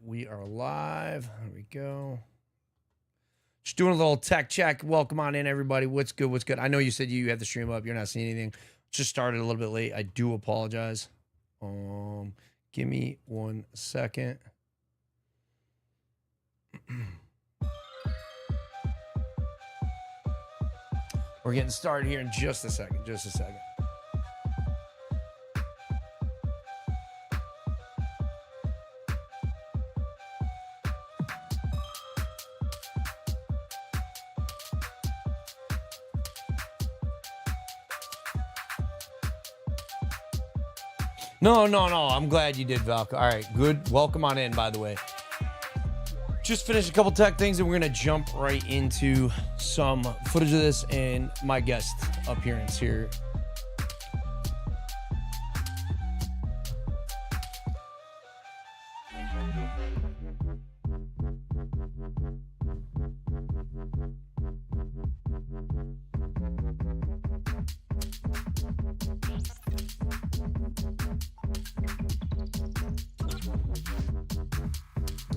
we are live. There we go. Just doing a little tech check. Welcome on in, everybody. What's good? What's good? I know you said you had the stream up. You're not seeing anything. Just started a little bit late. I do apologize. Give me 1 second. We're getting started here in just a second. Just a second. No. I'm glad you did, Valka. All right, good. Welcome on in, by the way. Just finished a couple tech things, and we're going to jump right into some footage of this and my guest appearance here.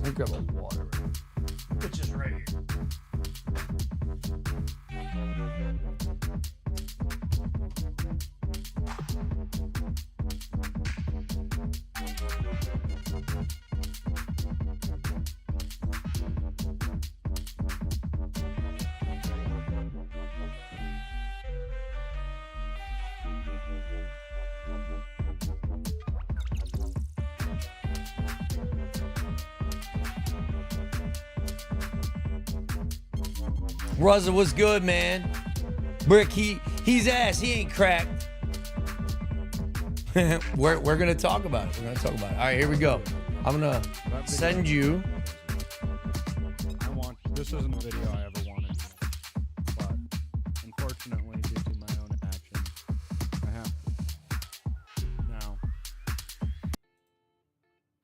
I've got a water, which is right here. Russell, what's good, man? Brick, he's ass. He ain't cracked. we're gonna talk about it. We're gonna talk about it. All right, here we go. I'm gonna send you. This isn't a video I ever wanted, but unfortunately, due to my own actions, I have to. Now,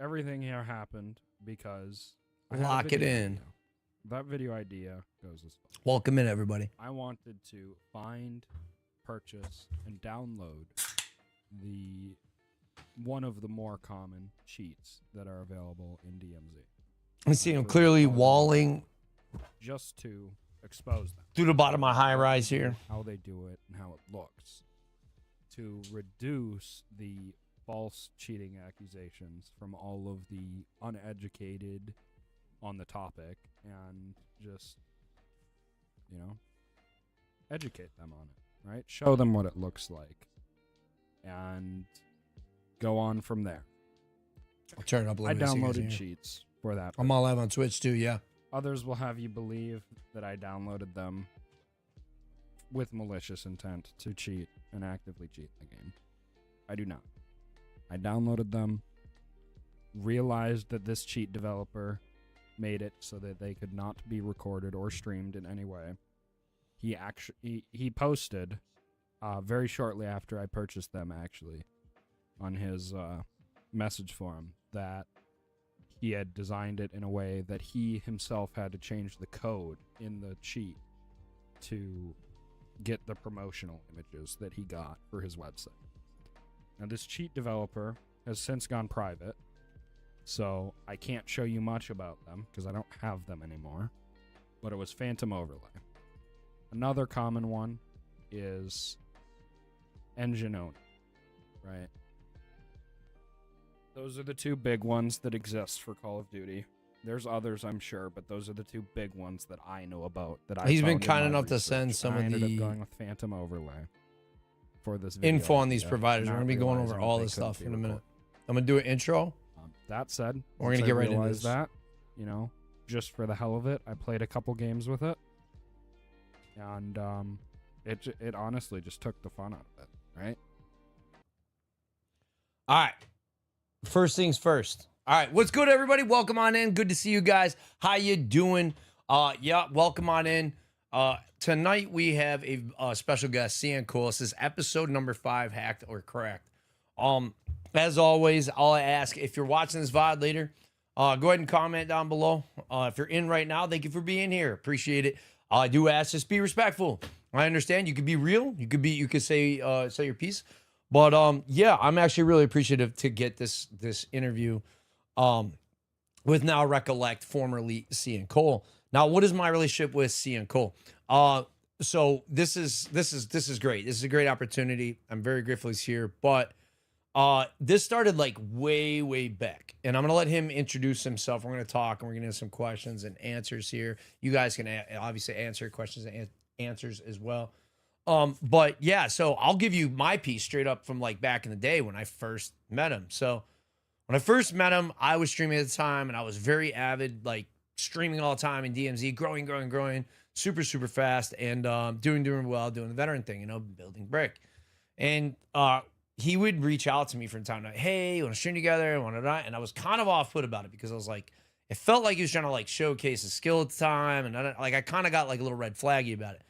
everything here happened because Lock it in. That video idea goes as follows. Welcome in, everybody. I wanted to find, purchase, and download one of the more common cheats that are available in DMZ. I see him clearly walling just to expose them through the bottom of my high rise here. How they do it and how it looks, to reduce the false cheating accusations from all of the uneducated on the topic, and just, educate them on it, right? Show them what it looks like, and go on from there. I'll turn it up a little bit. I downloaded cheats for that. I'm all live on Twitch too, yeah. Others will have you believe that I downloaded them with malicious intent to cheat and actively cheat the game. I do not. I downloaded them, realized that this cheat developer made it so that they could not be recorded or streamed in any way. He posted very shortly after I purchased them, actually, on his message forum, that he had designed it in a way that he himself had to change the code in the cheat to get the promotional images that he got for his website. Now, this cheat developer has since gone private, so I can't show you much about them because I don't have them anymore, but it was Phantom Overlay. Another common one is Engine Owner, right? Those are the two big ones that exist for Call of Duty. There's others, I'm sure, but those are the two big ones that I know about. He's been kind enough to send some of the... I ended up going with Phantom Overlay for this video. Info on these providers. We're going to be going over all this stuff in a minute. I'm going to do an intro. That said, we're going to get right into this. That, just for the hell of it, I played a couple games with it. And it honestly just took the fun out of it, right? All right. First things first. All right. What's good, everybody? Welcome on in. Good to see you guys. How you doing? Yeah, welcome on in. Tonight we have a special guest, Cian Cole. This is episode number 5, Hacked or Cracked. As always, all I ask, if you're watching this VOD later, go ahead and comment down below. If you're in right now, thank you for being here. Appreciate it. I do ask, just be respectful. I understand you could be real. You could say your piece. But yeah, I'm actually really appreciative to get this interview. with now Recollect, formerly C and Cole. Now, what is my relationship with C and Cole? So this is great. This is a great opportunity. I'm very grateful he's here, but this started like way back, and I'm gonna let him introduce himself. We're gonna talk, and we're gonna have some questions and answers here. You guys can obviously answer questions and answers as well. But yeah, so I'll give you my piece straight up from like back in the day when I first met him. So when I first met him, I was streaming at the time, and I was very avid, like streaming all the time in DMZ, growing, super fast, and doing well, doing the veteran thing, building brick. And he would reach out to me from time to time. Hey, you want to stream together? And I was kind of off put about it because I was like, it felt like he was trying to like showcase his skill at the time, and I kind of got like a little red flaggy about it.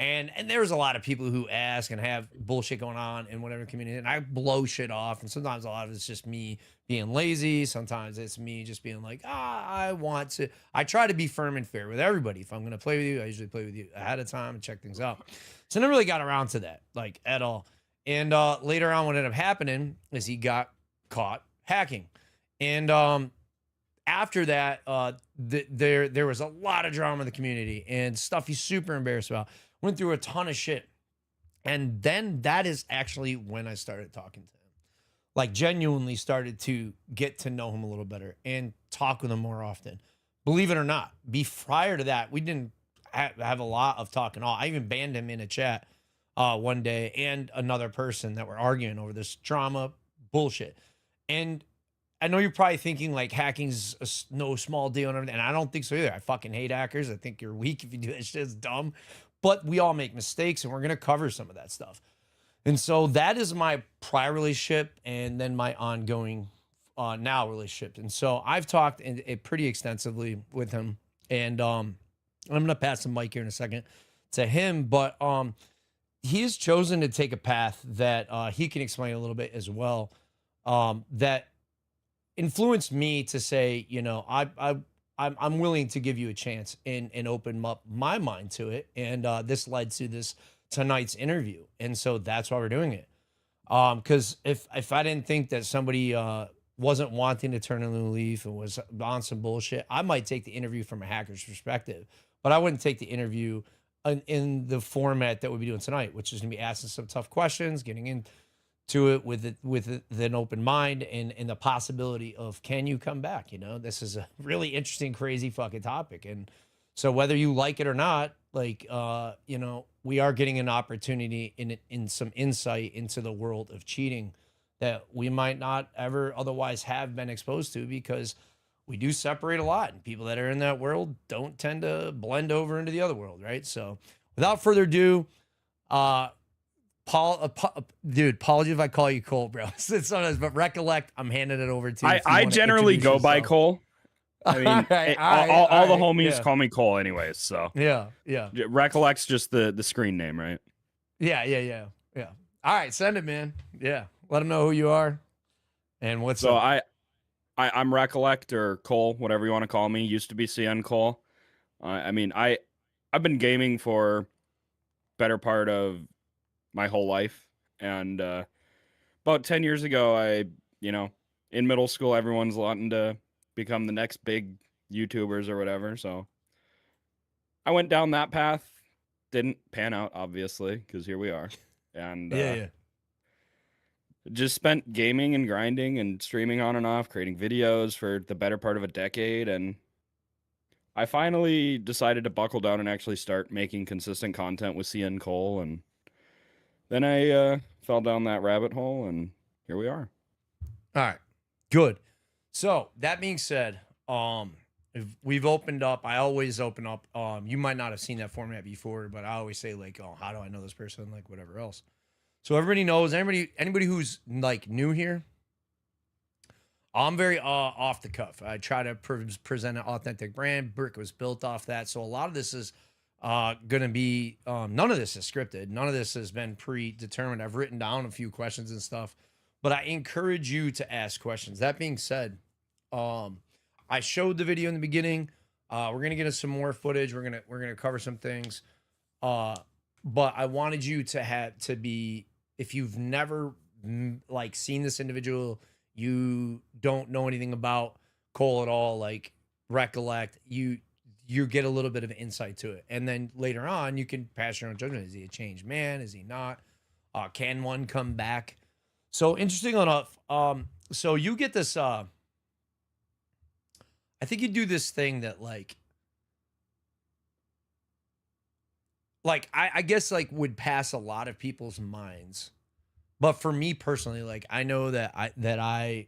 And there's a lot of people who ask and have bullshit going on in whatever community, and I blow shit off. And sometimes a lot of it's just me being lazy. Sometimes it's me just being like, I want to. I try to be firm and fair with everybody. If I'm going to play with you, I usually play with you ahead of time and check things out. So I never really got around to that, like at all. And later on, what ended up happening is he got caught hacking. And after that, there was a lot of drama in the community and stuff he's super embarrassed about. Went through a ton of shit. And then that is actually when I started talking to him. Like genuinely started to get to know him a little better and talk with him more often. Believe it or not, prior to that, we didn't have a lot of talking. I even banned him in a chat one day and another person that were arguing over this drama bullshit. And I know you're probably thinking like hacking's no small deal and everything. And I don't think so either. I fucking hate hackers. I think you're weak if you do that shit. It's dumb. But we all make mistakes, and we're going to cover some of that stuff. And so that is my prior relationship and then my ongoing now relationship. And so I've talked pretty extensively with him. And I'm going to pass the mic here in a second to him. But he has chosen to take a path that he can explain a little bit as well, that influenced me to say, I'm willing to give you a chance and open up my mind to it. And this led to this tonight's interview. And so that's why we're doing it. Because if I didn't think that somebody wasn't wanting to turn a new leaf and was on some bullshit, I might take the interview from a hacker's perspective, but I wouldn't take the interview in the format that we'll be doing tonight, which is going to be asking some tough questions, getting into it with an open mind and the possibility of, can you come back? This is a really interesting, crazy fucking topic. And so whether you like it or not, like, we are getting an opportunity in some insight into the world of cheating that we might not ever otherwise have been exposed to, because we do separate a lot, and people that are in that world don't tend to blend over into the other world, right? So without further ado, dude, apologies if I call you Cole, bro. Sometimes, but Recollect, I'm handing it over to you. I generally go by Cole. I mean, all the homies call me Cole anyways, so. Yeah. Recollect's just the screen name, right? Yeah. All right, send it, man. Yeah, let them know who you are and what's up. So I'm Recollect, or Cole, whatever you want to call me. Used to be CN Cole. I mean, I've been gaming for better part of my whole life, and about 10 years ago, in middle school, everyone's wanting to become the next big YouTubers or whatever, so I went down that path. Didn't pan out, obviously, because here we are. And just spent gaming and grinding and streaming on and off, creating videos for the better part of a decade, and I finally decided to buckle down and actually start making consistent content with CN Cole, and then I fell down that rabbit hole, and here we are. All right, good. So that being said, if we've opened up. I always open up. You might not have seen that format before, but I always say like, oh, how do I know this person? Like whatever else. So everybody knows. Anybody who's like new here, I'm very off the cuff. I try to present an authentic brand. Brick was built off that. So a lot of this is going to be, none of this is scripted. None of this has been predetermined. I've written down a few questions and stuff, but I encourage you to ask questions. That being said, I showed the video in the beginning. We're going to get us some more footage. We're going to cover some things. But I wanted you to be, if you've never like seen this individual, you don't know anything about Cole at all like recollect, you get a little bit of insight to it, and then later on you can pass your own judgment. Is he a changed man? Is he not? Can one come back? So interesting enough. So you get this. I think you do this thing that I guess like would pass a lot of people's minds, but for me personally, like I know that I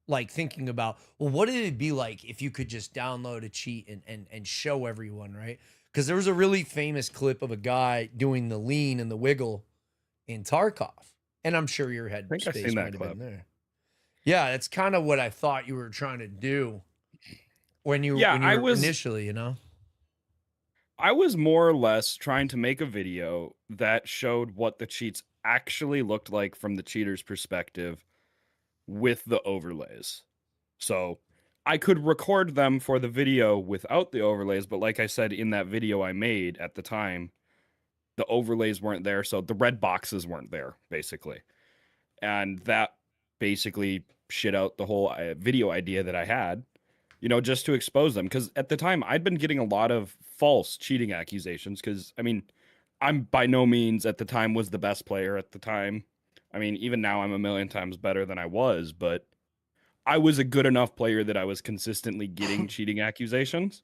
like thinking about, well, what did it be like if you could just download a cheat and show everyone, right? Because there was a really famous clip of a guy doing the lean and the wiggle in Tarkov, and I'm sure your head think I've space seen that might have been clip. there. Yeah, that's kind of what I thought you were trying to do when you Yeah, when you were initially, you know. I was more or less trying to make a video that showed what the cheats actually looked like from the cheater's perspective with the overlays. So I could record them for the video without the overlays, but like I said in that video I made at the time, the overlays weren't there, so the red boxes weren't there, basically. And that basically shit out the whole video idea that I had, you know, just to expose them. Because at the time, I'd been getting a lot of false cheating accusations. Because, I mean, I'm by no means at the time was the best player at the time. I mean, even now I'm a million times better than I was, but I was a good enough player that I was consistently getting cheating accusations.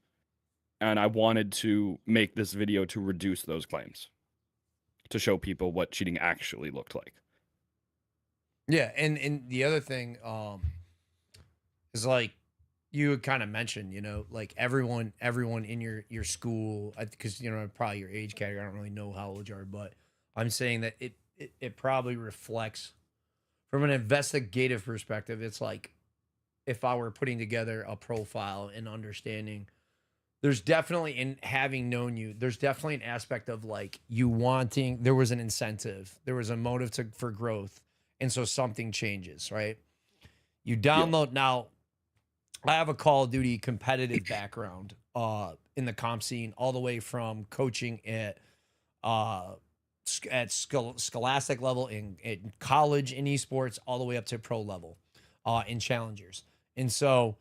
And I wanted to make this video to reduce those claims, to show people what cheating actually looked like. Yeah, and the other thing is like you had kind of mentioned, you know, like everyone in your school, because you know probably your age category. I don't really know how old you are, but I'm saying that it probably reflects from an investigative perspective. It's like if I were putting together a profile and understanding, there's definitely, in having known you, there's definitely an aspect of like you wanting, there was an incentive, there was a motive for growth. And so something changes, right? You download now. I have a Call of Duty competitive background in the comp scene, all the way from coaching at scholastic level in college in esports, all the way up to pro level in challengers. And so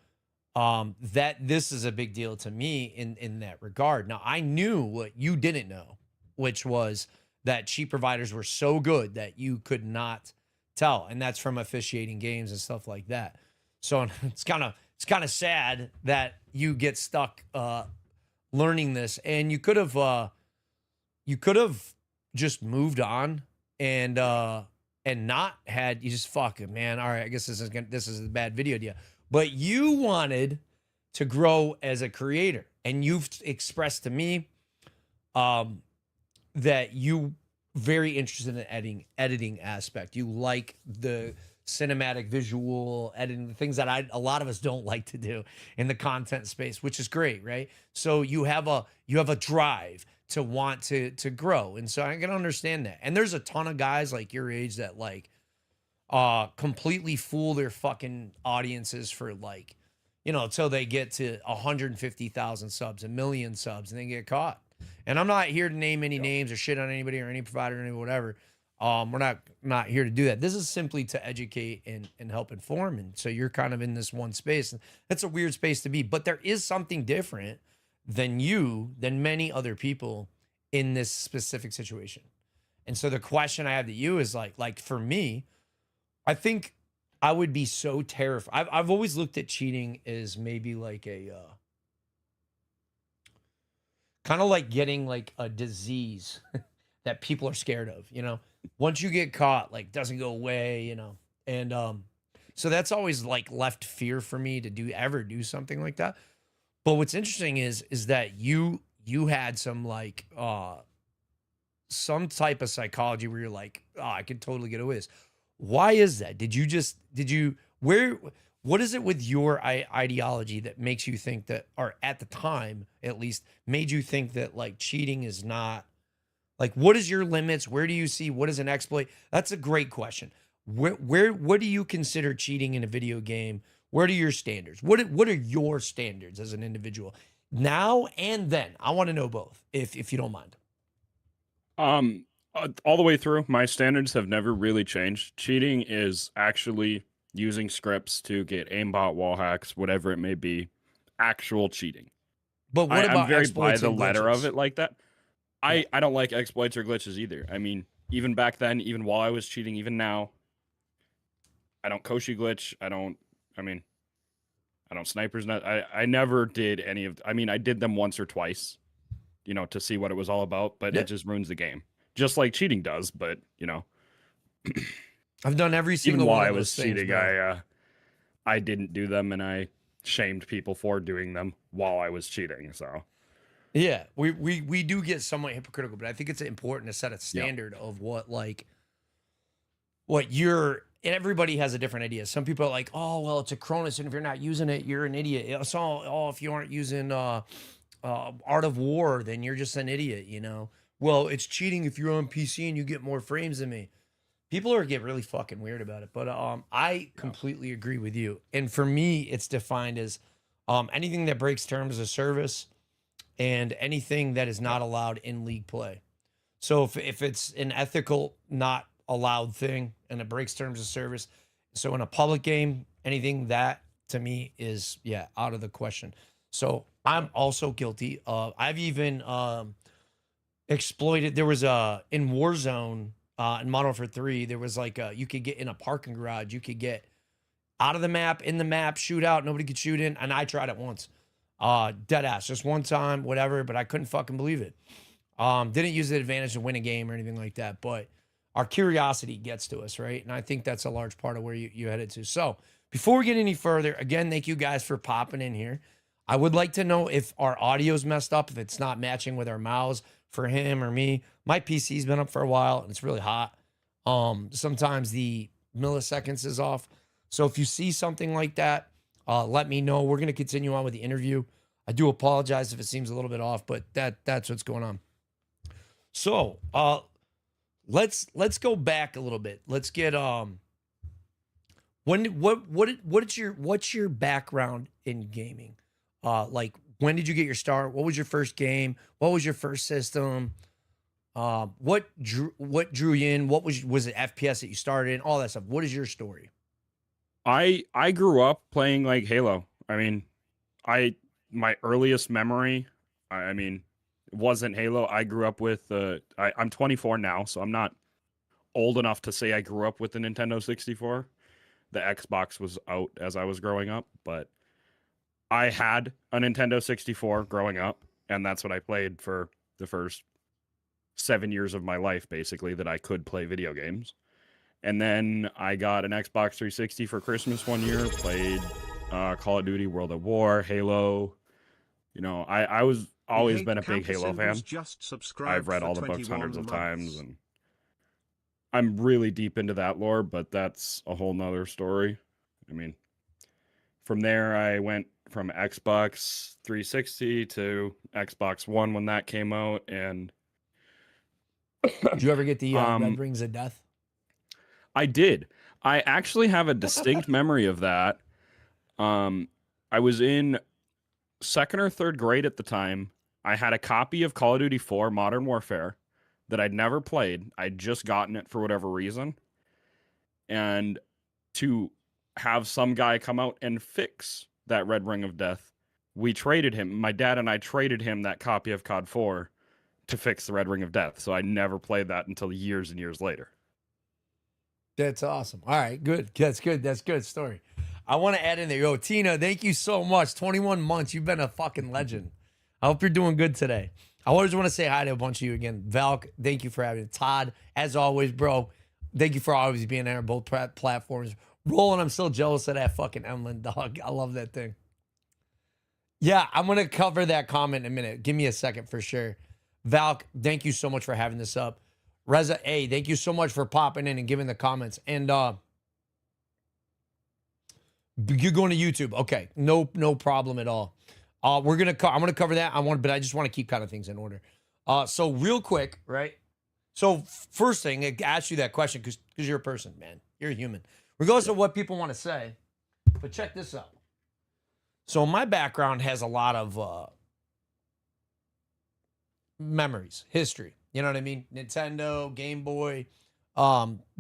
that this is a big deal to me in that regard. Now I knew what you didn't know, which was that cheat providers were so good that you could not tell, and that's from officiating games and stuff like that. So it's kind of sad that you get stuck learning this, and you could have just moved on and not had, you just fuck it, man. All right, I guess this is a bad video idea, but you wanted to grow as a creator, and you've expressed to me that you very interested in editing aspect. You like the cinematic visual editing, the things that a lot of us don't like to do in the content space, which is great, right? So you have a drive to want to grow. And so I can understand that. And there's a ton of guys like your age that like completely fool their fucking audiences for like, you know, until they get to 150,000 subs, 1 million subs, and they get caught. And I'm not here to name any names or shit on anybody or any provider or any whatever. We're not here to do that. This is simply to educate and help inform. And so you're kind of in this one space. That's a weird space to be, but there is something different than many other people in this specific situation. And so the question I have to you is like for me, I think I would be so terrified. I've always looked at cheating as maybe like a kind of like getting like a disease that people are scared of, you know, once you get caught, like doesn't go away, you know? And, so that's always like left fear for me to ever do something like that. But what's interesting is that you had some like, some type of psychology where you're like, oh, I could totally get away with this. Why is that? What is it with your ideology that makes you think that, or at the time at least, made you think that like cheating is not, like, what is your limits? Where do you see what is an exploit? That's a great question. What do you consider cheating in a video game? What are your standards? What are your standards as an individual now and then? I want to know both, if you don't mind. All the way through, my standards have never really changed. Cheating is actually using scripts to get aimbot wall hacks, whatever it may be, actual cheating. But what I'm about very by exploits the and letter of glitches? it like that. Yeah. I don't like exploits or glitches either. I mean, even back then, even while I was cheating, even now, I don't Koshi glitch. I mean, I don't snipers net. I never did any of, I mean, I did them once or twice, you know, to see what it was all about, but Yeah. it just ruins the game. Just like cheating does, but you know, I've done every even single while one I of was those things, cheating, bro. I didn't do them and I shamed people for doing them while I was cheating. So, Yeah, we do get somewhat hypocritical, but I think it's important to set a yeah. standard of what you're. And everybody has a different idea. Some people are like, "Oh, well, it's a Cronus, and if you're not using it, you're an idiot." It's all, "Oh, if you aren't using Art of War, then you're just an idiot." You know. Well, it's cheating if you're on PC and you get more frames than me. People are get really fucking weird about it, but I Yeah. completely agree with you. And for me, it's defined as anything that breaks terms of service and anything that is Yep. not allowed in league play. So if it's an ethical, not allowed thing and it breaks terms of service, so in a public game, anything that to me is out of the question. So I'm Yep. also guilty. I've even exploited. There was a in Warzone in Modern Warfare 3. There was like you could get in a parking garage. You could get out of the map, in the map, shoot out. Nobody could shoot in, and I tried it once. Dead ass, just one time, whatever. But I couldn't fucking believe it. Didn't use the advantage to win a game or anything like that. But our curiosity gets to us, right? And I think that's a large part of where you headed to. So before we get any further, again, thank you guys for popping in here. I would like to know if our audio's messed up, if it's not matching with our mouths for him or me. My PC's been up for a while and it's really hot. Sometimes the milliseconds is off. So if you see something like that, let me know. We're going to continue on with the interview. I do apologize if it seems a little bit off, but that's what's going on. So let's go back a little bit. Let's get what's your background in gaming? Like when did you get your start? What was your first game? What was your first system? What drew you in? What was it FPS that you started in? All that stuff. What is your story? I grew up playing like Halo. I mean, my earliest memory, I mean, it wasn't Halo. I grew up with I'm 24 now, so I'm not old enough to say I grew up with the Nintendo 64. The Xbox was out as I was growing up, but I had a Nintendo 64 growing up, and that's what I played for the first 7 years of my life, basically, that I could play video games. And then I got an Xbox 360 for Christmas one year, played Call of Duty, World at War, Halo. You know, I was always been a big Halo fan. I've read all the books hundreds of times, and I'm really deep into that lore, but that's a whole nother story. I mean, from there, I went from Xbox 360 to Xbox One when that came out, and Did you ever get the Red Rings of Death? I did. I actually have a distinct memory of that. I was in second or third grade at the time. I had a copy of Call of Duty 4 Modern Warfare that I'd never played. I'd just gotten it for whatever reason. And to have some guy come out and fix that Red Ring of Death, we traded him. My dad and I traded him that copy of COD 4 to fix the Red Ring of Death. So I never played that until years and years later. That's awesome. All right, good. That's good. That's good story. I want to add in there. Yo, Tina, thank you so much. 21 months. You've been a fucking legend. I hope you're doing good today. I always want to say hi to a bunch of you again. Valk, thank you for having it. Todd, as always, bro, thank you for always being there on both platforms. Roland, I'm still jealous of that fucking Emlyn dog. I love that thing. Yeah, I'm going to cover that comment in a minute. Give me a second for sure. Valk, thank you so much for having this up. Reza A, thank you so much for popping in and giving the comments. And you're going to YouTube. Okay. No problem at all. I'm gonna cover that. But I just want to keep kind of things in order. So real quick, right? So first thing, I asked you that question because you're a person, man. You're a human. Regardless of what people want to say. But check this out. So my background has a lot of memories, history. You know what I mean? Nintendo, Game Boy,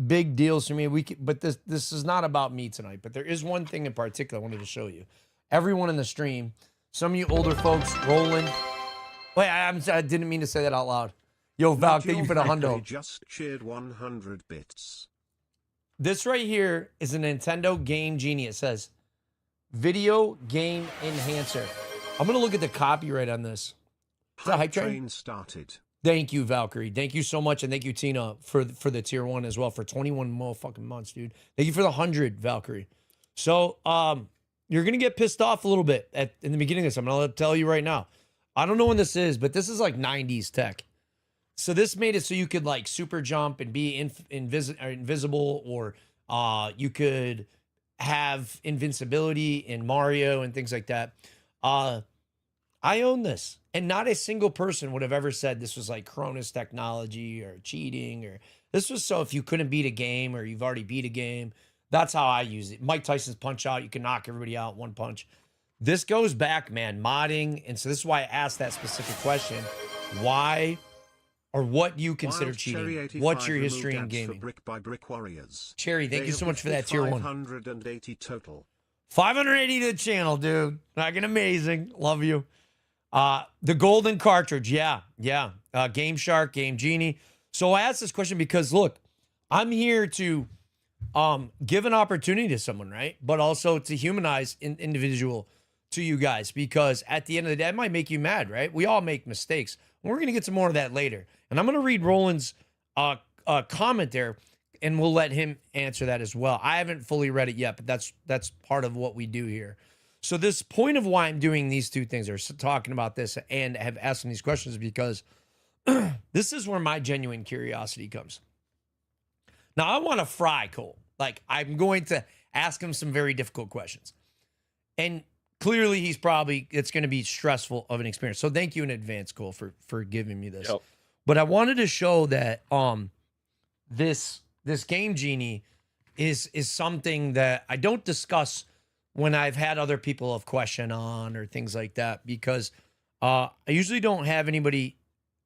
Big deals for me. But this is not about me tonight. But there is one thing in particular I wanted to show you. Everyone in the stream, some of you older folks, Roland. Wait, I didn't mean to say that out loud. Yo, Val, thank you for the hundo. Just shared 100 bits. This right here is a Nintendo Game Genie. It says Video Game Enhancer. I'm gonna look at the copyright on this. Is that Hype Train? Started. Thank you, Valkyrie. Thank you so much, and thank you, Tina, for the tier 1 as well for 21 motherfucking months, dude. Thank you for the 100, Valkyrie. So, you're gonna get pissed off a little bit in the beginning of this. I'm gonna tell you right now. I don't know when this is, but this is like 90s tech. So this made it so you could like super jump and be invisible, or you could have invincibility in Mario and things like that. I own this, and not a single person would have ever said this was like Cronus technology or cheating, or this was so if you couldn't beat a game or you've already beat a game. That's how I use it. Mike Tyson's Punch Out, you can knock everybody out one punch. This goes back, man, modding, and so this is why I asked that specific question. Why or what you consider cheating? What's your history in gaming? Brick by Brick Warriors. Cherry, thank you so much for that tier 1. 580 total. 580 to the channel, dude. Fucking amazing. Love you. The golden cartridge, yeah. Game Shark, Game Genie. So I asked this question because, look, I'm here to give an opportunity to someone, right? But also to humanize an individual to you guys, because at the end of the day, it might make you mad, right? We all make mistakes. We're going to get some more of that later. And I'm going to read Roland's comment there, and we'll let him answer that as well. I haven't fully read it yet, but that's part of what we do here. So this point of why I'm doing these two things, or talking about this and have asked these questions, is because this is where my genuine curiosity comes. Now, I want to fry Cole. Like, I'm going to ask him some very difficult questions. And clearly, it's going to be stressful of an experience. So thank you in advance, Cole, for giving me this. Yep. But I wanted to show that this Game Genie is something that I don't discuss when I've had other people have question on or things like that, because I usually don't have anybody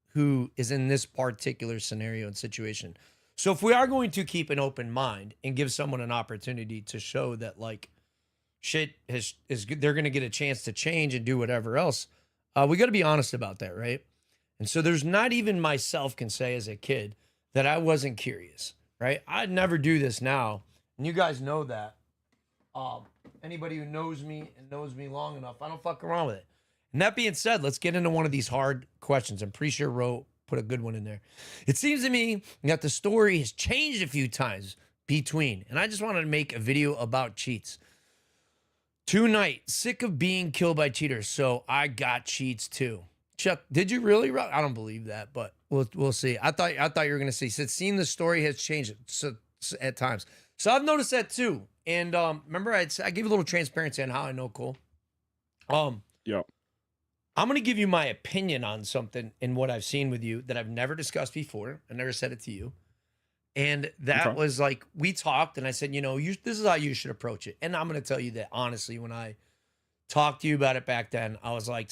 who is in this particular scenario and situation. So if we are going to keep an open mind and give someone an opportunity to show that like shit is good, they're going to get a chance to change and do whatever else, we got to be honest about that, right? And so there's not even myself can say as a kid that I wasn't curious, right? I'd never do this now, and you guys know that. Anybody who knows me and knows me long enough, I don't fuck around with it. And that being said, let's get into one of these hard questions. I'm pretty sure put a good one in there. It seems to me that the story has changed a few times between, and I just wanted to make a video about cheats. Tonight, sick of being killed by cheaters, so I got cheats too. Chuck, did you really? I don't believe that, but we'll see. I thought you were gonna see. It seems the story has changed so at times. So I've noticed that too. And remember, I gave a little transparency on how I know Cole. Yep. I'm going to give you my opinion on something in what I've seen with you that I've never discussed before. I never said it to you. And that was like, we talked and I said, this is how you should approach it. And I'm going to tell you that honestly, when I talked to you about it back then, I was like,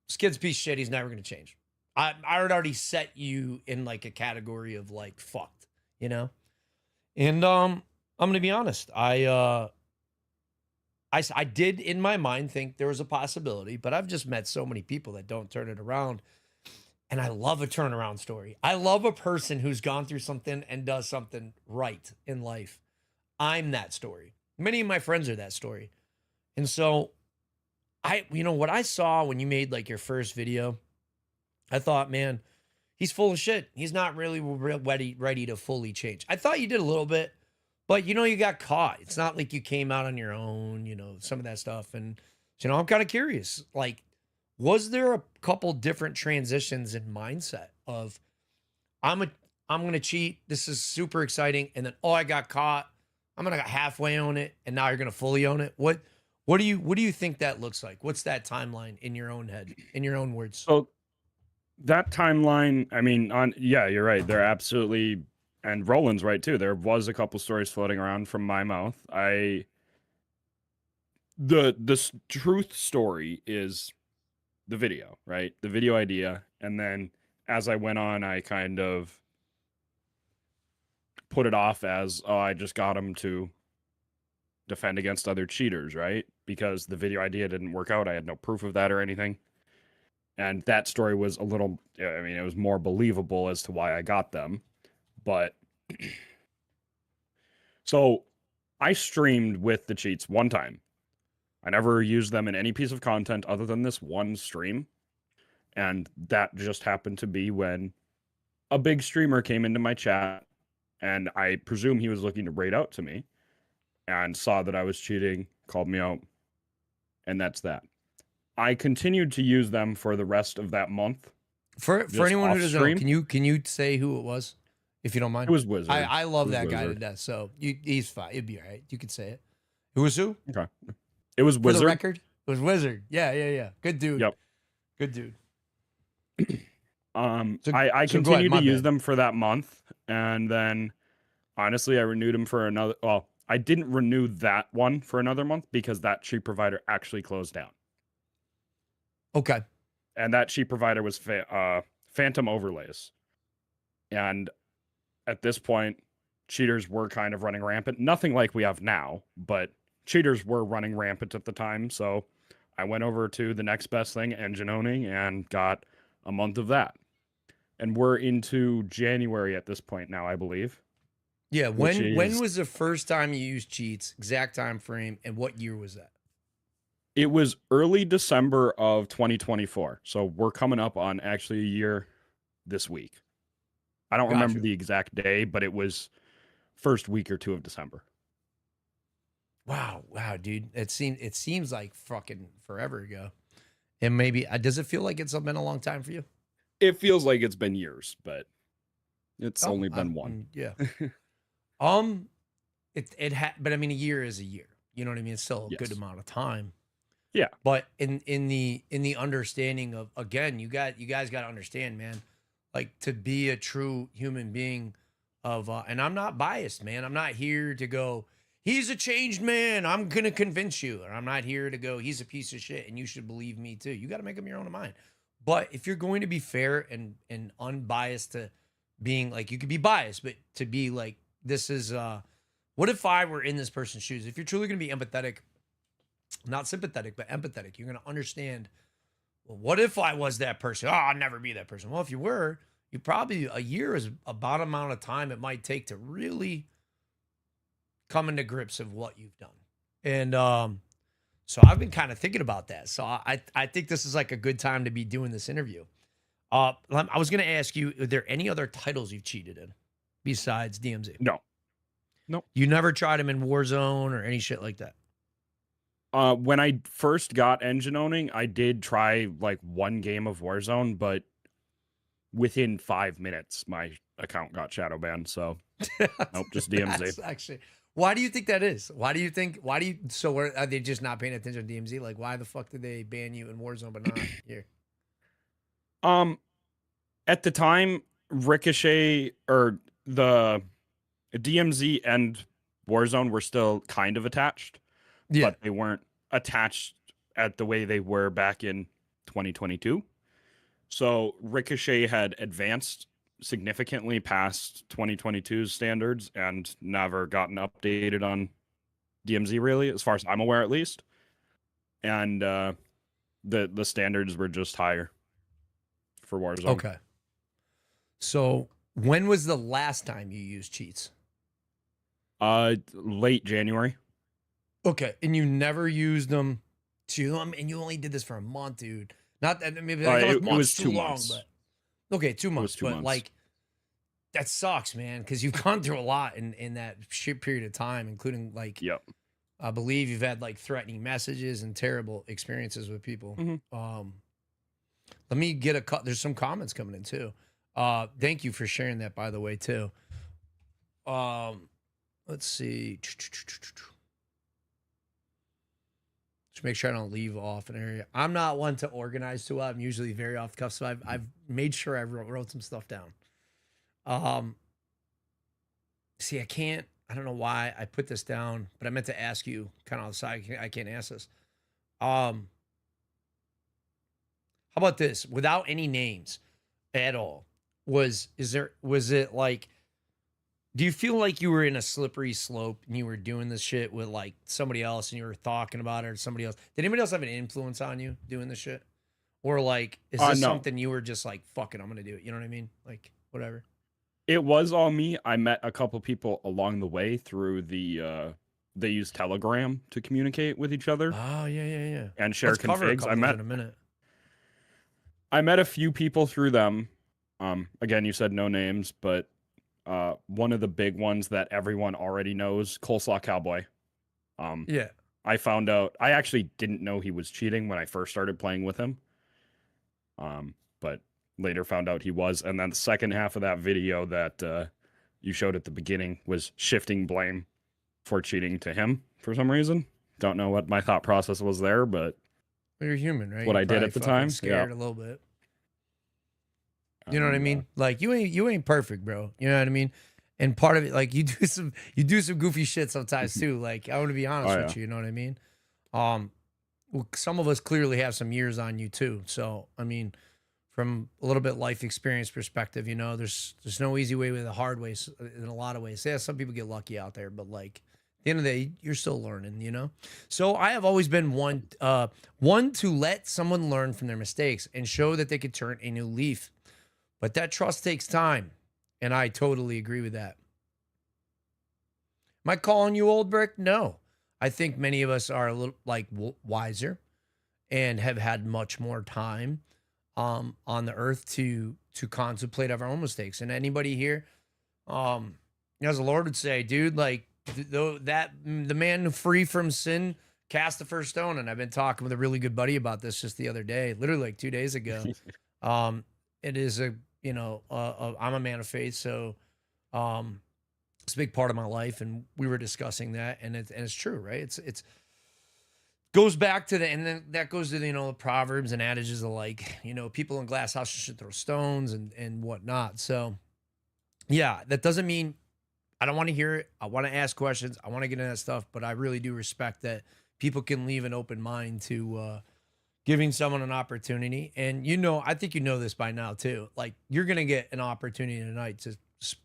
Skid's piece of shit. He's never going to change. I had already set you in like a category of like fucked, And I'm going to be honest. I did in my mind think there was a possibility, but I've just met so many people that don't turn it around. And I love a turnaround story. I love a person who's gone through something and does something right in life. I'm that story. Many of my friends are that story. And so what I saw when you made like your first video, I thought, man, he's full of shit. He's not really ready to fully change. I thought you did a little bit, but you got caught. It's not like you came out on your own, some of that stuff. And, I'm kind of curious, like, was there a couple different transitions in mindset of, I'm going to cheat. This is super exciting. And then, I got caught. I'm going to halfway own it. And now you're going to fully own it. What do you think that looks like? What's that timeline in your own head, in your own words? So that timeline, I mean, you're right. They're absolutely, and Roland's right too. There was a couple stories floating around from my mouth. The truth story is the video, right? The video idea. And then as I went on, I kind of put it off as, oh, I just got him to defend against other cheaters, right? Because the video idea didn't work out. I had no proof of that or anything. And that story was a little, I mean, it was more believable as to why I got them. But so I streamed with the cheats one time. I never used them in any piece of content other than this one stream. And that just happened to be when a big streamer came into my chat, and I presume he was looking to raid out to me and saw that I was cheating, called me out, and that's that. I continued to use them for the rest of that month. For Just anyone who off doesn't know, stream? can you say who it was, if you don't mind? It was Wizard. I love It was that guy to Wizard. death. So he's fine. It'd be all right. You could say it. Who was who? Okay. It was For Wizard. the record, it was Wizard. Yeah. Good dude. Yep. Good dude. I So go ahead, continued my to use bad. them for that month, and then honestly, I renewed them for another. Well, I didn't renew that one for another month because that cheat provider actually closed down, Okay. and that cheat provider was Phantom Overlays, and at this point, cheaters were kind of running rampant. Nothing like we have now, but cheaters were running rampant at the time. So I went over to the next best thing, engine owning, and got a month of that. And we're into January at this point now, I believe. Yeah. Which When is- was the first time you used cheats? Exact time frame, and what year was that? It was early December of 2024. So we're coming up on actually a year this week. I don't remember Gotcha. the exact day, but it was first week or two of December. Wow, dude. It seems like fucking forever ago. And maybe does it feel like it's been a long time for you? It feels like it's been years, but it's Oh, only been one. Yeah. But I mean, a year is a year. You know what I mean? It's still a good Yes. amount of time. Yeah. But in the understanding of, again, you guys got to understand, man. Like, to be a true human being of, and I'm not biased, man. I'm not here to go, he's a changed man, I'm gonna convince you. Or I'm not here to go, he's a piece of shit and you should believe me too. You got to make up your own mind. But if you're going to be fair and unbiased to being like, you could be biased, but to be like, this is what if I were in this person's shoes? If you're truly gonna be empathetic, not sympathetic, but empathetic, you're gonna understand, well, what if I was that person? Oh, I'll never be that person. Well, if you were, you probably, a year is about amount of time it might take to really come into grips of what you've done. And so I've been kind of thinking about that. So I think this is like a good time to be doing this interview. I was going to ask you, are there any other titles you've cheated in besides DMZ? No. You never tried them in Warzone or any shit like that? When I first got engine owning, I did try like one game of Warzone, but within 5 minutes, my account got shadow banned. So nope, just DMZ. That's actually, why do you think that is? So are they just not paying attention to DMZ? Like, why the fuck did they ban you in Warzone but not here? At the time, Ricochet or the DMZ and Warzone were still kind of attached, but they weren't attached at the way they were back in 2022. So Ricochet had advanced significantly past 2022's standards and never gotten updated on DMZ, really, as far as I'm aware, at least. And the standards were just higher for Warzone. Okay. So when was the last time you used cheats? Late January. Okay, and you never used them and you only did this for a month, dude. Not that maybe like, It months was too 2 long, months. but okay, 2 months. 2 But months. like, that sucks, man, because you've gone through a lot in that short period of time, including like, Yep. I believe you've had like threatening messages and terrible experiences with people. Mhm. Let me get there's some comments coming in too. Thank you for sharing that, by the way, too. Let's see. Just make sure I don't leave off an area. I'm not one to organize too well. I'm usually very off the cuff, so I've made sure I wrote some stuff down. See, I don't know why I put this down, but I meant to ask you kind of on the side. I can't ask this. How about this? Without any names at all, was it like Do you feel like you were in a slippery slope and you were doing this shit with like somebody else and you were talking about it or somebody else? Did anybody else have an influence on you doing this shit? Or like, is this No. something you were just like, fuck it, I'm gonna do it? You know what I mean? Like, whatever. It was all me. I met a couple people along the way through the they use Telegram to communicate with each other Oh yeah. and share Let's cover a configs. couple in a minute. I met a few people through them. Again, you said no names, but one of the big ones that everyone already knows, Coleslaw Cowboy. Yeah. I found out I actually didn't know he was cheating when I first started playing with him. But later found out he was. And then the second half of that video that you showed at the beginning was shifting blame for cheating to him for some reason. Don't know what my thought process was there, but You're human, right? what You're I did probably at the fucking time, scared yeah. a little bit. You know what I mean? Like you ain't perfect, bro. You know what I mean? And part of it, like you do some goofy shit sometimes too. Like I want to be honest with you. You know what I mean? Well, some of us clearly have some years on you too. So I mean, from a little bit life experience perspective, you know, there's no easy way with the hard ways in a lot of ways. Yeah, some people get lucky out there, but like at the end of the day, you're still learning, you know? So I have always been one to let someone learn from their mistakes and show that they could turn a new leaf. But that trust takes time. And I totally agree with that. Am I calling you old brick? No. I think many of us are a little like wiser and have had much more time on the earth to contemplate of our own mistakes. And anybody here, as the Lord would say, dude, like the man free from sin cast the first stone. And I've been talking with a really good buddy about this just the other day, literally like 2 days ago. It is I'm a man of faith, so it's a big part of my life, and we were discussing that, and it's true, right? It's goes back to and then that goes to the proverbs and adages of like people in glass houses should throw stones and whatnot. So yeah, that doesn't mean I don't want to hear it. I want to ask questions. I want to get into that stuff, but I really do respect that people can leave an open mind to giving someone an opportunity. And I think you know this by now too. Like you're going to get an opportunity tonight to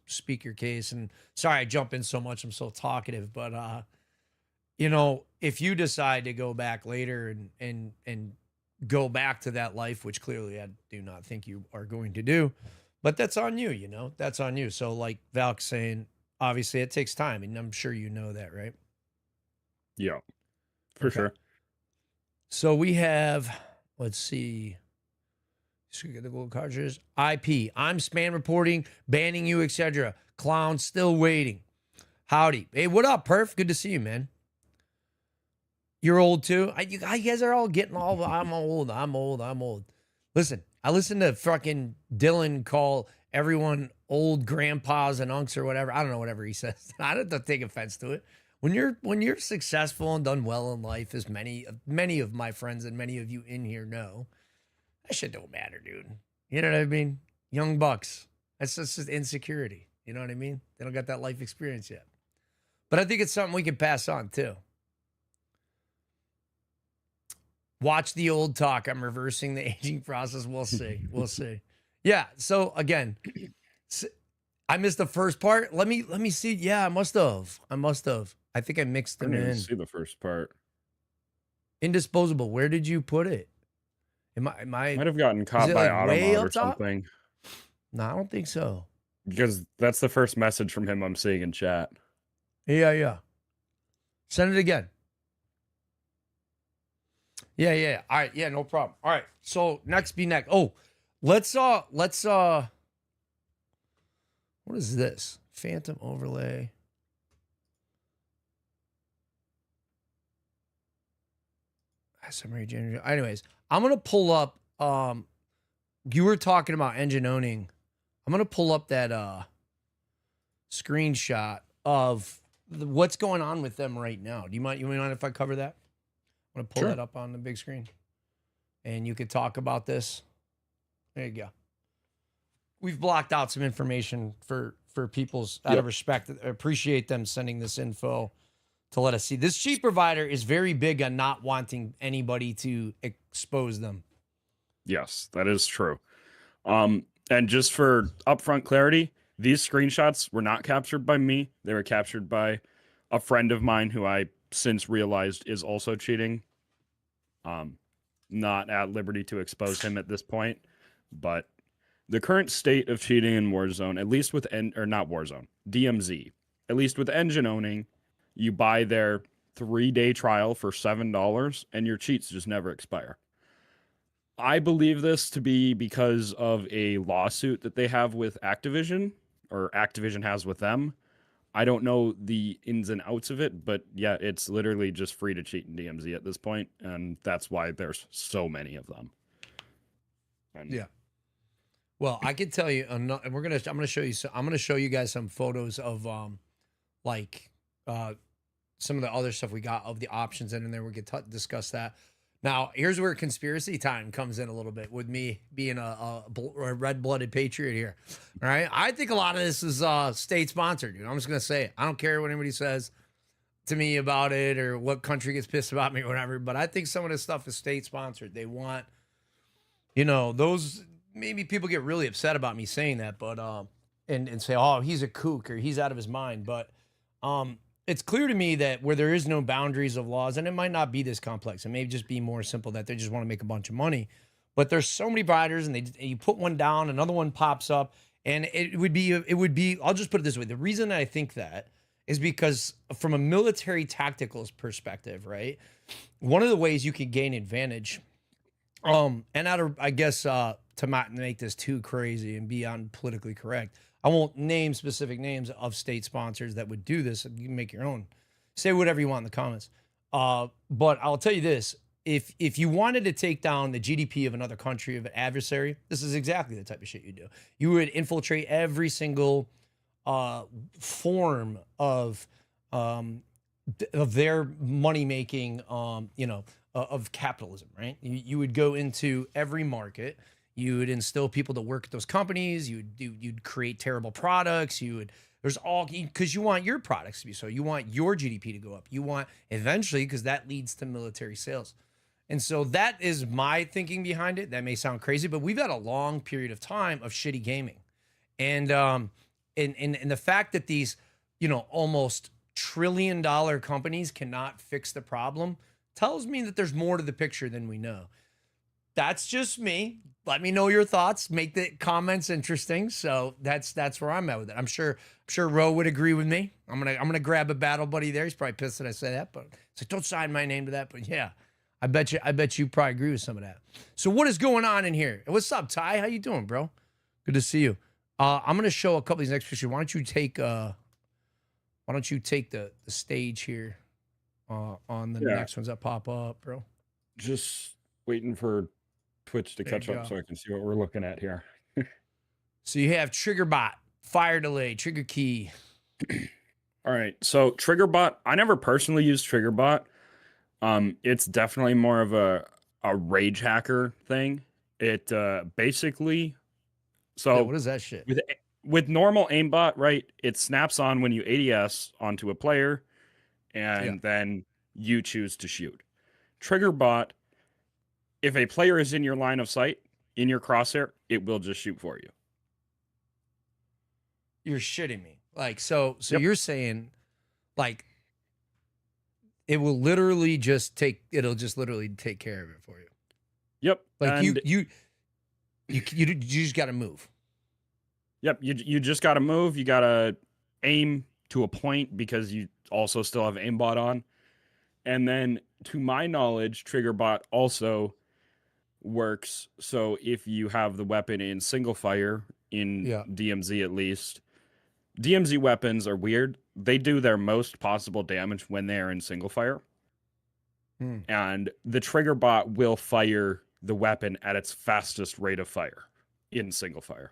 speak your case. And sorry, I jump in so much. I'm so talkative, but if you decide to go back later and go back to that life, which clearly I do not think you are going to do, but that's on you, that's on you. So like Valk's saying, obviously it takes time, and I'm sure you know that, right? Yeah, for sure. So we have, let's see. So get the gold cartridges. IP. I'm spam reporting, banning you, etc. Clown still waiting. Howdy. Hey, what up, Perf? Good to see you, man. You're old too. You guys are all getting all. I'm old. Listen, I listen to fucking Dylan call everyone old grandpas and unks or whatever. I don't know, whatever he says. I don't take offense to it. When you're successful and done well in life, as many of my friends and many of you in here know, that shit don't matter, dude. You know what I mean? Young bucks. That's just insecurity. You know what I mean? They don't got that life experience yet. But I think it's something we can pass on too. Watch the old talk. I'm reversing the aging process. We'll see. We'll see. Yeah. So again, I missed the first part. Let me see. Yeah, I must have. I think I mixed them I didn't in. see the first part. Indisposable. Where did you put it? Am I Might have gotten caught by like way Automod up or top? something. No, I don't think so. Because that's the first message from him I'm seeing in chat. Yeah. Send it again. Yeah. All right. Yeah, no problem. All right. So next. Oh, let's what is this? Phantom overlay. Summary generator. Anyways, I'm gonna pull up. You were talking about engine owning. I'm gonna pull up that screenshot of what's going on with them right now. You mind if I cover that? I'm gonna pull that up on the big screen, and you could talk about this. There you go. We've blocked out some information for people's out of respect. I appreciate them sending this info to let us see. This cheat provider is very big on not wanting anybody to expose them. Yes, that is true. And just for upfront clarity, These screenshots were not captured by me. They were captured by a friend of mine who I since realized is also cheating. Not at liberty to expose him at this point, but the current state of cheating in Warzone, at least with not Warzone, DMZ, at least with engine owning, you buy their 3-day trial for $7 and your cheats just never expire. I believe this to be because of a lawsuit that they have with Activision, or Activision has with them. I don't know the ins and outs of it, but yeah, it's literally just free to cheat in DMZ at this point, and that's why there's so many of them. And Yeah. Well, I can tell you, and I'm gonna show you. I'm gonna show you guys some photos of like some of the other stuff we got of the options, and then we'll discuss that. Now, here's where conspiracy time comes in a little bit with me being a red-blooded patriot here. All right, I think a lot of this is state sponsored. Dude. I'm just gonna say it. I don't care what anybody says to me about it or what country gets pissed about me or whatever. But I think some of this stuff is state sponsored. They want, those. Maybe people get really upset about me saying that, but and say, oh, he's a kook or he's out of his mind. But it's clear to me that where there is no boundaries of laws, and it might not be this complex, it may just be more simple that they just want to make a bunch of money. But there's so many providers, and you put one down, another one pops up, and it would be. I'll just put it this way: the reason I think that is because from a military tacticals perspective, right? One of the ways you could gain advantage, and I guess to not make this too crazy and be politically correct, I won't name specific names of state sponsors that would do this. You can make your own. Say whatever you want in the comments. But I'll tell you this. If you wanted to take down the GDP of another country, of an adversary, this is exactly the type of shit you do. You would infiltrate every single form of their money-making, of capitalism, right? You would go into every market. You would instill people to work at those companies. You'd create terrible products. Because you want your products to be so. You want your GDP to go up. You want eventually, because that leads to military sales. And so that is my thinking behind it. That may sound crazy, but we've had a long period of time of shitty gaming. And the fact that these, almost trillion-dollar companies cannot fix the problem tells me that there's more to the picture than we know. That's just me. Let me know your thoughts. Make the comments interesting. So that's where I'm at with it. I'm sure Ro would agree with me. I'm gonna grab a battle buddy there. He's probably pissed that I said that, but it's like, don't sign my name to that. But yeah, I bet you probably agree with some of that. So what is going on in here? What's up, Ty? How you doing, bro? Good to see you. I'm gonna show a couple of these next pictures. Why don't you take the stage here on the next ones that pop up, bro? Just waiting for Twitch to catch up so I can see what we're looking at here. So you have TriggerBot, fire delay, trigger key. All right. So TriggerBot, I never personally used TriggerBot. It's definitely more of a rage hacker thing. It basically what is that shit? With normal aimbot, right? It snaps on when you ADS onto a player and then you choose to shoot. TriggerBot, if a player is in your line of sight, in your crosshair, it will just shoot for you. You're shitting me. Like, so you're saying, like, it'll just literally take care of it for you. Yep. Like, and you just got to move. Yep. You just got to move. You got to aim to a point because you also still have aimbot on. And then, to my knowledge, TriggerBot also works. So if you have the weapon in single fire, in DMZ at least, DMZ weapons are weird. They do their most possible damage when they are in single fire. And the TriggerBot will fire the weapon at its fastest rate of fire in single fire.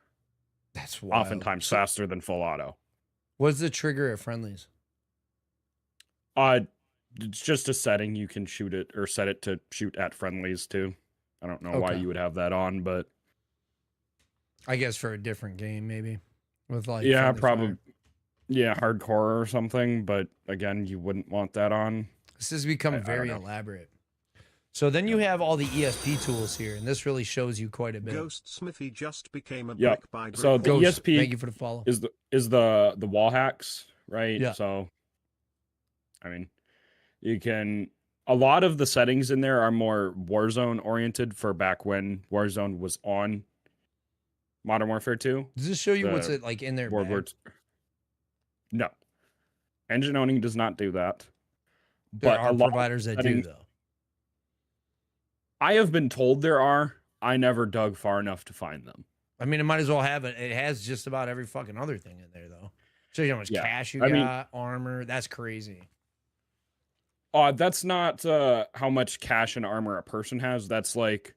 That's wild. Oftentimes faster than full auto. What's the trigger at friendlies? It's just a setting. You can shoot it or set it to shoot at friendlies too. I don't know why you would have that on, but I guess for a different game, maybe with like probably hardcore or something. But again, you wouldn't want that on. This has become very elaborate. So then you have all the ESP tools here, and this really shows you quite a bit. Ghost Smithy just became a Yep. brick by brick. So the Ghost, ESP thank you for the follow. is the wall hacks, right? Yeah. So, I mean, you can. A lot of the settings in there are more Warzone oriented for back when Warzone was on Modern Warfare 2. Does this show you what's the it like in their World War bag? No. Engine owning does not do that. There But are a lot of providers that do, settings- though. I have been told there are. I never dug far enough to find them. I mean, it might as well have it. It has just about every fucking other thing in there, though. Show you how much Yeah. cash you I mean- got, armor. That's crazy. That's not how much cash and armor a person has. That's like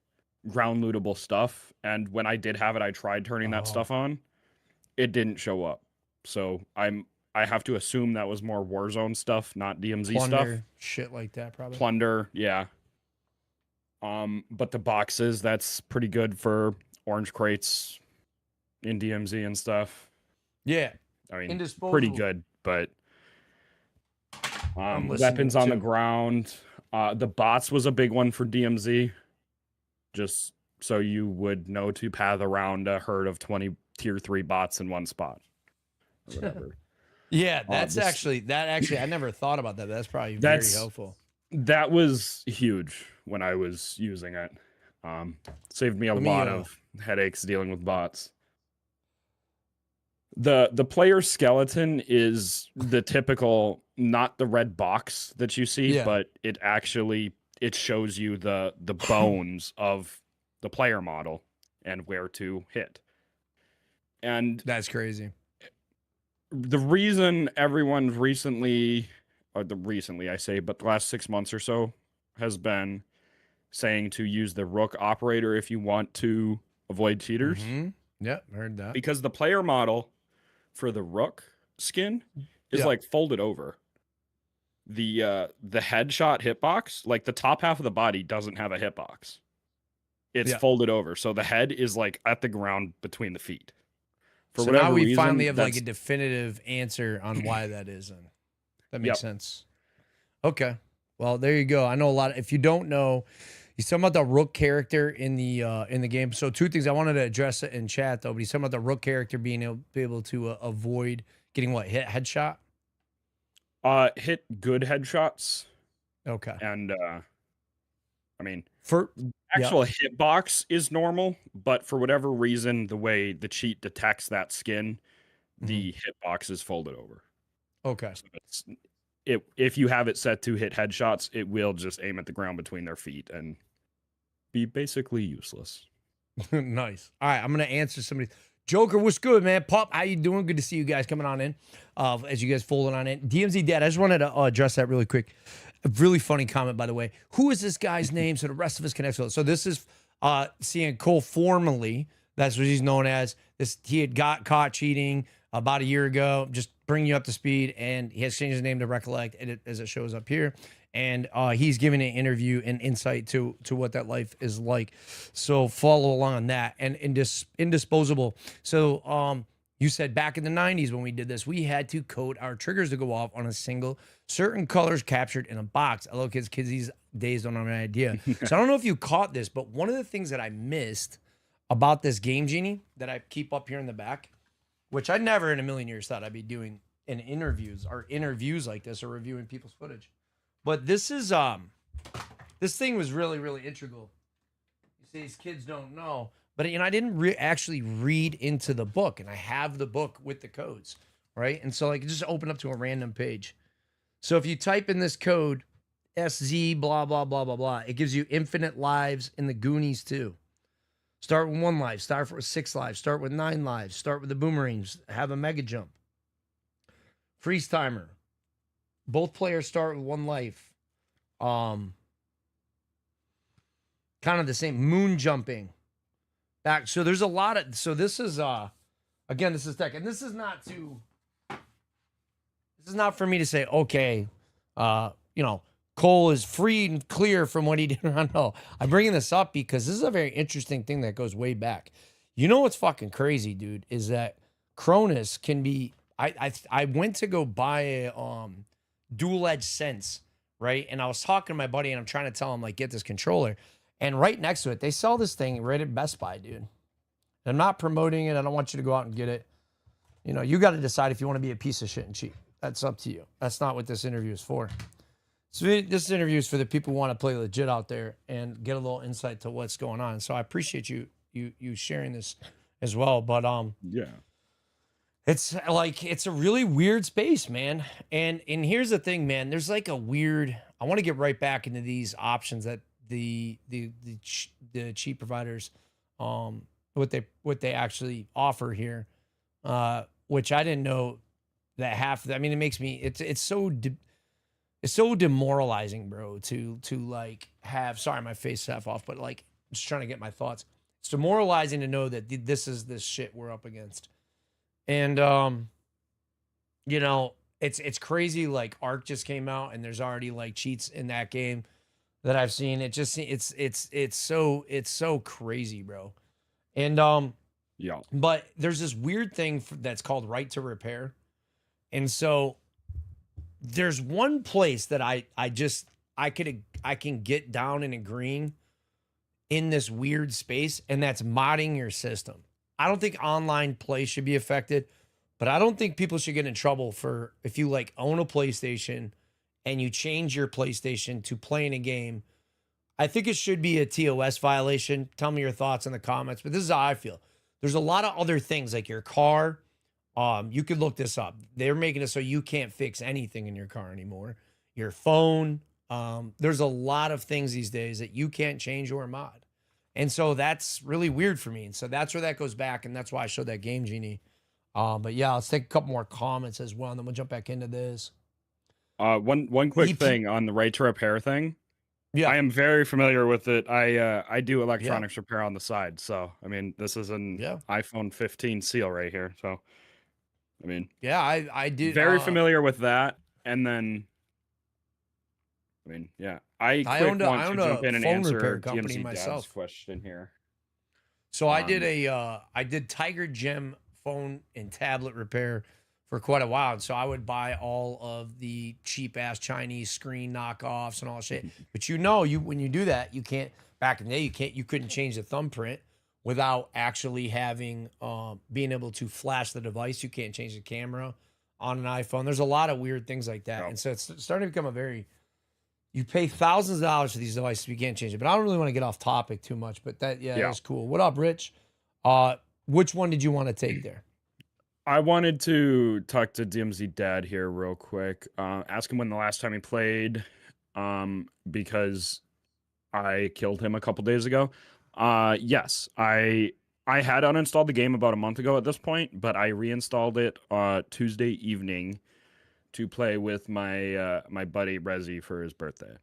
ground lootable stuff. And when I did have it, I tried turning that Oh. stuff on. It didn't show up. So I have to assume that was more Warzone stuff, not DMZ stuff. Plunder, shit like that, probably. Plunder, yeah. But the boxes, that's pretty good for orange crates in DMZ and stuff. Yeah. I mean, Indisposable. pretty good, but I'm listening weapons on the too. ground. The bots was a big one for DMZ, just so you would know to path around a herd of 20 tier 3 bots in one spot. Or whatever. Yeah, that's this- actually I never thought about that. But that's probably That's- very helpful. That was huge when I was using it. Saved me a Let me, lot of headaches dealing with bots. The player skeleton is the typical, not the red box that you see, Yeah. but it shows you the bones of the player model and where to hit. And That's crazy. the reason everyone's recently I say, but the last 6 months or so has been saying to use the Rook operator if you want to avoid cheaters. Mhm. Yep, heard that. Because the player model for the Rook skin is Yeah. like folded over. The headshot hitbox, like the top half of the body doesn't have a hitbox. It's Yeah. folded over. So the head is like at the ground between the feet. For So whatever now we reason, finally have like a that's- definitive answer on why that is. Then that makes Yep. sense. Okay, well there you go. I know a lot. If you don't know, he's talking about the Rook character in the game. So two things I wanted to address it in chat though. But he's talking about the Rook character being able to avoid getting what headshot. hit good headshots. Okay. And I mean, For actual hitbox is normal, but for whatever reason, the way the cheat detects that skin, the hitbox is folded over. okay. So if you have it set to hit headshots, it will just aim at the ground between their feet and be basically useless. Nice. All right, I'm gonna answer somebody. Joker, what's good, man? Pop, how you doing? Good to see you guys coming on in. As you guys folding on in. DMZ Dad, I just wanted to address that really quick. A really funny comment, by the way. Who is this guy's name? So the rest of us can actually. So this is seeing Cole formerly. That's what he's known as. He had got caught cheating about a year ago. Just bring you up to speed, and he has changed his name to Recollect, as it shows up here. And he's giving an interview and insight to what that life is like. So follow along on that. And indisposable. So you said back in the 90s when we did this, we had to code our triggers to go off on a single, certain colors captured in a box. I love kids these days don't have an idea. So I don't know if you caught this, but one of the things that I missed about this Game Genie that I keep up here in the back, which I never in a million years thought I'd be doing in interviews like this or reviewing people's footage. But this is this thing was really, really integral. You see, these kids don't know, but I didn't actually read into the book, and I have the book with the codes, right? And so like just open up to a random page. So if you type in this code SZ blah blah blah blah blah, it gives you infinite lives in the Goonies too. Start with 1 life, start with 6 lives, start with 9 lives, start with the boomerangs, have a mega jump. Freeze timer. Both players start with 1 life. Kind of the same. Moon jumping. Back. So there's a lot of. So this is again, this is tech, and this is not to. This is not for me to say, okay, Cole is free and clear from what he did. No, I'm bringing this up because this is a very interesting thing that goes way back. You know what's fucking crazy, dude, is that Cronus can be. I went to go buy a dual edge sense right? And I was talking to my buddy, and I'm trying to tell him like, get this controller, and right next to it, they sell this thing right at Best Buy, dude. I'm not promoting it. I don't want you to go out and get it. You know, you got to decide if you want to be a piece of shit and cheat. That's up to you. That's not what this interview is for. So this interview is for the people who want to play legit out there and get a little insight to what's going on. So I appreciate you sharing this as well. But Yeah. it's like it's a really weird space, man. And here's the thing, man. There's like a weird. I want to get right back into these options that the cheat providers, what they actually offer here, which I didn't know that half. I mean, it makes me. It's so demoralizing, bro. To like have. Sorry, my face half off, but like I'm just trying to get my thoughts. It's demoralizing to know that this is this shit we're up against. And you know, it's crazy. Like Ark just came out, and there's already like cheats in that game that I've seen. It just it's so crazy, bro. And Yeah. but there's this weird thing that's called right to repair, and so there's one place that I can get down and agreeing in this weird space, and that's modding your system. I don't think online play should be affected, but I don't think people should get in trouble for if you like own a PlayStation and you change your PlayStation to playing a game. I think it should be a TOS violation. Tell me your thoughts in the comments, but this is how I feel. There's a lot of other things like your car. You could look this up. They're making it so you can't fix anything in your car anymore. Your phone. There's a lot of things these days that you can't change or mod. And so that's really weird for me. And so that's where that goes back. And that's why I showed that Game Genie. But yeah, let's take a couple more comments as well. And then we'll jump back into this. One quick thing on the right to repair thing. Yeah. I am very familiar with it. I do electronics repair on the side. So, I mean, this is an iPhone 15 seal right here. So, I mean, yeah, I did. Very familiar with that. And then, I mean, yeah, I owned a jump in and phone answer repair company DMZ myself. Dad's question here. So I did Tiger Gem phone and tablet repair for quite a while. And so I would buy all of the cheap ass Chinese screen knockoffs and all that shit. But when you do that, you can't. Back in the day, you couldn't change the thumbprint without actually having being able to flash the device. You can't change the camera on an iPhone. There's a lot of weird things like that, and so it's starting to become a very. You pay thousands of dollars for these devices, you can't change it. But I don't really want to get off topic too much. But that's cool. What up, Rich? Which one did you want to take there? I wanted to talk to DMZ Dad here real quick. Ask him when the last time he played, because I killed him a couple days ago. Yes, I had uninstalled the game about a month ago at this point, but I reinstalled it Tuesday evening to play with my my buddy Rezi for his birthday.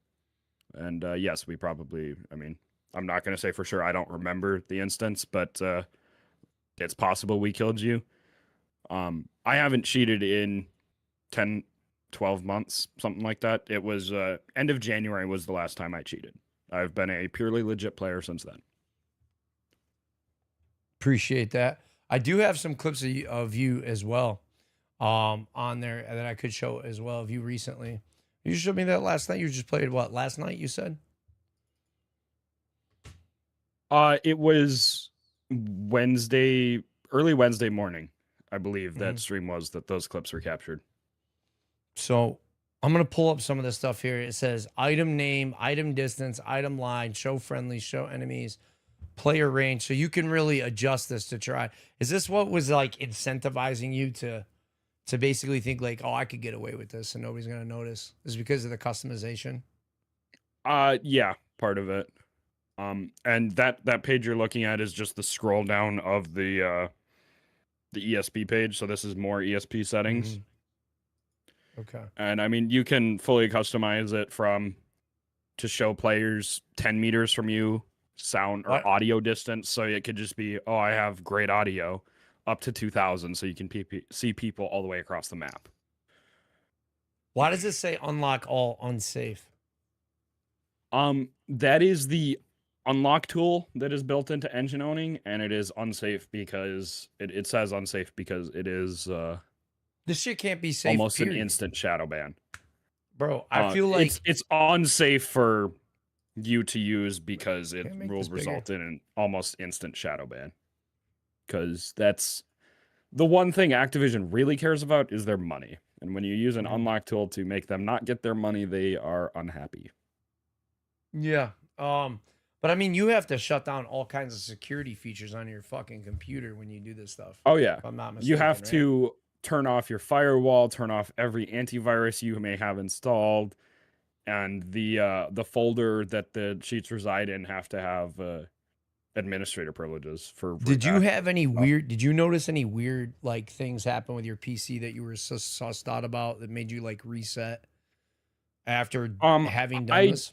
And yes, we probably, I mean, I'm not going to say for sure I don't remember the instance, but it's possible we killed you. I haven't cheated in 10, 12 months, something like that. It was end of January was the last time I cheated. I've been a purely legit player since then. Appreciate that. I do have some clips of you as well on there that I could show as well of you recently. You showed me that last night. You just played what last night, you said? It was Wednesday, early Wednesday morning, I believe that stream was that those clips were captured. So I'm going to pull up some of this stuff here. It says item name, item distance, item line, show friendly, show enemies, player range. So you can really adjust this to try. Is this what was like incentivizing you to basically think like, oh, I could get away with this and nobody's going to notice? Is it because of the customization? Yeah, part of it. And that page you're looking at is just the scroll down of the ESP page. So this is more ESP settings. Okay. And I mean, you can fully customize it to show players 10 meters from you, sound or audio distance. So it could just be, oh, I have great audio, up to 2,000. So you can see people all the way across the map. Why does it say unlock all unsafe? That is the unlock tool that is built into engine owning, and it is unsafe because it says unsafe because it is this shit can't be safe. Almost an instant shadow ban. Bro, I feel like it's unsafe for you to use because it Can I make will this bigger? result in an almost instant shadow ban. Because that's the one thing Activision really cares about is their money. And when you use an Mhm. unlock tool to make them not get their money, they are unhappy. Yeah. But I mean, you have to shut down all kinds of security features on your fucking computer when you do this stuff. Oh yeah. If I'm not You mistaken, have right? to turn off your firewall, turn off every antivirus you may have installed, and the folder that the cheats reside in have to have administrator privileges for Did you access have any stuff. weird? Did you notice any weird like things happen with your PC that you were sussed out about that made you like reset after having done this?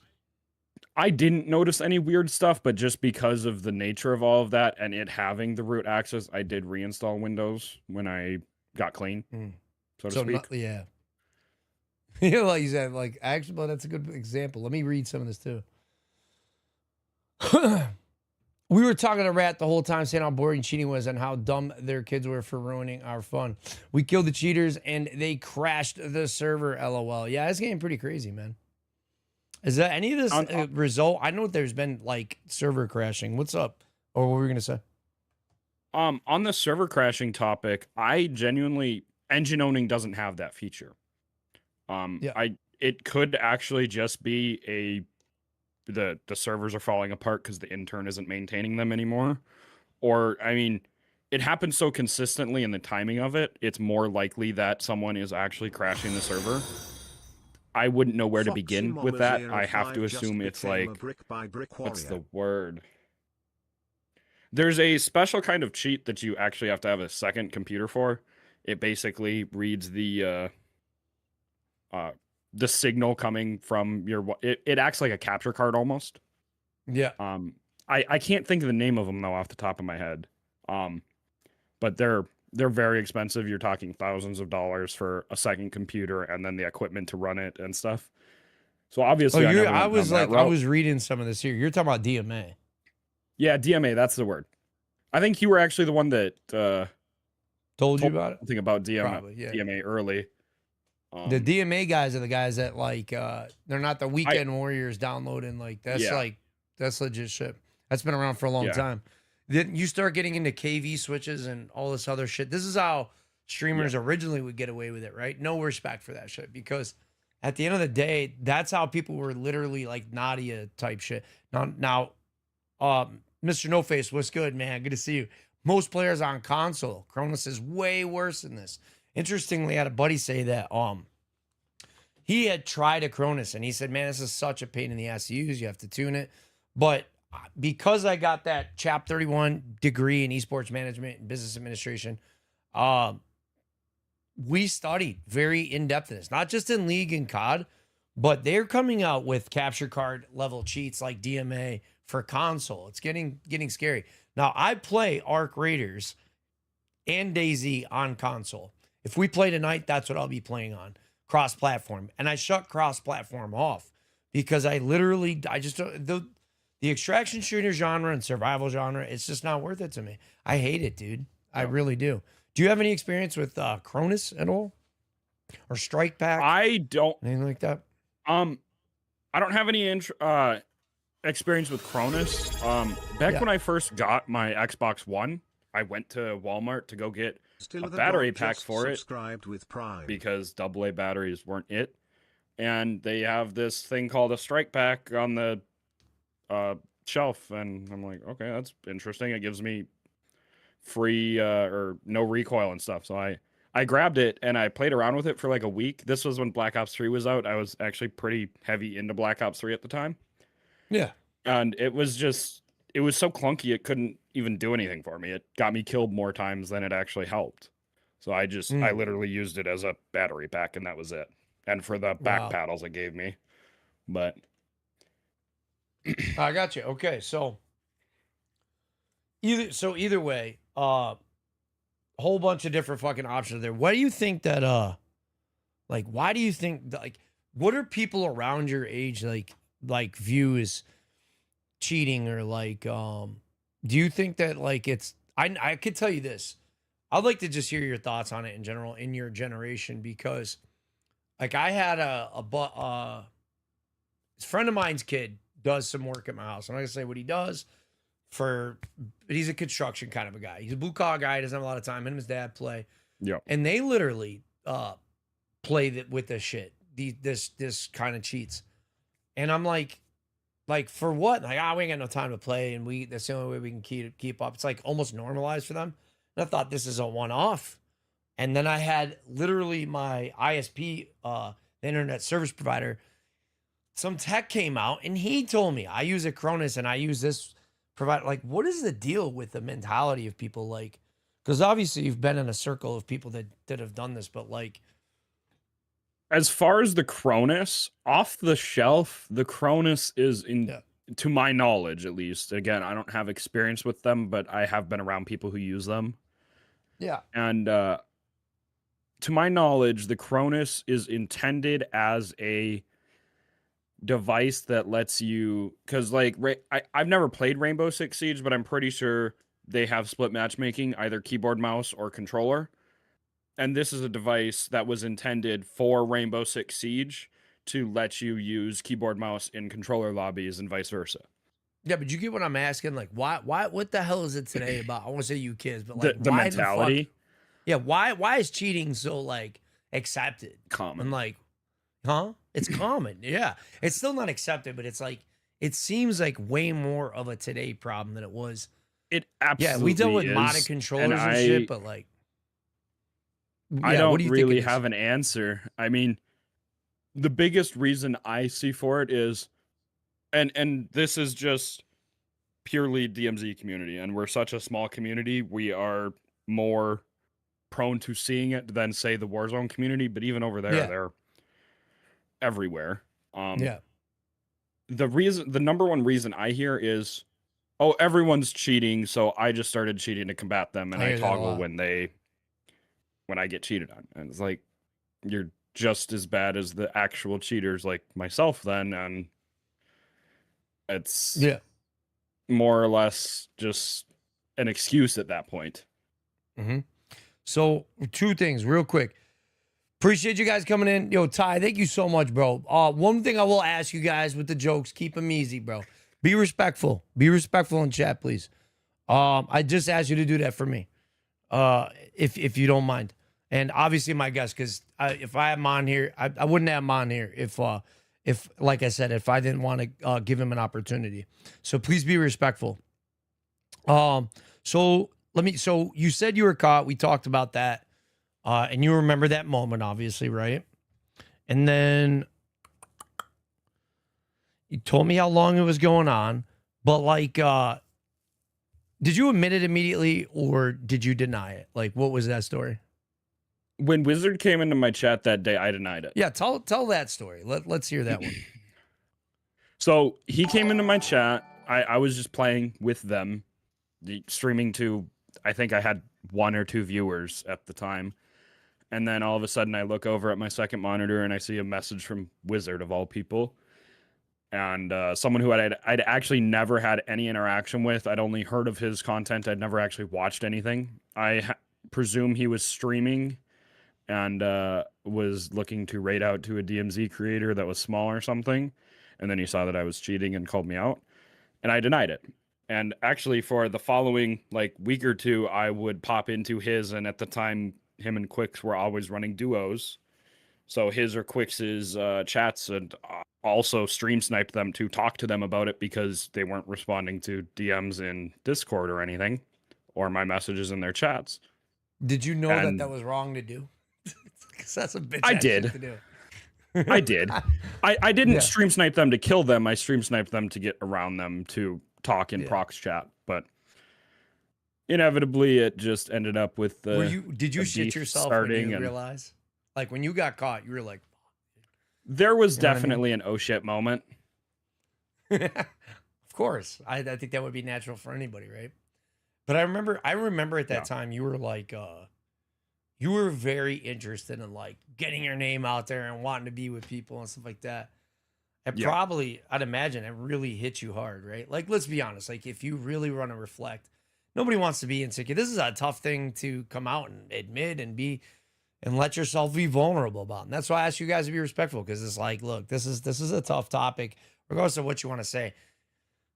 I didn't notice any weird stuff, but just because of the nature of all of that and it having the root access, I did reinstall Windows when I got clean, so to speak. Yeah. You know, like you said, like actually, but that's a good example. Let me read some of this too. We were talking to Rat the whole time, saying how boring cheating was and how dumb their kids were for ruining our fun. We killed the cheaters and they crashed the server. LOL. Yeah, it's getting pretty crazy, man. Is that any of this result? I know there's been like server crashing. What's up? Or what were we gonna say? On the server crashing topic, I genuinely engine owning doesn't have that feature. It could actually just be the servers are falling apart because the intern isn't maintaining them anymore. Or I mean, it happens so consistently in the timing of it, it's more likely that someone is actually crashing the server. I wouldn't know where to begin with that. I have to assume it's like, what's the word? There's a special kind of cheat that you actually have to have a second computer for. It basically reads the signal coming from your. It acts like a capture card almost. Yeah. I can't think of the name of them though off the top of my head. But they're very expensive. You're talking thousands of dollars for a second computer and then the equipment to run it and stuff. So obviously, I was reading some of this here. You're talking about DMA. Yeah, DMA. That's the word. I think you were actually the one that told you about it. Something about DMA. Probably, yeah. DMA early. The DMA guys are the guys that like they're not the weekend warriors downloading like that's legit shit. That's been around for a long time. Then you start getting into KV switches and all this other shit. This is how streamers originally would get away with it, right? No respect for that shit because at the end of the day, that's how people were literally like Nadia type shit. Now, Mr. No Face, what's good, man? Good to see you. Most players on console, Cronus is way worse than this. Interestingly, I had a buddy say that he had tried a Cronus and he said, man, this is such a pain in the ass to use. You have to tune it. But because I got that Chap 31 degree in esports management and business administration, we studied very in-depth in this, not just in League and COD, but they're coming out with capture card level cheats like DMA for console. It's getting scary. Now, I play Arc Raiders and DayZ on console. If we play tonight, that's what I'll be playing on, cross-platform. And I shut cross-platform off because I just don't, the extraction shooter genre and survival genre, it's just not worth it to me. I hate it, dude. I really do. Do you have any experience with Cronus at all? Or Strike Pack? I don't. Anything like that? I don't have any experience with Cronus. Back when I first got my Xbox One, I went to Walmart to go get a battery pack for it because AA batteries weren't it. And they have this thing called a Strike Pack on the shelf, and I'm like, okay, that's interesting. It gives me free or no recoil and stuff. So I grabbed it and I played around with it for like a week. This was when Black Ops 3 was out. I was actually pretty heavy into Black Ops 3 at the time. Yeah. And it was so clunky it couldn't even do anything for me. It got me killed more times than it actually helped. So I literally used it as a battery pack and that was it. And for the back paddles it gave me. But I got you. Okay, so either way, whole bunch of different fucking options there. What do you think that why do you think that, like, what are people around your age like view as cheating or like do you think that like it's I could tell you this. I'd like to just hear your thoughts on it in general in your generation because Like I had a friend of mine's kid does some work at my house. I'm not gonna say what he does but he's a construction kind of a guy. He's a blue collar guy. He doesn't have a lot of time. Him and his dad play, Yeah. and they literally play with this shit. This kind of cheats, and I'm like for what? Like, we ain't got no time to play, and that's the only way we can keep up. It's like almost normalized for them. And I thought this is a one off, and then I had literally my ISP, the internet service provider. Some tech came out, and he told me I use a Cronus, and I use this provider. Like, what is the deal with the mentality of people? Like, because obviously you've been in a circle of people that have done this, but like. As far as the Cronus, off the shelf, the Cronus is to my knowledge, at least. Again, I don't have experience with them, but I have been around people who use them. Yeah. And to my knowledge, the Cronus is intended as a device that lets you, because like I've never played Rainbow Six Siege, but I'm pretty sure they have split matchmaking, either keyboard, mouse, or controller. And this is a device that was intended for Rainbow Six Siege to let you use keyboard, mouse in controller lobbies and vice versa. Yeah, but you get what I'm asking? Like, why, what the hell is it today about? I want to say you kids, but like, The why mentality? The fuck, yeah, why is cheating so like accepted? Common. And like, huh? It's common. Yeah. It's still not accepted, but it's like, it seems like way more of a today problem than it was. It absolutely Yeah, we dealt with is. modded controllers and shit, but like, I yeah, don't what do you really think have an answer. I mean, the biggest reason I see for it is, and this is just purely DMZ community, and we're such a small community, we are more prone to seeing it than say the Warzone community, but even over there, Yeah. they're everywhere. Yeah. The number one reason I hear is, oh, everyone's cheating, so I just started cheating to combat them, and I I hear that a toggle lot. when I get cheated on. And it's like, you're just as bad as the actual cheaters like myself then, and it's Yeah. more or less just an excuse at that point. Mm-hmm. So 2 things real quick. Appreciate you guys coming in. Yo, Ty, thank you so much, bro. One thing I will ask you guys with the jokes, keep them easy, bro. Be respectful. Be respectful in chat, please. I just asked you to do that for me. If you don't mind. And obviously my guest, because if I have him on here, I wouldn't have him on here if like I said, if I didn't want to give him an opportunity. So please be respectful. So you said you were caught. We talked about that. And you remember that moment, obviously, right? And then you told me how long it was going on, but like, did you admit it immediately or did you deny it? Like, what was that story? When Wizard came into my chat that day, I denied it. Yeah, tell that story. Let's hear that one. So he came into my chat. I was just playing with them, streaming to, I think I had 1 or 2 viewers at the time. And then all of a sudden I look over at my second monitor and I see a message from Wizard of all people. And someone who I'd actually never had any interaction with. I'd only heard of his content. I'd never actually watched anything. I presume he was streaming and was looking to raid out to a DMZ creator that was small or something. And then he saw that I was cheating and called me out. And I denied it. And actually for the following like week or 2, I would pop into his, and at the time, him and Quicks were always running duos. So his or Quix's chats, and also stream sniped them to talk to them about it because they weren't responding to DMs in Discord or anything, or my messages in their chats. Did you know that was wrong to do? Because that's a bitch. I did. To do. I did. I didn't stream snipe them to kill them. I stream sniped them to get around them to talk in prox chat. But inevitably, it just ended up with the. Did you shit yourself when you realize? Like when you got caught, you were like. There was definitely an oh shit moment. Of course, I think that would be natural for anybody, right? But I remember at that time you were like, you were very interested in like getting your name out there and wanting to be with people and stuff like that. It probably, I'd imagine, it really hit you hard, right? Like, let's be honest. Like, if you really want to reflect, nobody wants to be insecure. This is a tough thing to come out and admit and be. and let yourself be vulnerable about it. And that's why I ask you guys to be respectful, because it's like, look, this is a tough topic, regardless of what you want to say.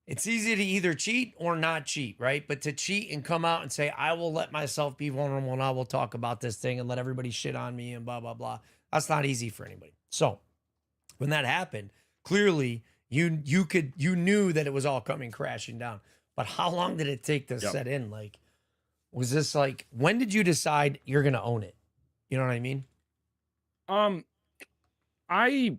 It's easy to either cheat or not cheat, right? But to cheat and come out and say, I will let myself be vulnerable and I will talk about this thing and let everybody shit on me and blah, blah, blah. That's not easy for anybody. So when that happened, clearly you knew that it was all coming crashing down. But how long did it take to set in? Like, was this like, when did you decide you're going to own it? You know what I mean? I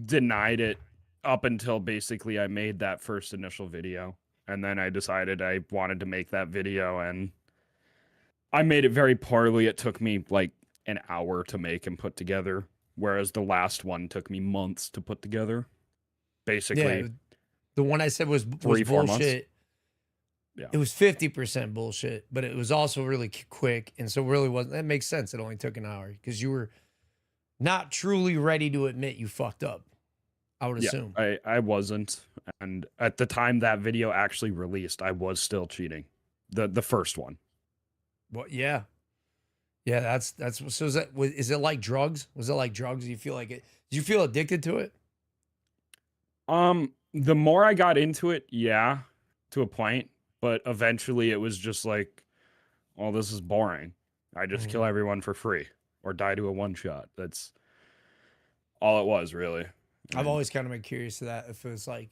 denied it up until basically I made that first initial video. And then I decided I wanted to make that video, and I made it very poorly. It took me like an hour to make and put together, whereas the last one took me months to put together. Basically, yeah, the one I said was 3-4 bullshit. months. Yeah. It was 50% bullshit, but it was also really quick. And so really wasn't, that makes sense. It only took an hour because you were not truly ready to admit you fucked up, I would assume. I wasn't. And at the time that video actually released, I was still cheating. The first one. Well, yeah. Yeah, that's so is it like drugs? Was it like drugs? Do you feel like it? Did you feel addicted to it? The more I got into it, yeah, to a point. But eventually it was just like, well, this is boring. I just kill everyone for free or die to a one-shot. That's all it was, really. I've always kind of been curious to that, if it was like,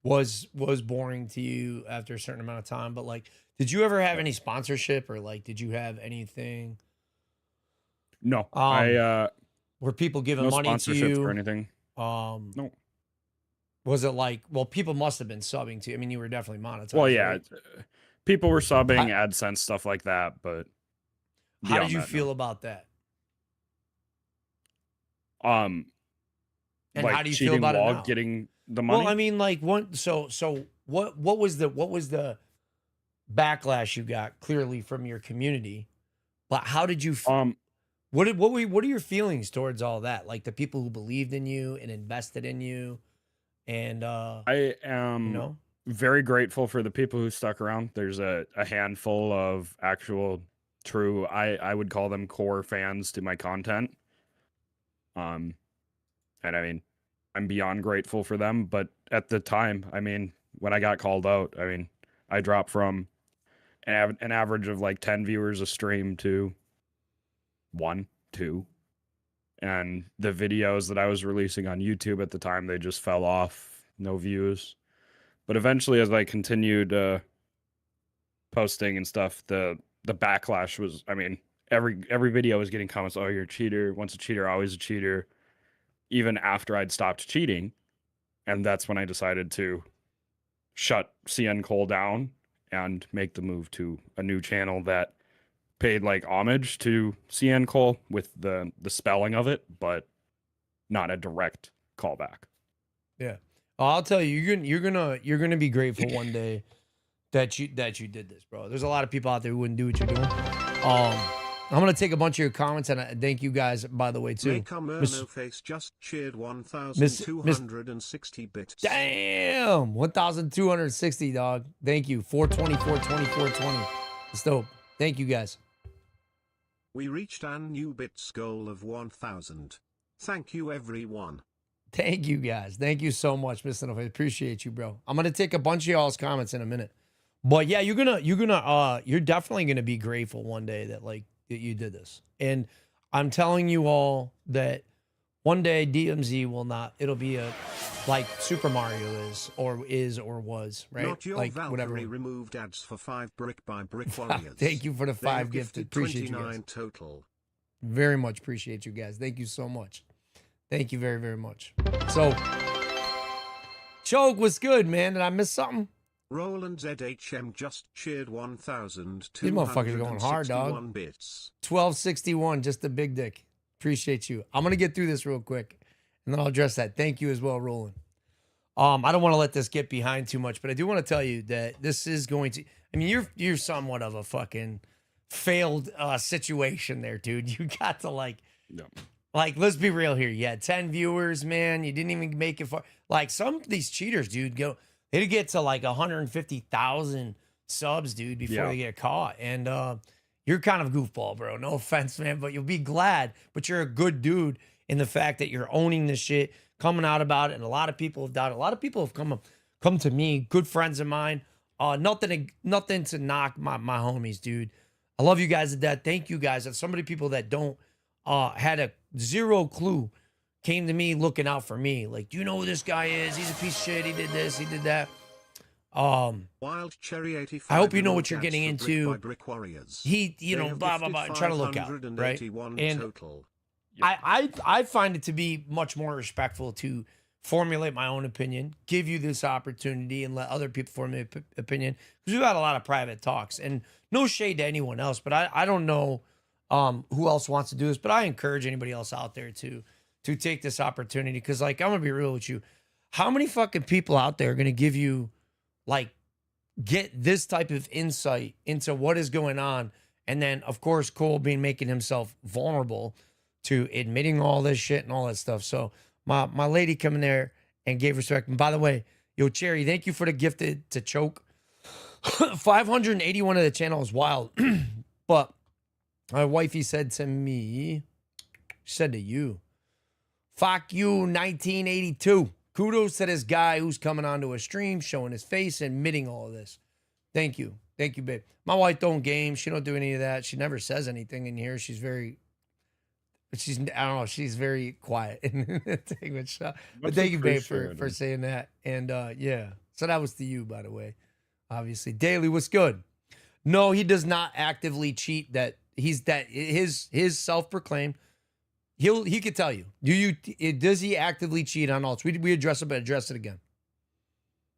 was boring to you after a certain amount of time. But like, did you ever have any sponsorship, or like, did you have anything? No, were people giving no money to sponsorships you or anything. No. Was it like, well, people must have been subbing to you. I mean, you were definitely monetized. Well, yeah, right? people were subbing, AdSense, stuff like that. But how did you feel about that? And like how do you feel about it now? Getting the money? Well, I mean, like, so what was the backlash you got, clearly from your community? But how did you what are your feelings towards all that? Like the people who believed in you and invested in you, and I am very grateful for the people who stuck around. There's a handful of actual true, I would call them core fans to my content. And I mean, I'm beyond grateful for them. But at the time, I mean, when I got called out, I mean, I dropped from an average of like 10 viewers a stream to 1, 2. And the videos that I was releasing on YouTube at the time, they just fell off, no views. But eventually, as I continued posting and stuff, the backlash was, I mean, every video was getting comments, oh, you're a cheater. Once a cheater, always a cheater. Even after I'd stopped cheating. And that's when I decided to shut CN Cole down and make the move to a new channel that paid like homage to CN Cole with the spelling of it, but not a direct callback. Yeah, I'll tell you, you're gonna be grateful one day that you did this, bro. There's a lot of people out there who wouldn't do what you're doing. I'm gonna take a bunch of your comments, and I thank you guys, by the way, too. Face just cheered 1,260 bits. Damn, 1,260, dog. Thank you. 424, 2420. It's dope. Thank you, guys. We reached our new bits goal of 1,000. Thank you, everyone. Thank you, guys. Thank you so much, Mr. No. I appreciate you, bro. I'm gonna take a bunch of y'all's comments in a minute, but yeah, you're definitely gonna be grateful one day that that you did this. And I'm telling you all that one day DMZ will not, it'll be a, like Super Mario is or was, right? Not your like Valkyrie whatever. removed ads for 5 brick by brick warriors. Thank you for the 5 gifted. Appreciate you guys. Total. Very much appreciate you guys. Thank you so much. Thank you very, very much. So, Choke was good, man. Did I miss something? Roland ZHM just cheered 1,261 These motherfuckers going hard, dog. bits. 1261, just a big dick. Appreciate you. I'm gonna get through this real quick, and then I'll address that. Thank you as well, Roland. I don't want to let this get behind too much, but I do want to tell you that this is going to. I mean, you're somewhat of a fucking failed situation there, dude. You got to like, let's be real here. You had 10 viewers, man. You didn't even make it far. Like some of these cheaters, dude, it'd get to like 150,000 subs, dude, before they get caught. And you're kind of a goofball, bro. No offense, man, but you'll be glad. But you're a good dude in the fact that you're owning this shit, coming out about it. And a lot of people have doubted. A lot of people have come to me, good friends of mine. Nothing to knock my homies, dude. I love you guys to death. Thank you guys. And so many people that don't had a zero clue came to me looking out for me. Like, do you know who this guy is? He's a piece of shit. He did this. He did that. Wild Cherry 85 I hope you know what you're ads getting for Brick by into. Brick Warriors. He, you They know, have blah blah gifted blah, trying to look out, right? 581 And total. I find it to be much more respectful to formulate my own opinion, give you this opportunity, and let other people formulate opinion, because we've had a lot of private talks, and no shade to anyone else, but I don't know who else wants to do this, but I encourage anybody else out there to take this opportunity, because like, I'm gonna be real with you, how many fucking people out there are gonna give you, like, get this type of insight into what is going on, and then of course Cole making himself vulnerable to admitting all this shit and all that stuff. So my lady coming there and gave respect. And by the way, yo, Cherry, thank you for the gifted to choke. 581 of the channel is wild. But my wifey said to me, she said to you, fuck you, 1982. Kudos to this guy who's coming onto a stream, showing his face, and admitting all of this. Thank you. Thank you, babe. My wife don't game. She don't do any of that. She never says anything in here. She's very... I don't know. She's very quiet. But thank you, babe, for saying that. And yeah, so that was to you, by the way. Obviously, Daily, what's good? No, he does not actively cheat. His self-proclaimed. He could tell you. Does he actively cheat on alts? We address it, but address it again.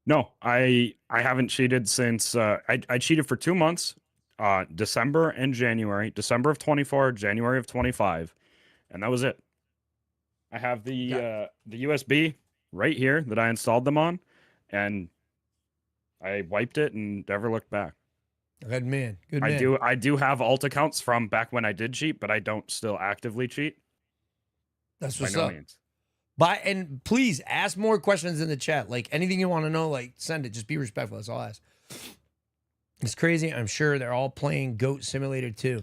No, I haven't cheated since I cheated for 2 months, December and January, December of 24, January of 25. And that was it. I have the USB right here that I installed them on, and I wiped it and never looked back. Good man. Good man. I do have alt accounts from back when I did cheat, but I don't still actively cheat. That's what's up. And please ask more questions in the chat. Like, anything you want to know, like, send it. Just be respectful. That's all I ask. It's crazy. I'm sure they're all playing Goat Simulator 2.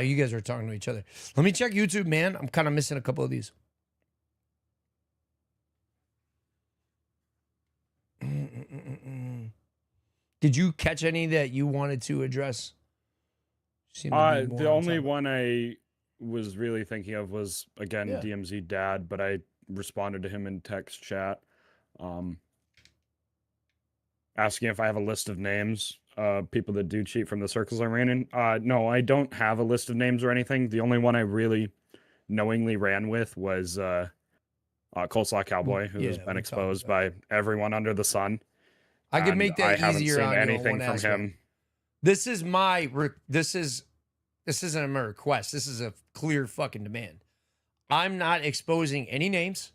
You guys are talking to each other. Let me check YouTube, man. I'm kind of missing a couple of these. Did you catch any that you wanted to address? The only one I was really thinking of was, again, DMZ Dad, but I responded to him in text chat, asking if I have a list of names. People that do cheat from the circles I ran in. No, I don't have a list of names or anything. The only one I really knowingly ran with was Coleslaw Cowboy, who has been exposed by everyone under the sun. I could make that easier on you. Anything from him. This is this isn't a request. This is a clear fucking demand. I'm not exposing any names.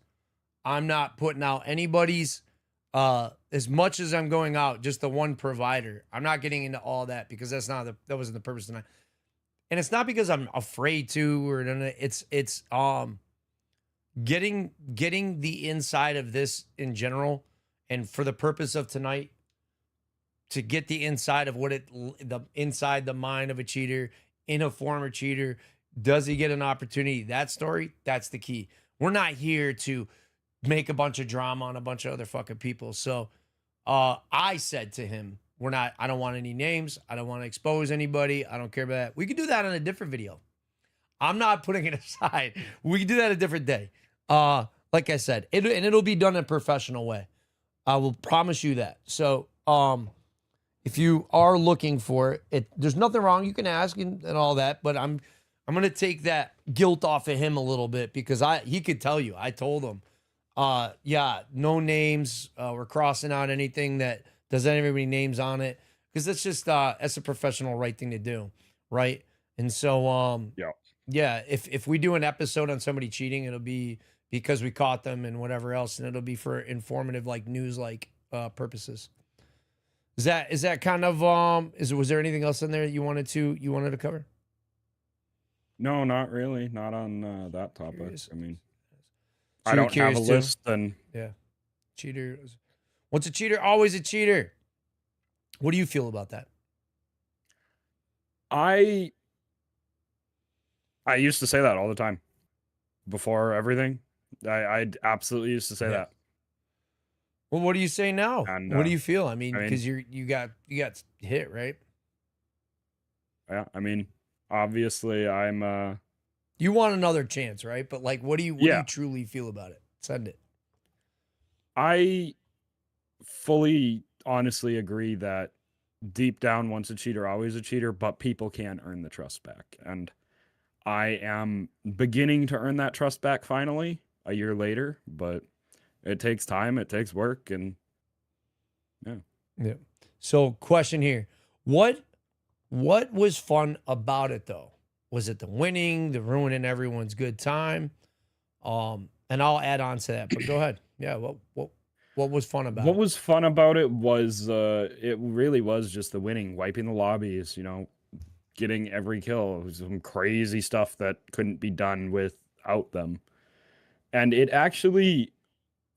I'm not putting out anybody's. As much as I'm going out, just the one provider. I'm not getting into all that because that wasn't the purpose tonight. And it's not because I'm afraid to, or it's getting the inside of this in general, and for the purpose of tonight, to get the inside of inside the mind of a cheater, in a former cheater. Does he get an opportunity? That story, that's the key. We're not here to make a bunch of drama on a bunch of other fucking people. So I said to him, I don't want any names. I don't want to expose anybody. I don't care about that. We could do that on a different video. I'm not putting it aside. We can do that a different day. Like I said, it'll be done in a professional way. I will promise you that. So if you are looking for it, there's nothing wrong. You can ask and all that, but I'm going to take that guilt off of him a little bit, because he could tell you. I told him, no names. We're crossing out anything that doesn't have any names on it, because that's just that's a professional right thing to do, right? And so yeah, if we do an episode on somebody cheating, it'll be because we caught them and whatever else, and it'll be for informative, like news, like purposes. Is that kind of was there anything else in there you wanted to cover? No, not really. Not on that topic. Curious. I mean, So I don't have a list. And cheater. What's a cheater? Always a cheater. What do you feel about that? I used to say that all the time before everything. I absolutely used to say Yeah. that. Well, what do you say now? And What do you feel? I mean, I mean- because you got hit, right? Yeah, I mean, obviously I'm You want another chance, right? But like, what do you Yeah. truly feel about it? Send it. I fully honestly agree that deep down, once a cheater, always a cheater, but people can earn the trust back. And I am beginning to earn that trust back finally a year later, but it takes time, it takes work, and Yeah. So, question here: what was fun about it though? Was it the winning, the ruining everyone's good time? And I'll add on to that. But go ahead. Yeah. What was fun about what it? was fun about it was it really was just the winning, wiping the lobbies, getting every kill. It was some crazy stuff that couldn't be done without them. And it actually,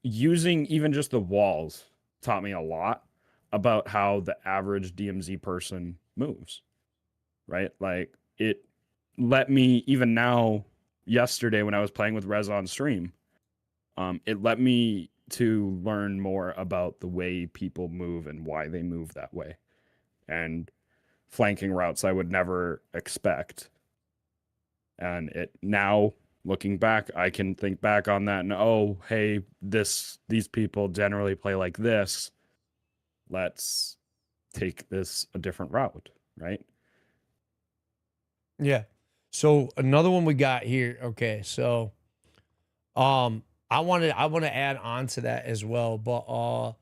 using even just the walls, taught me a lot about how the average DMZ person moves, right? Like, it let me, even now, yesterday when I was playing with Rez on stream, it let me to learn more about the way people move and why they move that way, and flanking routes I would never expect. And it now, looking back, I can think back on that and, oh, hey, these people generally play like this. Let's take this a different route, right? Yeah. So another one we got here. Okay. So, I want to add on to that as well. But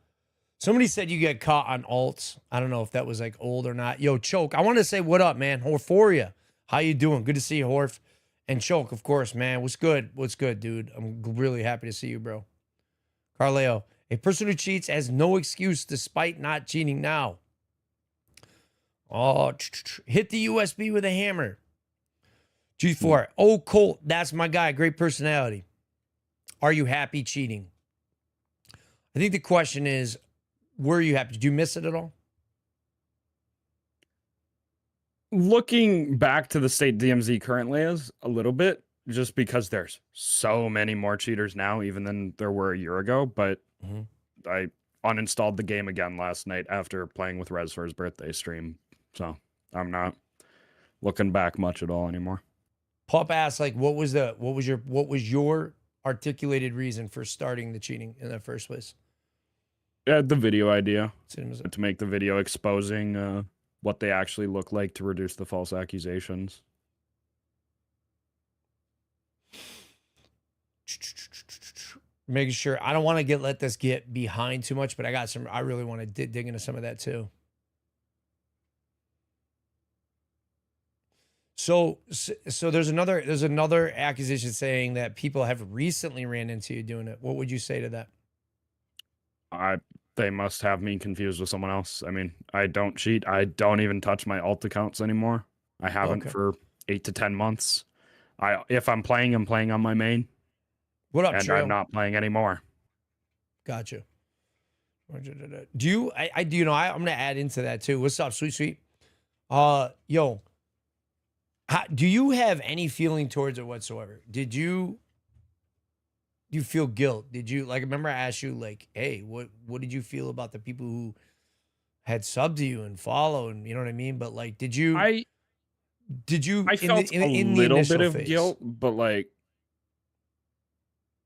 somebody said you get caught on alts. I don't know if that was like old or not. Yo, Choke, I want to say what up, man. Horforia, how you doing? Good to see you, Horf. And Choke, of course, man. What's good? What's good, dude? I'm really happy to see you, bro. Carleo, a person who cheats has no excuse despite not cheating now. Oh, hit the USB with a hammer. G4. Oh, Colt, that's my guy. Great personality. Are you happy cheating? I think the question is, were you happy? Did you miss it at all? Looking back to the state DMZ currently is a little bit, just because there's so many more cheaters now, even than there were a year ago. But I uninstalled the game again last night after playing with Rez for his birthday stream. So I'm not looking back much at all anymore. Pup asked, like, what was your articulated reason for starting the cheating in the first place? The video idea, Cinemas- to make the video exposing what they actually look like, to reduce the false accusations. Making sure I don't want to let this get behind too much, but I really want to dig into some of that too. So there's another accusation saying that people have recently ran into you doing it. What would you say to that? They must have me confused with someone else. I mean, I don't cheat. I don't even touch my alt accounts anymore. I haven't for 8 to 10 months. If I'm playing on my main. What up, and Trail? I'm not playing anymore. Gotcha. Do you? I'm gonna add into that too. What's up, sweet? Yo, do you have any feeling towards it whatsoever? Did you feel guilt? Did you, like, remember I asked you, like, hey, what did you feel about the people who had subbed to you and followed, and you know what I mean? But like, did you I felt a little bit of guilt, but like,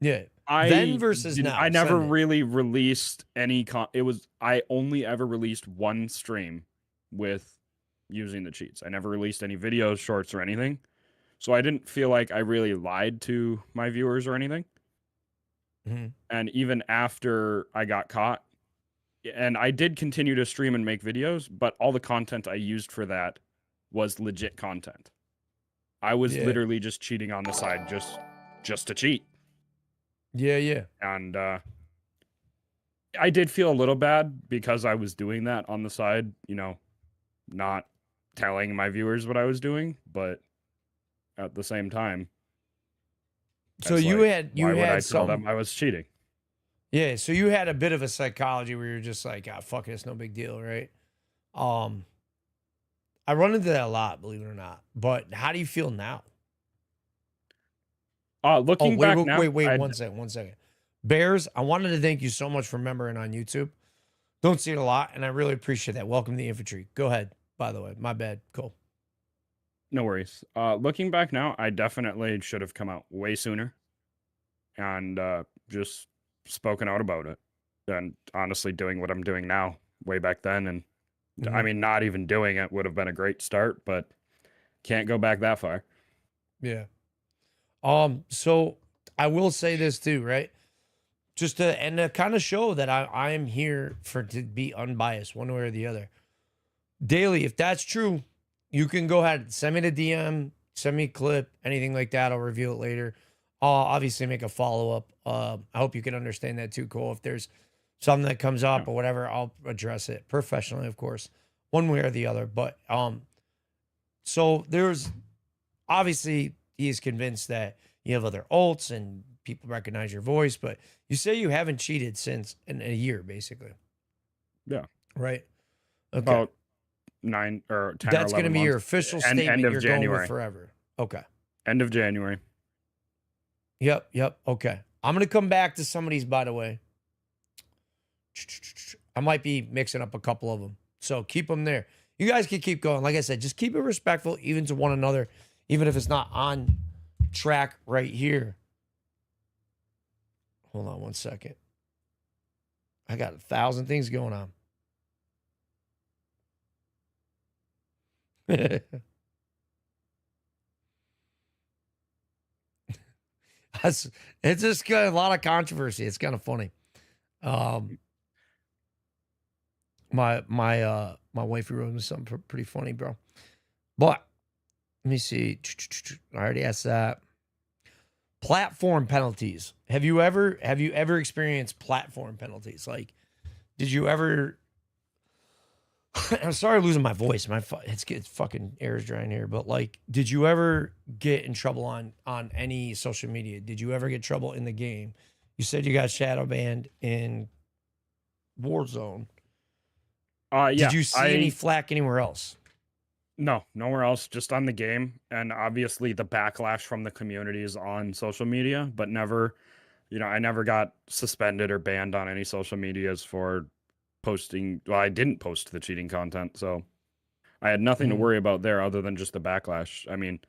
yeah, then versus now. I never really released any I only ever released one stream with using the cheats. I never released any videos, shorts, or anything. So I didn't feel like I really lied to my viewers or anything. And even after I got caught, and I did continue to stream and make videos, but all the content I used for that was legit content. I was literally just cheating on the side just to cheat. Yeah. And I did feel a little bad because I was doing that on the side, not telling my viewers what I was doing, but at the same time, so you had why would I tell them I was cheating? Yeah, so you had a bit of a psychology where you're just like, fuck it, it's no big deal, right? I run into that a lot, believe it or not. But how do you feel now? Oh, Looking wait, back wait, now, wait, wait, I'd, 1 second, 1 second. Bears, I wanted to thank you so much for remembering on YouTube. Don't see it a lot, and I really appreciate that. Welcome to the infantry. Go ahead, by the way. My bad. Cool. no worries. Looking back now, I definitely should have come out way sooner and just spoken out about it. And honestly, doing what I'm doing now way back then. And I Mhm. mean, not even doing it would have been a great start, but can't go back that far. Yeah. So I will say this too, right? Just to kind of show that I am here to be unbiased one way or the other. Daily, if that's true, you can go ahead, send me the DM, send me a clip, anything like that. I'll review it later. I'll obviously make a follow-up. I hope you can understand that too, Cole. If there's something that comes up Yeah. or whatever, I'll address it professionally, of course, one way or the other. But so there's obviously he is convinced that you have other ults and people recognize your voice, but you say you haven't cheated since in a year, basically. Yeah. Right. Okay. About 9 or 10 That's or 11 going to be months. your official End statement. of You're going January. with forever. Okay. End of January. Yep. Okay. I'm going to come back to some of these, by the way. I might be mixing up a couple of them. So keep them there. You guys can keep going. Like I said, just keep it respectful, even to one another, even if it's not on track right here. Hold on 1 second. I got 1,000 things going on. It's just got a lot of controversy. It's kind of funny. My wife wrote me something pretty funny, bro. But let me see. I already asked that. Platform penalties. Have you ever experienced platform penalties? Like, did you ever? I'm sorry, losing my voice. It's fucking air is drying here. But like, did you ever get in trouble on any social media? Did you ever get trouble in the game? You said you got shadow banned in Warzone. Yeah. Did you see any flack anywhere else? No, nowhere else, just on the game. And obviously the backlash from the communities on social media, but never, I never got suspended or banned on any social medias for posting. Well, I didn't post the cheating content, so I had nothing to worry about there other than just the backlash. I mean,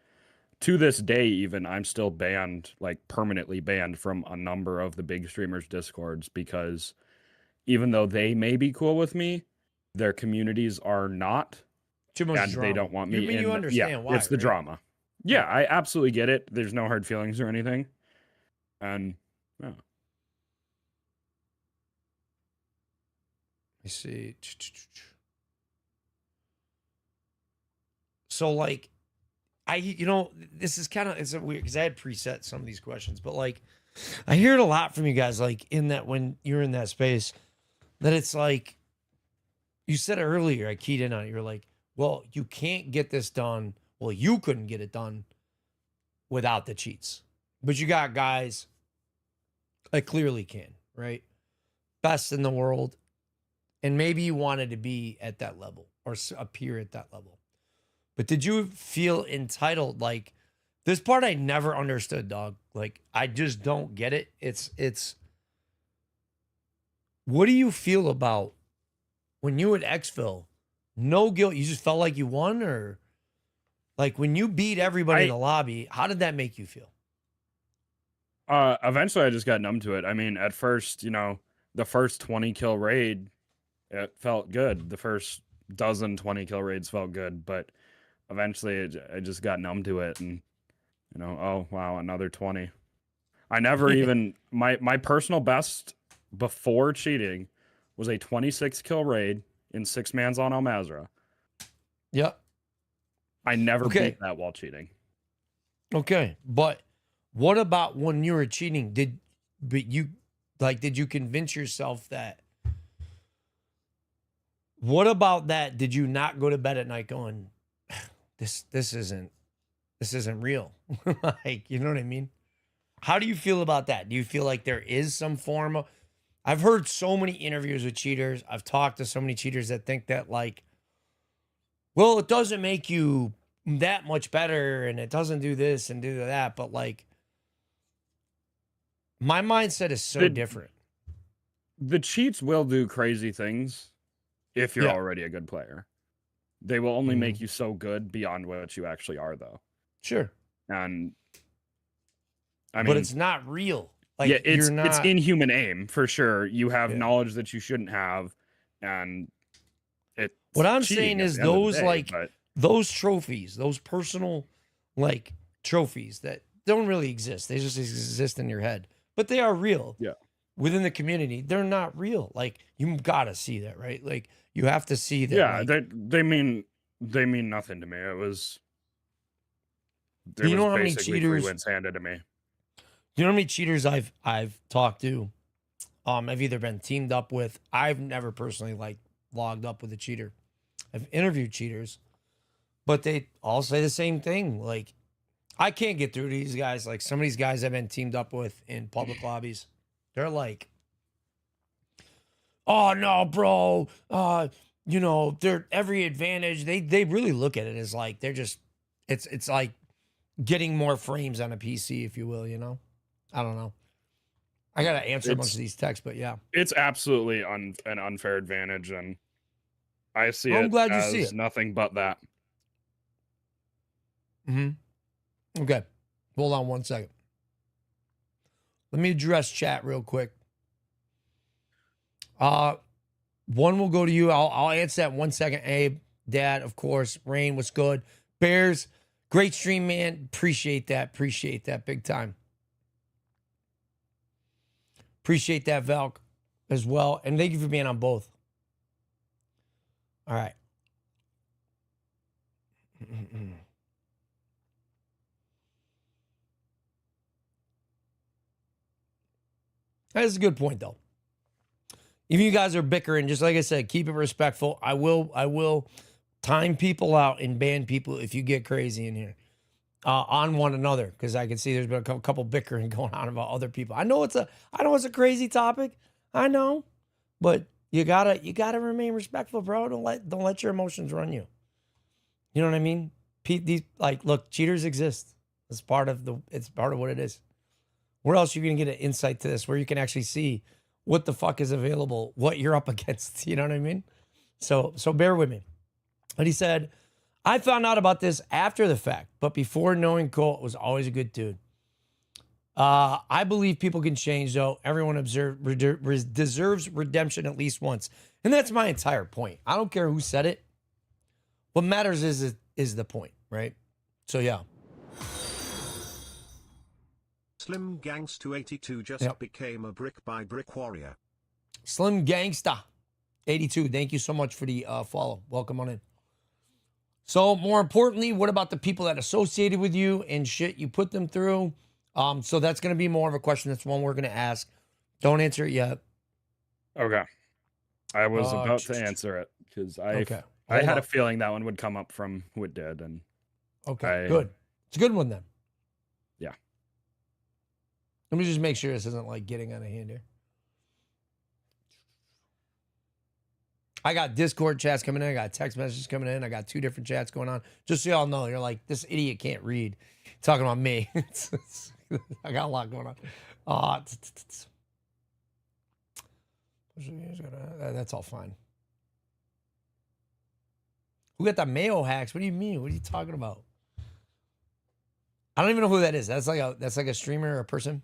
to this day, even, I'm still banned, like permanently banned from a number of the big streamers' Discords because even though they may be cool with me, their communities are not. Too much And drama. they don't want me in. You understand why? It's the drama. Yeah, I absolutely get it. There's no hard feelings or anything. And yeah. Let me see. So like, this is kind of, it's weird because I had preset some of these questions, but like, I hear it a lot from you guys, like in that when you're in that space, that it's like, you said it earlier, I keyed in on it. You're like, well, you can't get this done. Well, you couldn't get it done without the cheats, but you got guys that clearly can, right? Best in the world. And maybe you wanted to be at that level or appear at that level. But did you feel entitled? Like, this part I never understood, dog. Like, I just don't get it. It's what do you feel about when you at Xville, no guilt, you just felt like you won? Or like when you beat everybody in the lobby, how did that make you feel? Eventually I just got numb to it. I mean, at first, the first 20 kill raid, it felt good. The first dozen 20 kill raids felt good, but eventually I just got numb to it and, oh, wow, another 20. I never even, my personal best before cheating was a 26 kill raid in 6-mans on Al-Mazrah. Yep. I never beat that while cheating. Okay. But what about when you were cheating? Did you convince yourself that? What about that? Did you not go to bed at night going, this isn't real? Like, you know what I mean? How do you feel about that? Do you feel like there is some form of, I've heard so many interviews with cheaters. I've talked to so many cheaters that think that like well, it doesn't make you that much better and it doesn't do this and do that. But like, my mindset is so different. The cheats will do crazy things if you're Yeah. already a good player. They will only make you so good beyond what you actually are, though. Sure. And I mean, But it's not real. Like, yeah, it's you're not, it's inhuman aim for sure. You have Yeah. knowledge that you shouldn't have, and it's what I'm cheating saying at is the end of the those day, like but those trophies, those personal like trophies that don't really exist. They just exist in your head, but they are real. Yeah. Within the community, they're not real. Like, you gotta see that, right? Like, you have to see that. yeah, like, they mean nothing to me. It was You know how many basically free cheaters- wins handed to me. you know how many cheaters I've talked to? I've either been teamed up with. I've never personally like logged up with a cheater. I've interviewed cheaters, but they all say the same thing. Like, I can't get through to these guys. Like, some of these guys I've been teamed up with in public lobbies, they're like, oh no, bro. You know, they're every advantage. They really look at it as like they're just it's like getting more frames on a PC, if you will, you know? I don't know. I gotta answer a bunch of these texts, but yeah. It's absolutely an unfair advantage, and I see Well, I'm it glad you as see it. nothing but that. Okay. Hold on one second. Let me address chat real quick. One will go to you. I'll answer that in 1 second. Abe, Dad, of course. Rain, what's good? Bears, great stream, man. Appreciate that. Appreciate that big time. Appreciate that, Valk, as well. And thank you for being on both. All right. That's a good point, though. If you guys are bickering, just like I said, keep it respectful. I will time people out and ban people if you get crazy in here on one another, because I can see there's been a couple bickering going on about other people. I know it's a crazy topic. I know, but you gotta remain respectful, bro. Don't let your emotions run you. You know what I mean? Look, cheaters exist. It's part of what it is. Where else are you gonna get an insight to this, where you can actually see what the fuck is available, what you're up against? You know what I mean? So bear with me. But he said, I found out about this after the fact, but before knowing Colt was always a good dude. I believe people can change, though. Everyone deserves redemption at least once. And that's my entire point. I don't care who said it. What matters is the point, right? So, yeah. Slim Gangs 282 just became a brick by brick warrior. Slim Gangsta 82, thank you so much for the follow. Welcome on in. So more importantly, what about the people that associated with you and shit you put them through? So that's going to be more of a question. That's one we're going to ask. Don't answer it yet. Okay. I was about to answer it because I had a feeling that one would come up from who it did. And good. It's a good one then. Yeah. Let me just make sure this isn't like getting out of hand here. I got Discord chats coming in. I got text messages coming in. I got 2 different chats going on. Just so y'all know, you're like, this idiot can't read. Talking about me. I got a lot going on. That's all fine. Who got the Mayo hacks? What do you mean? What are you talking about? I don't even know who that is. That's like a streamer or a person.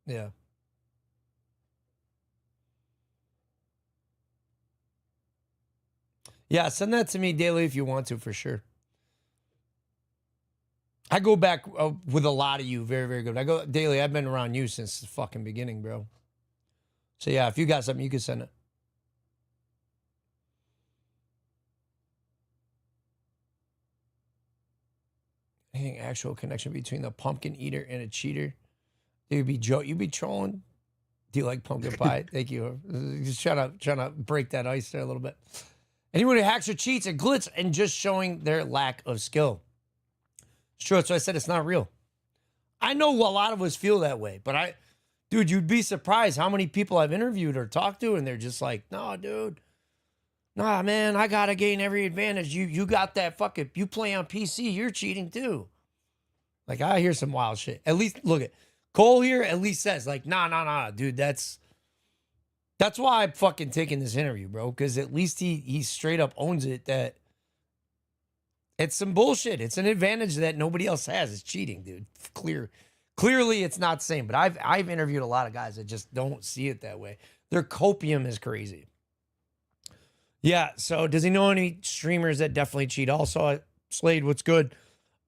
Yeah. Yeah, send that to me daily if you want to, for sure. I go back with a lot of you. Very, very good. I go daily. I've been around you since the fucking beginning, bro. So, yeah, if you got something, you can send it. Anything actual connection between the pumpkin eater and a cheater? You'd be trolling. Do you like pumpkin pie? Thank you. Just trying to break that ice there a little bit. Anyone who hacks or cheats and glitz and just showing their lack of skill. It's true. So I said it's not real. I know a lot of us feel that way, but dude, you'd be surprised how many people I've interviewed or talked to, and they're just like, no, dude, Nah, man, I gotta gain every advantage. You got that fucking. You play on PC, you're cheating too. Like I hear some wild shit. At least look at Cole here. At least says like, nah, dude. That's why I'm fucking taking this interview, bro. Because at least he straight up owns it that it's some bullshit. It's an advantage that nobody else has. It's cheating, dude. Clearly, it's not the same. But I've interviewed a lot of guys that just don't see it that way. Their copium is crazy. Yeah. So does he know any streamers that definitely cheat? Also, Slade, what's good?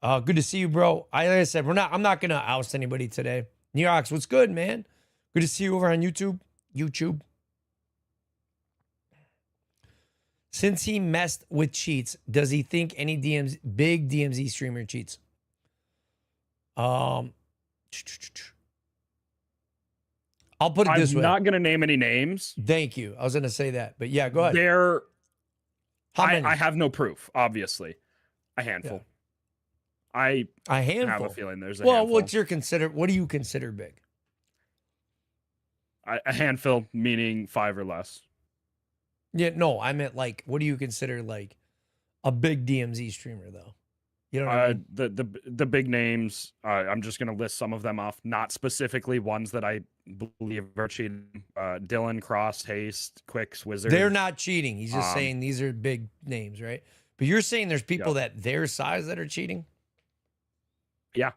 Good to see you, bro. Like I said, I'm not gonna oust anybody today. Neox, what's good, man? Good to see you over on YouTube. Since he messed with cheats, does he think any big DMZ streamer cheats? I'll put it this way. I'm not gonna name any names. Thank you. I was gonna say that, but yeah, go ahead. How many? I have no proof. Obviously, a handful. Yeah. I A handful. have a feeling there's a well, handful. what do you consider big? A handful meaning 5 or less. Yeah, no, I meant like, what do you consider like a big DMZ streamer though? You know what I mean? The big names. I'm just gonna list some of them off, not specifically ones that I believe are cheating. Dylan, Cross, Haste, Quicks, Wizard. They're not cheating. He's just saying these are big names, right? But you're saying there's people that their size that are cheating? Yeah.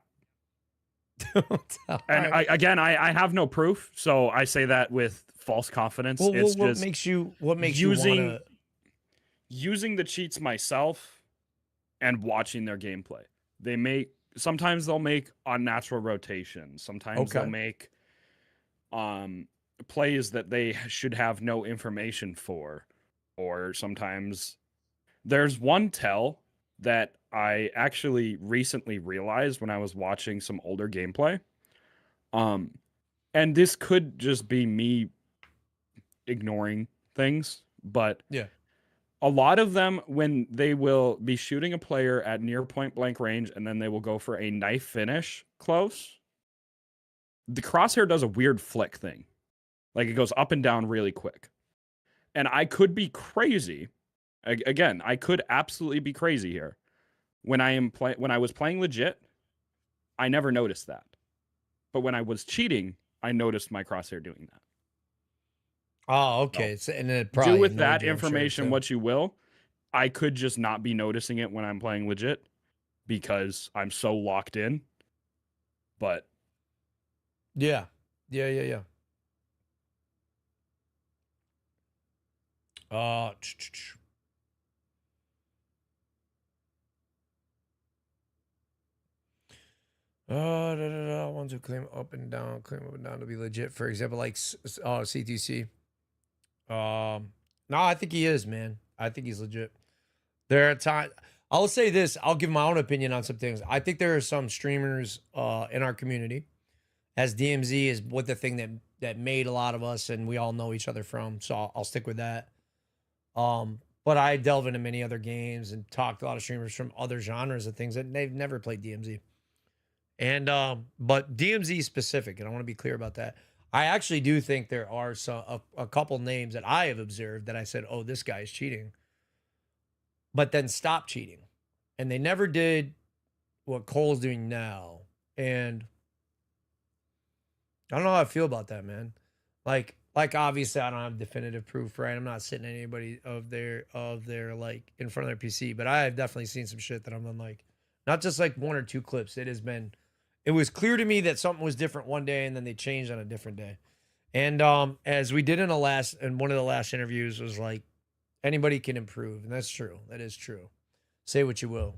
And I have no proof, so I say that with false confidence. Well, it's what just makes you using wanna... using the cheats myself and watching their gameplay. Sometimes they'll make unnatural rotations. Sometimes they'll make plays that they should have no information for, or sometimes there's one tell that I actually recently realized when I was watching some older gameplay. And this could just be me ignoring things, but yeah, a lot of them, when they will be shooting a player at near point blank range and then they will go for a knife finish close, the crosshair does a weird flick thing. Like it goes up and down really quick. And I could be crazy. Again, I could absolutely be crazy here. When I was playing legit, I never noticed that. But when I was cheating, I noticed my crosshair doing that. Oh, okay. So, and then do with that information what you will. I could just not be noticing it when I'm playing legit because I'm so locked in. But yeah. Ones who claim up and down to be legit. For example, like CTC. No, I think he is, man. I think he's legit. There are times. I'll say this. I'll give my own opinion on some things. I think there are some streamers in our community, as DMZ is what the thing that made a lot of us, and we all know each other from. So I'll stick with that. But I delve into many other games and talk to a lot of streamers from other genres of things that they've never played DMZ. And but DMZ specific, and I want to be clear about that. I actually do think there are a couple names that I have observed that I said, oh, this guy is cheating, but then stopped cheating. And they never did what Cole's doing now. And I don't know how I feel about that, man. Like obviously I don't have definitive proof, right? I'm not sitting anybody of their like in front of their PC, but I have definitely seen some shit that I'm like, not just like 1 or 2 clips. It was clear to me that something was different one day and then they changed on a different day. And as we did in one of the last interviews was like, anybody can improve. And that's true. That is true. Say what you will.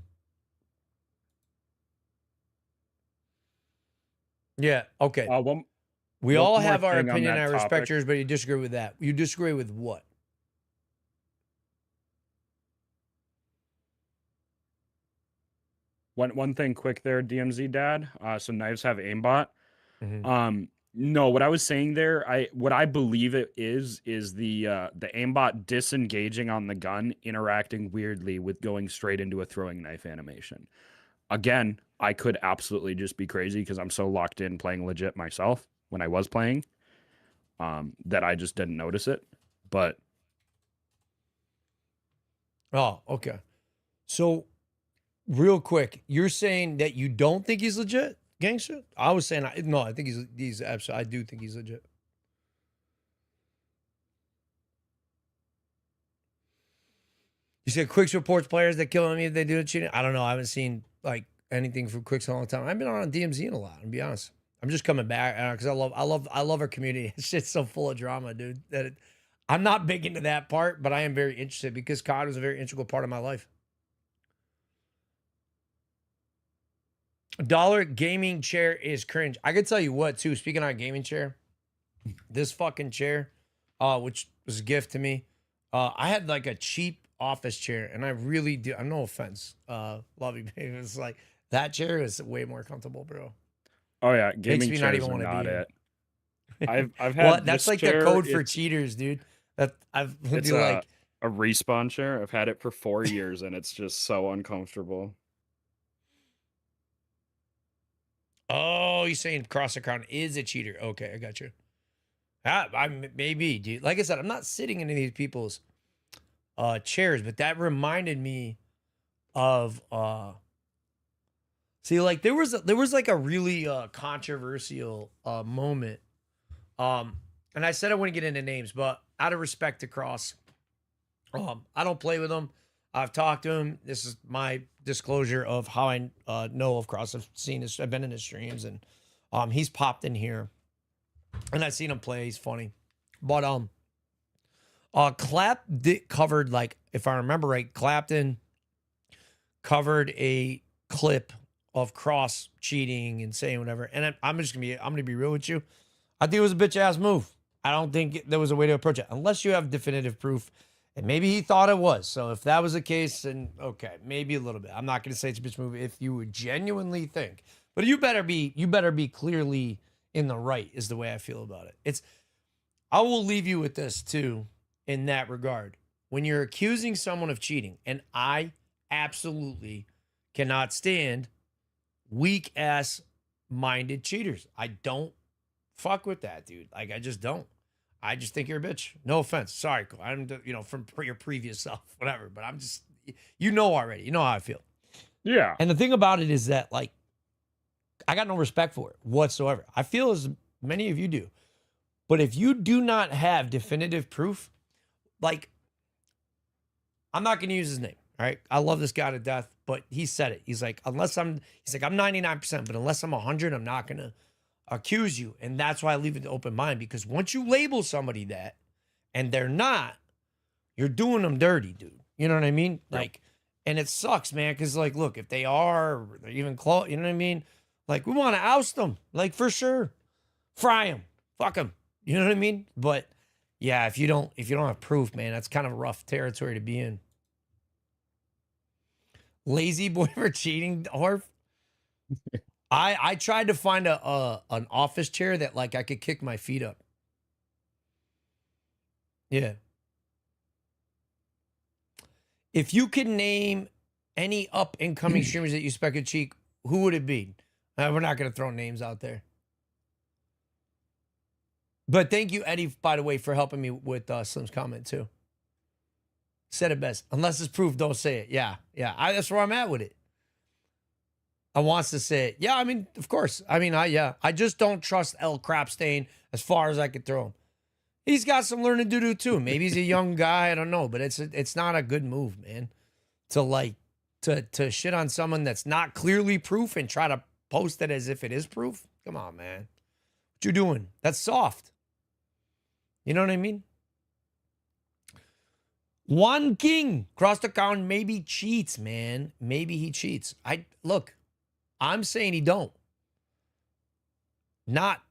Yeah. Okay. We all have our opinion. I respect yours, but you disagree with that. You disagree with what? One thing quick there, DMZ dad. So knives have aimbot. Mm-hmm. No, what I was saying there, what I believe it is the aimbot disengaging on the gun, interacting weirdly with going straight into a throwing knife animation. Again, I could absolutely just be crazy because I'm so locked in playing legit myself when I was playing, that I just didn't notice it. But Oh, okay. So, real quick, you're saying that you don't think he's legit, gangster? I was saying no. I think he's absolutely. I do think he's legit. You said Quicks reports players that kill me if they do the cheating. I don't know. I haven't seen like anything from Quicks in a long time. I've been on DMZ a lot. To be honest, I'm just coming back because I love our community. It's just so full of drama, dude. I'm not big into that part, but I am very interested because COD was a very integral part of my life. Dollar gaming chair is cringe. I could tell you what too. Speaking of gaming chair, this fucking chair, which was a gift to me. I had like a cheap office chair, and I really do. I'm no offense, love you, baby. It's like that chair is way more comfortable, bro. Oh yeah, Makes gaming me not chairs even are want to not be here. it. I've had Well, that's this like chair, the code for it's cheaters, dude. That I've it's do like, a respawn chair. I've had it for 4 years and it's just so uncomfortable. oh, you're saying cross the crown is a cheater. Okay, I got you. I maybe, dude. Like I said, I'm not sitting in any of these people's chairs, but that reminded me of see, like there was like a really controversial moment. And I said I wouldn't get into names, but out of respect to Cross, I don't play with him. I've talked to him. This is my disclosure of how I know of Cross. I've seen his, I've been in his streams, and he's popped in here, and I've seen him play. He's funny, but covered, like, if I remember right, Clapton covered a clip of Cross cheating and saying whatever. And I'm gonna be real with you. I think it was a bitch ass move. I don't think there was a way to approach it unless you have definitive proof. And maybe he thought it was. So if that was the case, then okay, maybe a little bit. I'm not gonna say it's a bitch move if you would genuinely think. But you better be clearly in the right, is the way I feel about it. I will leave you with this too, in that regard. When you're accusing someone of cheating, and I absolutely cannot stand weak ass minded cheaters. I don't fuck with that, dude. Like, I just don't. I just think you're a bitch. No offense. Sorry, Cole. I'm, from your previous self, whatever. But I'm just, already. You know how I feel. Yeah. And the thing about it is that, like, I got no respect for it whatsoever. I feel as many of you do. But if you do not have definitive proof, like, I'm not going to use his name. All right. I love this guy to death, but he said it. He's like, I'm 99%, but unless I'm 100, I'm not going to accuse you. And that's why I leave it to open mind, because once you label somebody that and they're not, you're doing them dirty, dude. You know what I mean? Yep. Like, and it sucks, man. Cause like, look, if they are, or they're even close, you know what I mean? Like, we want to oust them, like, for sure. Fry them, fuck them. You know what I mean? But yeah, if you don't have proof, man, that's kind of rough territory to be in. Lazy boy for cheating, Horf. I tried to find an office chair that, like, I could kick my feet up. Yeah. If you could name any up and coming streamers that you expect to cheat, who would it be? We're not gonna throw names out there. But thank you, Eddie, by the way, for helping me with Slim's comment too. Said it best. Unless it's proof, don't say it. Yeah. That's where I'm at with it. I wants to say it. Yeah, I mean, of course. I mean, I just don't trust El Crapstain as far as I could throw him. He's got some learning to do too. Maybe he's a young guy. I don't know, but it's not a good move, man. To shit on someone that's not clearly proof and try to post it as if it is proof. Come on, man. What you doing? That's soft. You know what I mean? One King crossed account maybe cheats, man. Maybe he cheats. I'm saying he don't. Not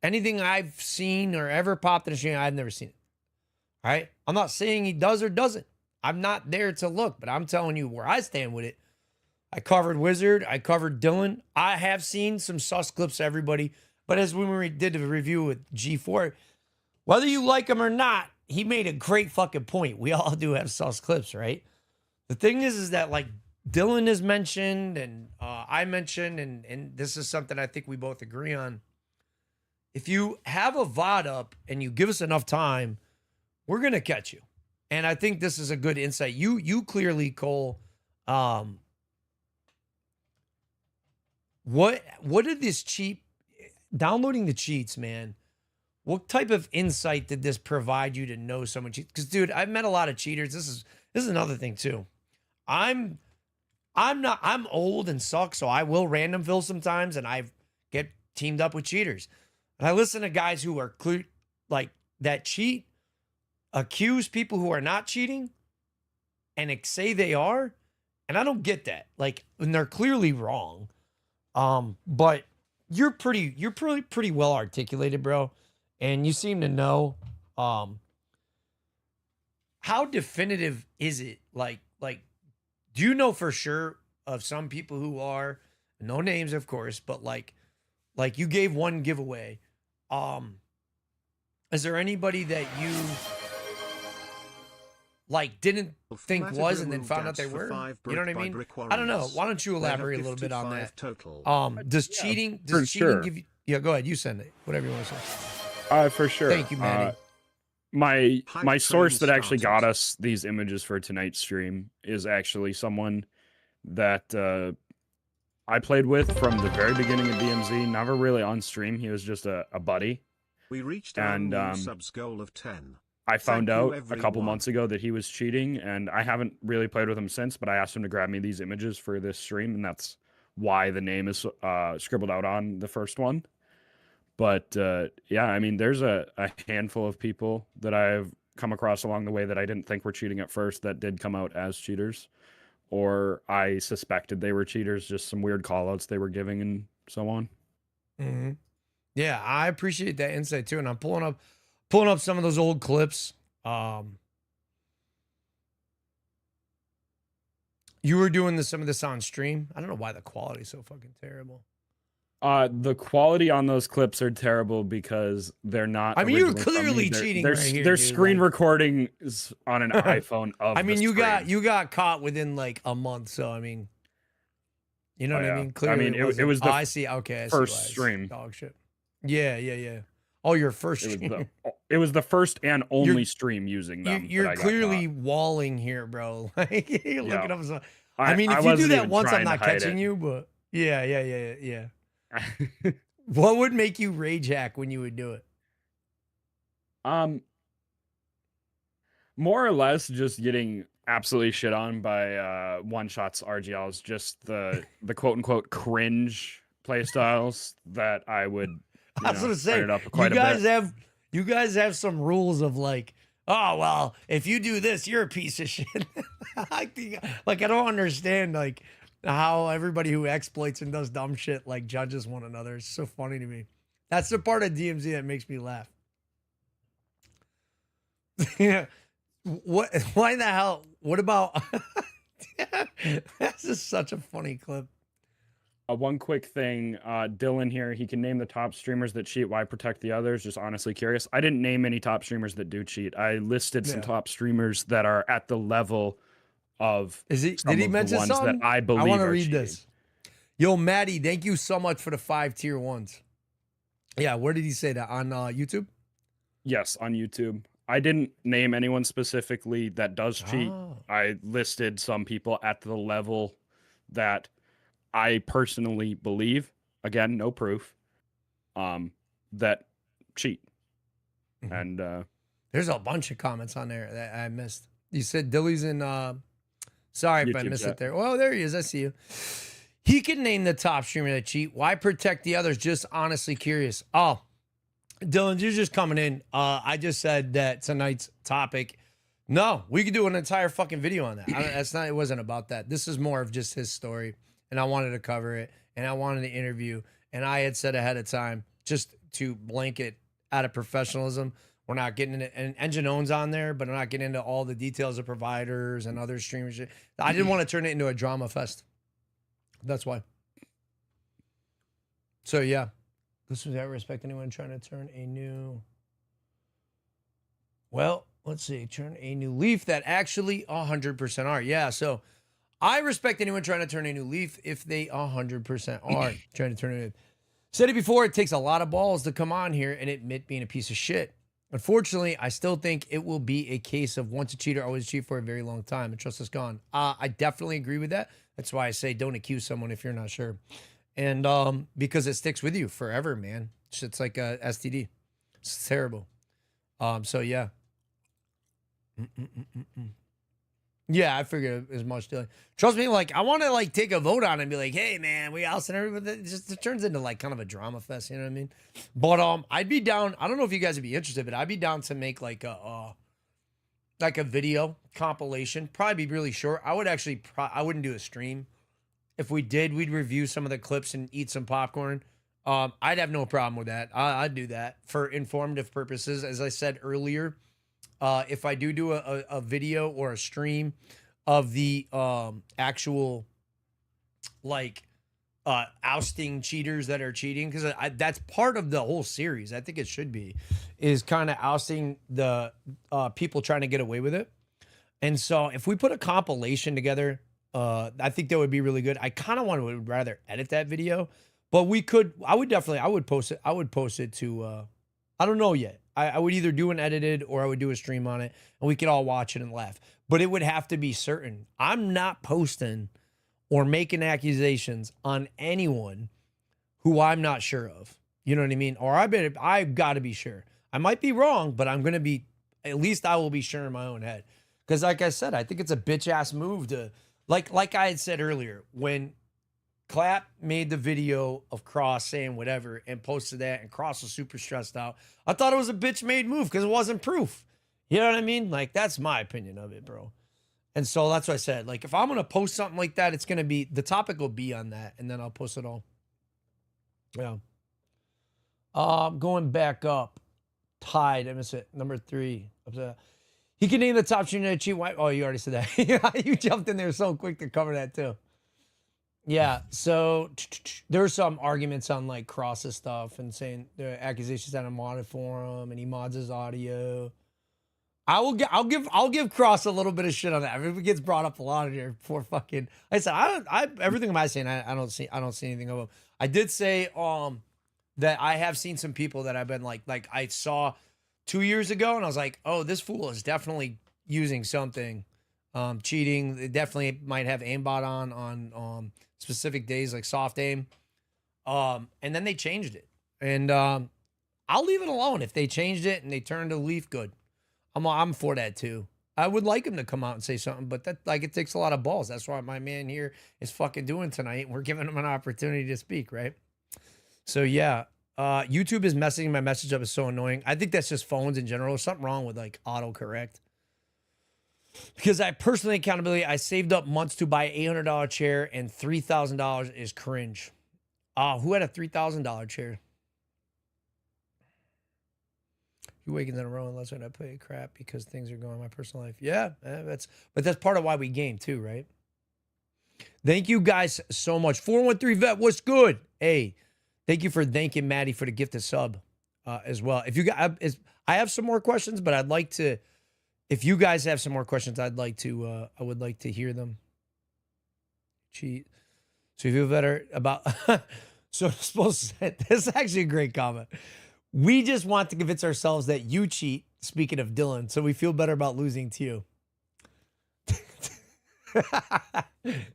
anything I've seen or ever popped in a stream. I've never seen it. All right. I'm not saying he does or doesn't. I'm not there to look, but I'm telling you where I stand with it. I covered Wizard. I covered Dylan. I have seen some sus clips, everybody. But as when we did the review with G4, whether you like him or not, he made a great fucking point. We all do have sus clips, right? The thing is that, like, Dylan has mentioned and I mentioned, and this is something I think we both agree on. If you have a VOD up and you give us enough time, we're going to catch you. And I think this is a good insight. You clearly, Cole, what did this cheat, downloading the cheats, man? What type of insight did this provide you to know someone cheats? Because, dude, I've met a lot of cheaters. This is another thing too. I'm old and suck, so I will random fill sometimes, and I get teamed up with cheaters. And I listen to guys who are like that cheat, accuse people who are not cheating, and say they are, and I don't get that. Like, and they're clearly wrong. But you're pretty well articulated, bro. And you seem to know, how definitive is it? Like, do you know for sure of some people who are, no names, of course, but like you gave one giveaway. Is there anybody that you like didn't think was and then found out they were? You know what I mean? I don't know. Why don't you elaborate a little bit on that? Does cheating give you, yeah, go ahead. You send it. Whatever you want to say. For sure. Thank you, Manny. My source that actually got us these images for tonight's stream is actually someone that I played with from the very beginning of DMZ. Never really on stream. He was just a buddy. We reached our new subs goal of 10. I found out a couple months ago that he was cheating, and I haven't really played with him since, but I asked him to grab me these images for this stream, and that's why the name is scribbled out on the first one. But yeah, I mean, there's a handful of people that I've come across along the way that I didn't think were cheating at first that did come out as cheaters, or I suspected they were cheaters, just some weird call-outs they were giving and so on. Mm-hmm. Yeah, I appreciate that insight too, and I'm pulling up some of those old clips. You were doing some of this on stream. I don't know why the quality is so fucking terrible. The quality on those clips are terrible because they're not. I mean, you're clearly cheating right here. They're screen recording on an iPhone. I mean, you got caught within like a month, so I mean, you know what I mean. Clearly, I mean, it was the I see. Okay, I first see stream. Dog shit. Yeah. Oh, your first stream. It was the first and only stream using them. You're clearly walling here, bro. Like you're looking up. I mean, if you do that once, I'm not catching you. But yeah. What would make you rage hack when you would do it? More or less just getting absolutely shit on by one shots RGLs, just the quote unquote cringe play styles that I would. I was gonna say, you guys have some rules of like, oh well, if you do this, you're a piece of shit. I think, like, I don't understand like how everybody who exploits and does dumb shit like judges one another. It's so funny to me. That's the part of DMZ that makes me laugh. Yeah. Why the hell? What about? That's just such a funny clip. One quick thing, Dylan here, he can name the top streamers that cheat. Why protect the others? Just honestly curious. I didn't name any top streamers that do cheat. I listed some top streamers that are at the level of. Did he mention ones something that I believe? I want to read cheating. This. Yo, Maddie, thank you so much for the 5 tier 1s. Yeah, where did he say that? On YouTube? Yes, on YouTube. I didn't name anyone specifically that does cheat. I listed some people at the level that I personally believe, again, no proof, that cheat. Mm-hmm. And there's a bunch of comments on there that I missed. You said Dilly's in, sorry if I missed it there. Well, there he is. I see you. He can name the top streamer that cheat. Why protect the others? Just honestly curious. Oh, Dylan, you're just coming in. I just said that tonight's topic. No, we could do an entire fucking video on that. It wasn't about that. This is more of just his story. And I wanted to cover it, and I wanted to interview, and I had said ahead of time, just to blanket out of professionalism, we're not getting into, and Engine owns on there, but I'm not getting into all the details of providers and other streamers. I didn't want to turn it into a drama fest. That's why. So yeah, this was I respect anyone trying to turn a new. Well, let's see, turn a new leaf that actually 100% are. Yeah, so. I respect anyone trying to turn a new leaf if they 100% are trying to turn it in. Said it before, it takes a lot of balls to come on here and admit being a piece of shit. Unfortunately, I still think it will be a case of once a cheater, always a cheat for a very long time, and trust is gone. I definitely agree with that. That's why I say don't accuse someone if you're not sure, and because it sticks with you forever, man. It's like a STD. It's terrible. So yeah. Yeah, I figured as much. Dylan. Trust me, like I want to like take a vote on it and be like, hey man, we ousted everybody. It turns into like kind of a drama fest, you know what I mean? But I'd be down. I don't know if you guys would be interested, but I'd be down to make like a video compilation. Probably be really short. I would actually I wouldn't do a stream. If we did, we'd review some of the clips and eat some popcorn. I'd have no problem with that. I'd do that for informative purposes. As I said earlier, if I do a video or a stream of the actual like ousting cheaters that are cheating, because that's part of the whole series. I think it should be, is kind of ousting the people trying to get away with it. And so if we put a compilation together, I think that would be really good. I kind of would rather edit that video, but we could. I would post it. I would post it to. I don't know yet. I would either do an edited or I would do a stream on it, and we could all watch it and laugh. But it would have to be certain. I'm not posting or making accusations on anyone who I'm not sure of. You know what I mean? Or I've got to be sure. I might be wrong, but I'm going to be, at least I will be sure in my own head. Because like I said, I think it's a bitch ass move to, like I had said earlier, when Clap made the video of Cross saying whatever and posted that, and Cross was super stressed out. I thought it was a bitch made move because it wasn't proof. You know what I mean? Like, that's my opinion of it, bro. And so that's what I said. Like, if I'm going to post something like that, it's going to be, the topic will be on that, and then I'll post it all. Yeah. Going back up. Tied. I miss it. Number 3. He can name the top shooter cheat. Oh, you already said that. You jumped in there so quick to cover that, too. Yeah, so there's some arguments on like Cross's stuff and saying the accusations that I'm modded for him and he mods his audio. I'll give Cross a little bit of shit on that. I mean, it gets brought up a lot in here for fucking. I said everything I'm saying I don't see anything of him. I did say that I have seen some people that I've been like I saw 2 years ago and I was like, oh, this fool is definitely using something. Cheating. They definitely might have aimbot on specific days like soft aim. And then they changed it. And I'll leave it alone. If they changed it and they turned a leaf, good. I'm for that too. I would like him to come out and say something, but that like it takes a lot of balls. That's what my man here is fucking doing tonight. We're giving him an opportunity to speak, right? So yeah. YouTube is messing my message up. Is so annoying. I think that's just phones in general. There's something wrong with like autocorrect. Because I personally accountability, I saved up months to buy an $800 chair, and $3,000 is cringe. Who had a $3,000 chair? You weekends in a row unless when I play crap because things are going in my personal life. Yeah, that's part of why we game too, right? Thank you guys so much. 413 Vet, what's good? Hey, thank you for thanking Maddie for the gifted sub as well. If you got, I have some more questions, but I'd like to. If you guys have some more questions, I would like to hear them. Cheat. So you feel better about, so I'm supposed to say, this is actually a great comment. We just want to convince ourselves that you cheat, speaking of Dylan, so we feel better about losing to you.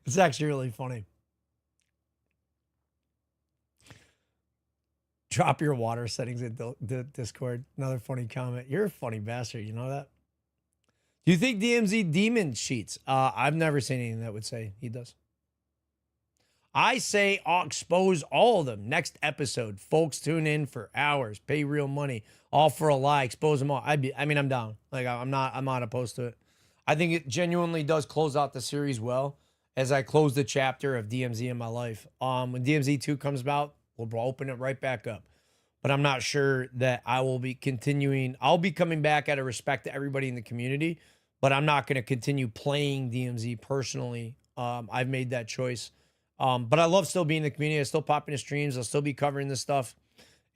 It's actually really funny. Drop your water settings in the Discord. Another funny comment. You're a funny bastard, you know that? Do you think DMZ Demon cheats? I've never seen anything that would say he does. I say I'll expose all of them. Next episode. Folks tune in for hours. Pay real money. All for a lie. Expose them all. I'm down. Like I'm not opposed to it. I think it genuinely does close out the series well as I close the chapter of DMZ in my life. When DMZ 2 comes out, we'll open it right back up. But I'm not sure that I will be continuing. I'll be coming back out of respect to everybody in the community. But I'm not going to continue playing DMZ personally. I've made that choice. But I love still being in the community. I still pop into streams. I'll still be covering this stuff.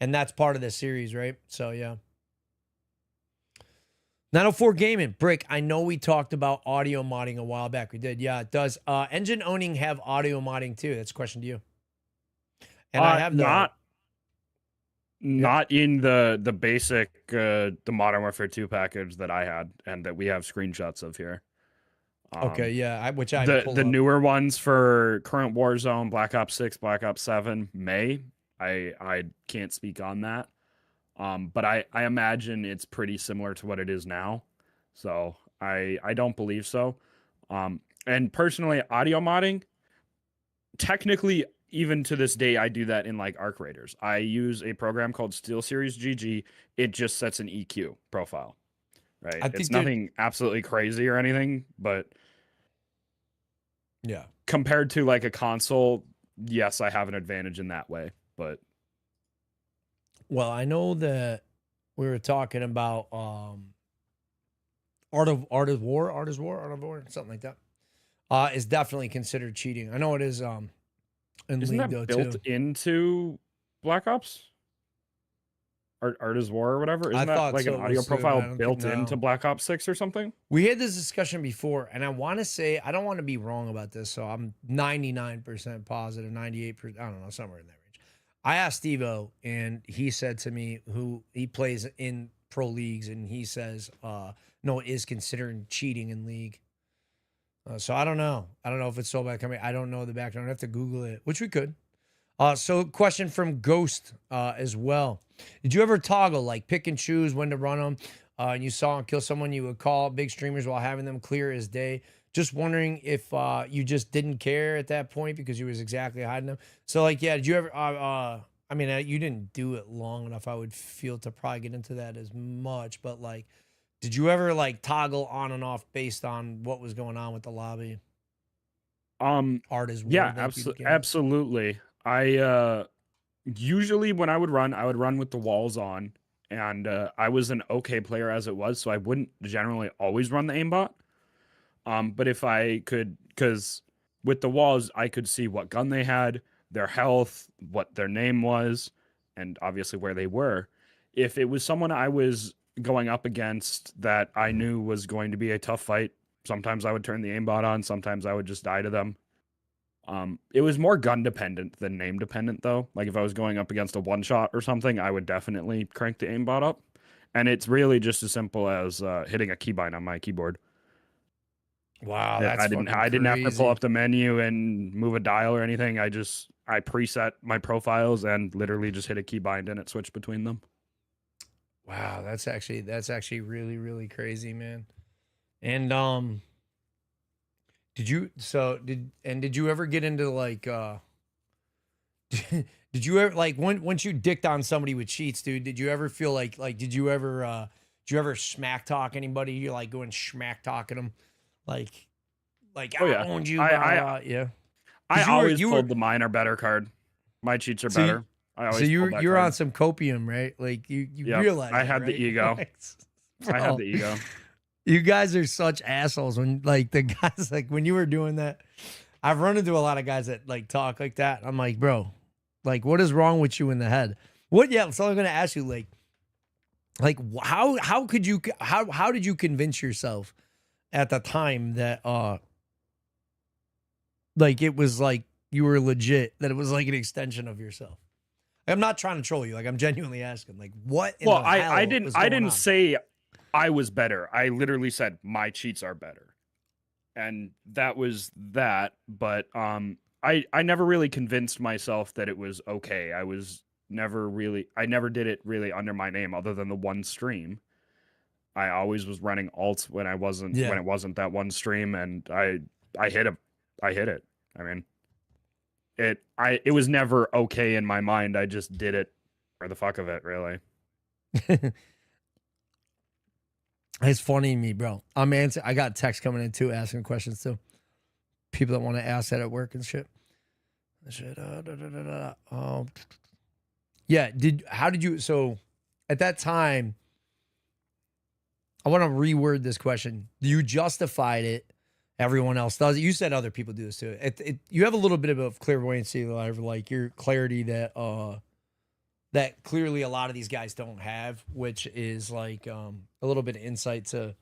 And that's part of this series, right? So, yeah. 904 Gaming. Brick, I know we talked about audio modding a while back. We did. Yeah, it does. Engine owning have audio modding too? That's a question to you. And I have not. Not in the basic the Modern Warfare 2 package that I had and that we have screenshots of here. Okay, yeah, which I the pull the up. newer ones for current Warzone, Black Ops 6, Black Ops 7, I can't speak on that. But I imagine it's pretty similar to what it is now. So I don't believe so. And personally, audio modding, technically, even to this day, I do that in like Arc Raiders. I use a program called SteelSeries GG. It just sets an EQ profile, right? I think It's nothing absolutely crazy or anything, but yeah. compared to like a console, yes, I have an advantage in that way. But Well, I know that we were talking about Art of War, something like that. Is definitely considered cheating. I know it is in isn't League that though built too. into Black Ops? Art is War or whatever? I Isn't that thought like so, an it audio was too, but I profile don't think- built no. into Black Ops 6 or something? We had this discussion before, and I want to say I don't want to be wrong about this, so I'm 99% positive, 98%. I don't know, somewhere in that range. I asked Steve-O, and he said to me, who he plays in pro leagues, and he says, no, it is considered cheating in league. So I don't know. I don't know if it's sold by the company. I don't know the background. I have to Google it, which we could. So question from Ghost as well. Did you ever toggle, like pick and choose when to run them? And you saw and kill someone, you would call big streamers while having them clear as day. Just wondering if you just didn't care at that point because you was exactly hiding them. So like, yeah, did you ever? I mean, you didn't do it long enough. I would feel to probably get into that as much, but like, did you ever like toggle on and off based on what was going on with the lobby? Art is Yeah, thank you again. absolutely. I usually when I would run with the walls on, and I was an okay player as it was, so I wouldn't generally always run the aimbot. But if I could, because with the walls, I could see what gun they had, their health, what their name was, and obviously where they were. If it was someone I was going up against that I knew was going to be a tough fight, sometimes I would turn the aimbot on, sometimes I would just die to them. It was more gun dependent than name dependent though. Like if I was going up against a one shot or something, I would definitely crank the aimbot up. And it's really just as simple as hitting a keybind on my keyboard. Wow, that's I didn't have to pull up the menu and move a dial or anything. I preset my profiles and literally just hit a keybind and it switched between them. Wow, that's actually really, really crazy, man. And did you ever get into like did you ever like once you dicked on somebody with cheats, dude, did you ever feel like did you ever smack talk anybody? You're like going smack talking them like Oh, I yeah. owned you, I always pulled the mine are better card. My cheats are better. So you're on some copium, right? Like you Yep, realize I that, had the right? ego. Like, I had the ego. You guys are such assholes when like the guys like when you were doing that. I've run into a lot of guys that like talk like that. I'm like, bro, like what is wrong with you in the head? What? Yeah, so I'm gonna ask you like how could you how did you convince yourself at the time that like it was like you were legit, that it was like an extension of yourself? I'm not trying to troll you. Like I'm genuinely asking. Like what? In Well, the hell I was didn't going on? say I was better. I literally said my cheats are better. And that was that, but I never really convinced myself that it was okay. I never did it really under my name other than the one stream. I always was running alts when it wasn't that one stream, and I hit it. I mean, it was never okay in my mind. I just did it for the fuck of it, really. It's funny to me, bro. I got text coming in too, asking questions too. People that want to ask that at work and shit. Yeah. So at that time, I want to reword this question. You justified it. Everyone else does it. You said other people do this too. You have a little bit of a clairvoyancy, like your clarity that that clearly a lot of these guys don't have, which is like a little bit of insight to,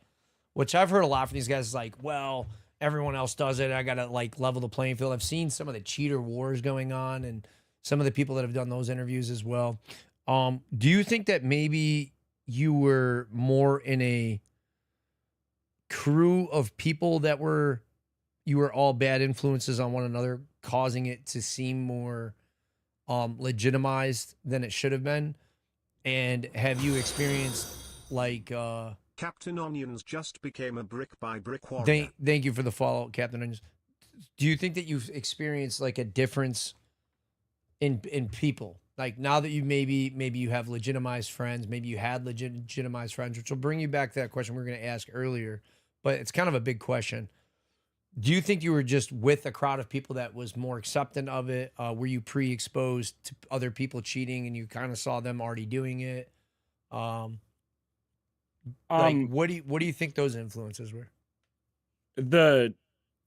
which I've heard a lot from these guys is like, well, everyone else does it. I got to like level the playing field. I've seen some of the cheater wars going on and some of the people that have done those interviews as well. Do you think that maybe you were more in a crew of people that you were all bad influences on one another, causing it to seem more legitimized than it should have been? And have you experienced like Captain Onions just became a brick by brick warrior. thank you for the follow, Captain Onions. Do you think that you've experienced like a difference in people? Like now that you maybe you have legitimized friends, maybe you had legitimized friends, which will bring you back to that question we are going to ask earlier, but it's kind of a big question. Do you think you were just with a crowd of people that was more accepting of it? Were you pre-exposed to other people cheating and you kind of saw them already doing it? Like, what do you think those influences were?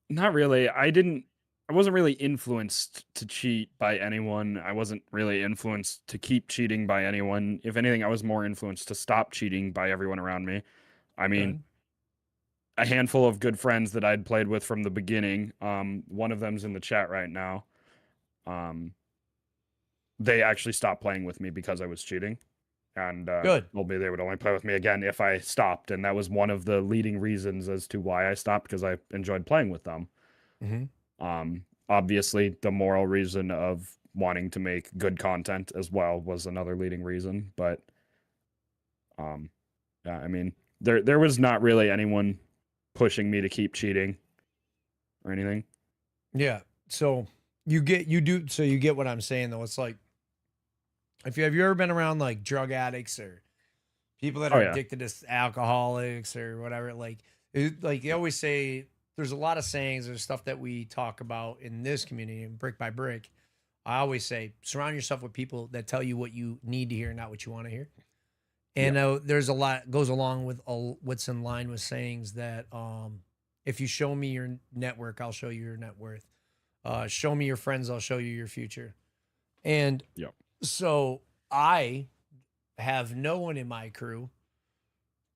Not really. I wasn't really influenced to cheat by anyone. I wasn't really influenced to keep cheating by anyone. If anything, I was more influenced to stop cheating by everyone around me. I mean, Good. a handful of good friends that I'd played with from the beginning. One of them's in the chat right now. They actually stopped playing with me because I was cheating, and Good. told me they would only play with me again if I stopped. And that was one of the leading reasons as to why I stopped, because I enjoyed playing with them. Mm-hmm. Obviously, the moral reason of wanting to make good content as well was another leading reason. But yeah, I mean, there was not really anyone pushing me to keep cheating or anything. Yeah. So you get what I'm saying though. It's like, have you ever been around like drug addicts or people that Oh, are yeah. addicted to alcoholics or whatever? Like like they always say, there's a lot of sayings, there's stuff that we talk about in this community, and brick by brick. I always say, surround yourself with people that tell you what you need to hear, not what you want to hear. And there's a lot goes along with what's in line with sayings that if you show me your network, I'll show you your net worth. Show me your friends, I'll show you your future. And Yep. so I have no one in my crew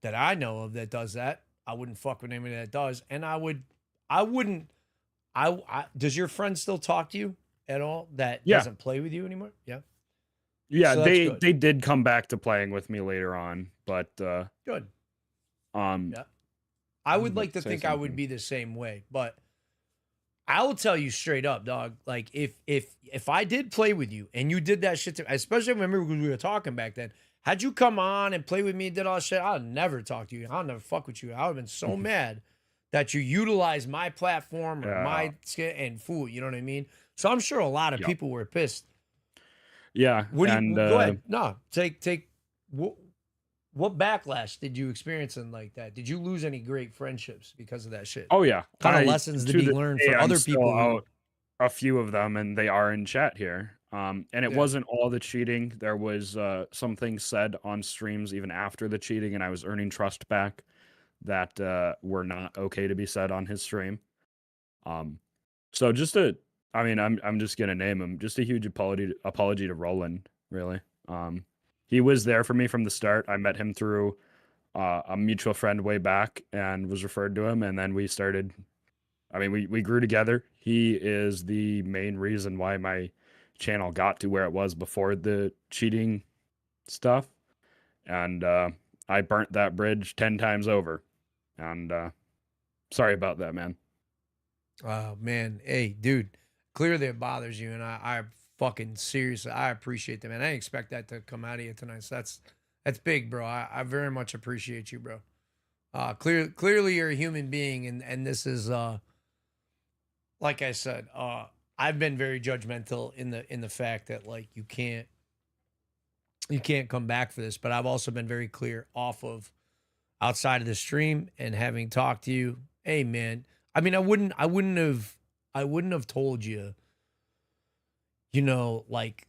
that I know of that does that. I wouldn't fuck with anybody that does. And I wouldn't, does your friend still talk to you at all that Yeah. doesn't play with you anymore? Yeah. Yeah, So that's good. they did come back to playing with me later on, but Good. yeah. I would But like to say think I would something. be the same way, but I will tell you straight up, dog. Like if I did play with you and you did that shit to, especially remember when we were talking back then, had you come on and play with me and did all that shit, I'd never talk to you. I'll never fuck with you. I would have been so mad that you utilized my platform or Yeah. my skit and fool. You know what I mean? So I'm sure a lot of Yep. people were pissed. Yeah, What do you and go ahead? No, take what backlash did you experience in like that? Did you lose any great friendships because of that shit? oh yeah, Kind of lessons to be this learned day, for I'm other still people who out a few of them, and they are in chat here. And it Yeah. wasn't all the cheating. There was some things said on streams even after the cheating, and I was earning trust back that were not okay to be said on his stream. So I'm just gonna name him. Just a huge apology to Roland, really. He was there for me from the start. I met him through a mutual friend way back and was referred to him, and then we started. I mean, we grew together. He is the main reason why my channel got to where it was before the cheating stuff, and I burnt that bridge 10 times over. And sorry about that, man. Oh man, hey dude, clearly it bothers you, and I fucking seriously, I appreciate that, man. I didn't expect that to come out of you tonight. So that's big, bro. I very much appreciate you, bro. Clearly you're a human being, and this is like I said, I've been very judgmental in the fact that like you can't come back for this, but I've also been very clear off of outside of the stream and having talked to you. Hey man, I mean, I wouldn't have told you, like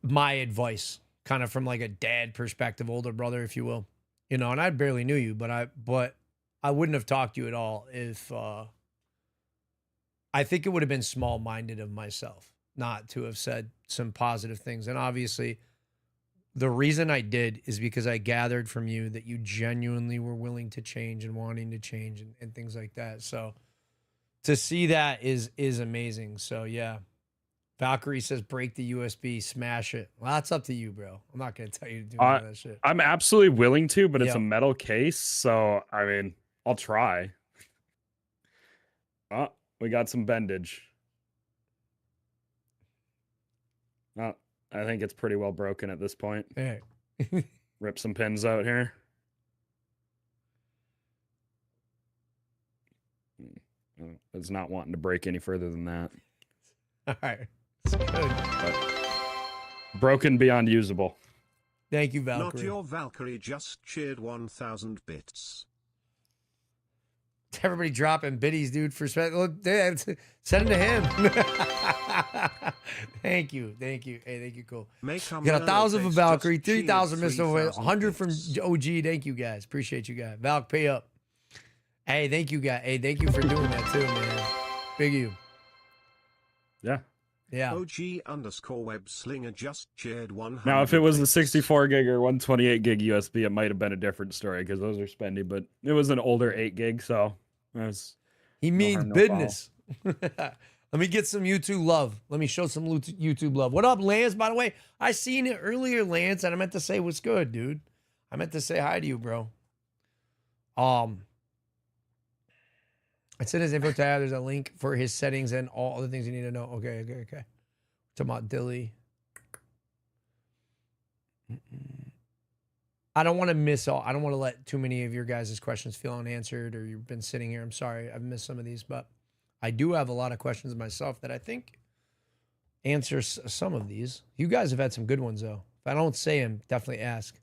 my advice kind of from like a dad perspective, older brother, if you will, and I barely knew you, but I wouldn't have talked to you at all if, I think it would have been small-minded of myself not to have said some positive things. And obviously the reason I did is because I gathered from you that you genuinely were willing to change and wanting to change and things like that. So to see that is amazing. So yeah, Valkyrie says break the USB, smash it. Well, that's up to you, bro. I'm not gonna tell you to do none of that shit. I'm absolutely willing to, but it's a Yep. metal case, so I mean, I'll try. Oh, we got some bendage. Oh, I think it's pretty well broken at this point. Hey. Rip some pins out here. It's not wanting to break any further than that. All right. It's good. But broken beyond usable. Thank you, Not Valkyrie. your Valkyrie just cheered 1,000 bits. Everybody dropping biddies, dude. For send them to him. Thank you. Hey, thank you. Cool. Make You got 1,000 from Valkyrie, 3,000 Mr. 100 from OG. Thank you, guys. Appreciate you guys. Valk, pay up. Hey, thank you, guys. Hey, thank you for doing that too, man. Big you. Yeah. Yeah. OG_webslinger just cheered 100. Now, if it was the bits. 64 gig or 128 gig USB, it might have been a different story because those are spendy, but it was an older 8 gig, so that's He no means harm, no business. Let me get some YouTube love. Let me show some YouTube love. What up, Lance? By the way, I seen it earlier, Lance, and I meant to say what's good, dude. I meant to say hi to you, bro. It's in his info tab. There's a link for his settings and all other things you need to know. Okay. Talking about Dilly. I don't want to miss all. I don't want to let too many of your guys' questions feel unanswered or you've been sitting here. I'm sorry. I've missed some of these, but I do have a lot of questions myself that I think answer some of these. You guys have had some good ones, though. If I don't say them, definitely ask.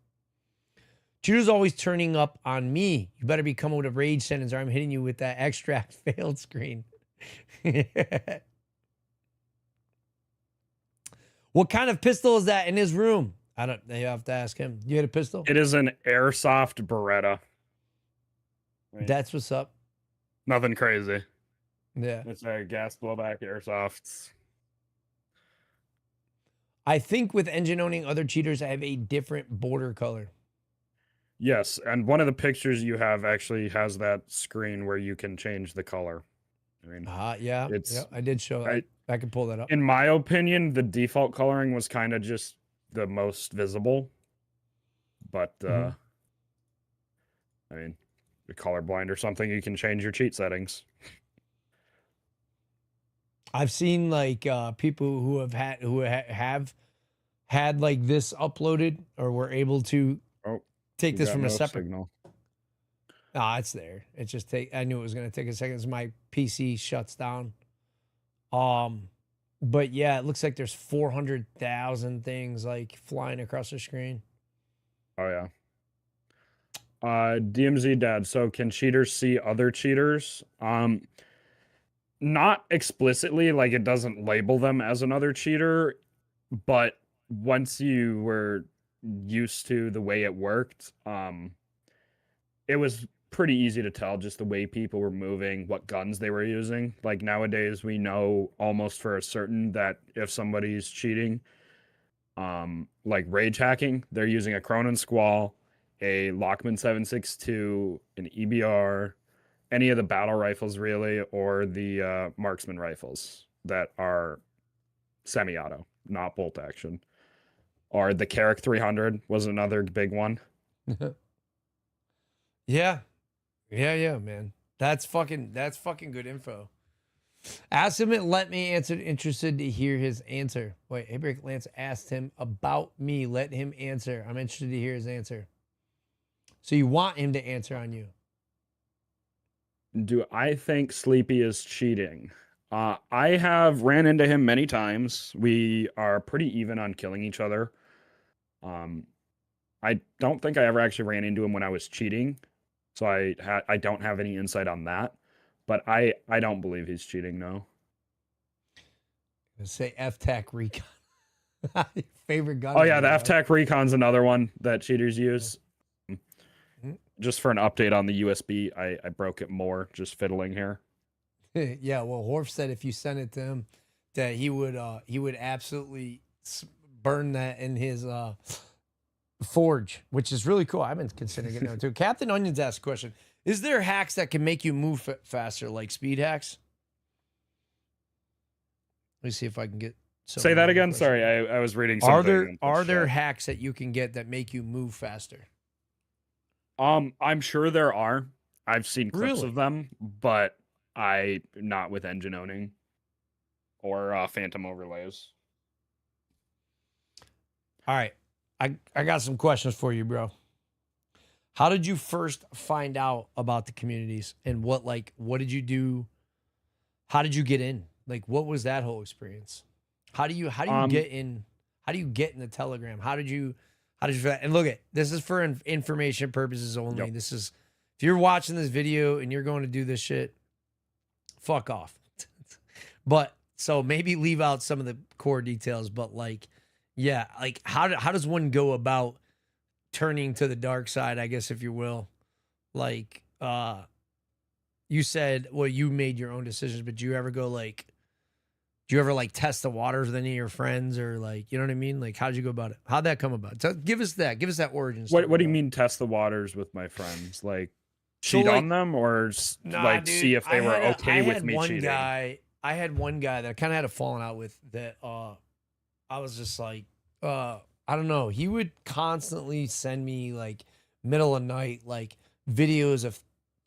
Cheater's always turning up on me. You better be coming with a rage sentence or I'm hitting you with that extract failed screen. What kind of pistol is that in his room? I don't. You have to ask him. You had a pistol? it is an airsoft Beretta. That's what's up. Nothing crazy. Yeah. It's a gas blowback airsoft. I think with engine owning other cheaters, I have a different border color. Yes, and one of the pictures you have actually has that screen where you can change the color. I mean, Yeah. It's- I did show that. I can pull that up. in my opinion, the default coloring was kind of just the most visible. But I mean, you're colorblind or something, you can change your cheat settings. I've seen like people who have had like this uploaded or were able to take We this got from a no separate. signal. It's there. It just I knew it was gonna take a second as my PC shuts down. But yeah, it looks like there's 400,000 things like flying across the screen. Oh yeah. DMZ dad. So can cheaters see other cheaters? Not explicitly, like it doesn't label them as another cheater, but once you were used to the way it worked, it was pretty easy to tell just the way people were moving, what guns they were using. Like nowadays, we know almost for a certain that if somebody's cheating, like rage hacking, they're using a Cronin Squall, a Lockman 7.62, an EBR, any of the battle rifles really, or the marksman rifles that are semi-auto, not bolt action. Or the Carrick 300 was another big one. Yeah, man. That's fucking good info. Ask him and let me answer. Interested to hear his answer. Wait, Abraham Lance asked him about me. Let him answer. I'm interested to hear his answer. So you want him to answer on you? Do I think Sleepy is cheating? I have ran into him many times. We are pretty even on killing each other. I don't think I ever actually ran into him when I was cheating, so I don't have any insight on that. But I don't believe he's cheating. No. Let's say F-Tac Recon. Favorite gun. Oh yeah, the F-Tac Recon's another one that cheaters use. Just for an update on the USB, I broke it more just fiddling here. Yeah, well, Horf said if you sent it to him, that he would absolutely burn that in his forge, which is really cool. I've been considering it now too. Captain Onions asked a question: is there hacks that can make you move faster, like speed hacks? Let me see if I can get So Say that my again. question- Sorry, I was reading something. Are in there chat. hacks that you can get that make you move faster? I'm sure there are. I've seen clips Really? of them, but I not with engine owning or phantom overlays. All right. I got some questions for you, bro. How did you first find out about the communities and what did you do? How did you get in? Like what was that whole experience? How do you get in? How do you get in the Telegram? How did you and look at this is for information purposes only. Yep. This is if you're watching this video and you're going to do this shit, fuck off. But so maybe leave out some of the core details, but like yeah, like how does one go about turning to the dark side, I guess if you will? Like you said, well, you made your own decisions, but do you ever test the waters with any of your friends or like, you know what I mean? Like how'd you go about it? How'd that come about? Give us that origin story. What do you mean test the waters with my friends? Like So, cheat like- on them or Nah, dude, see if they were okay with me cheating? I had one guy that I kind of had a falling out with that I was just like, I don't know. He would constantly send me like middle of night, like videos of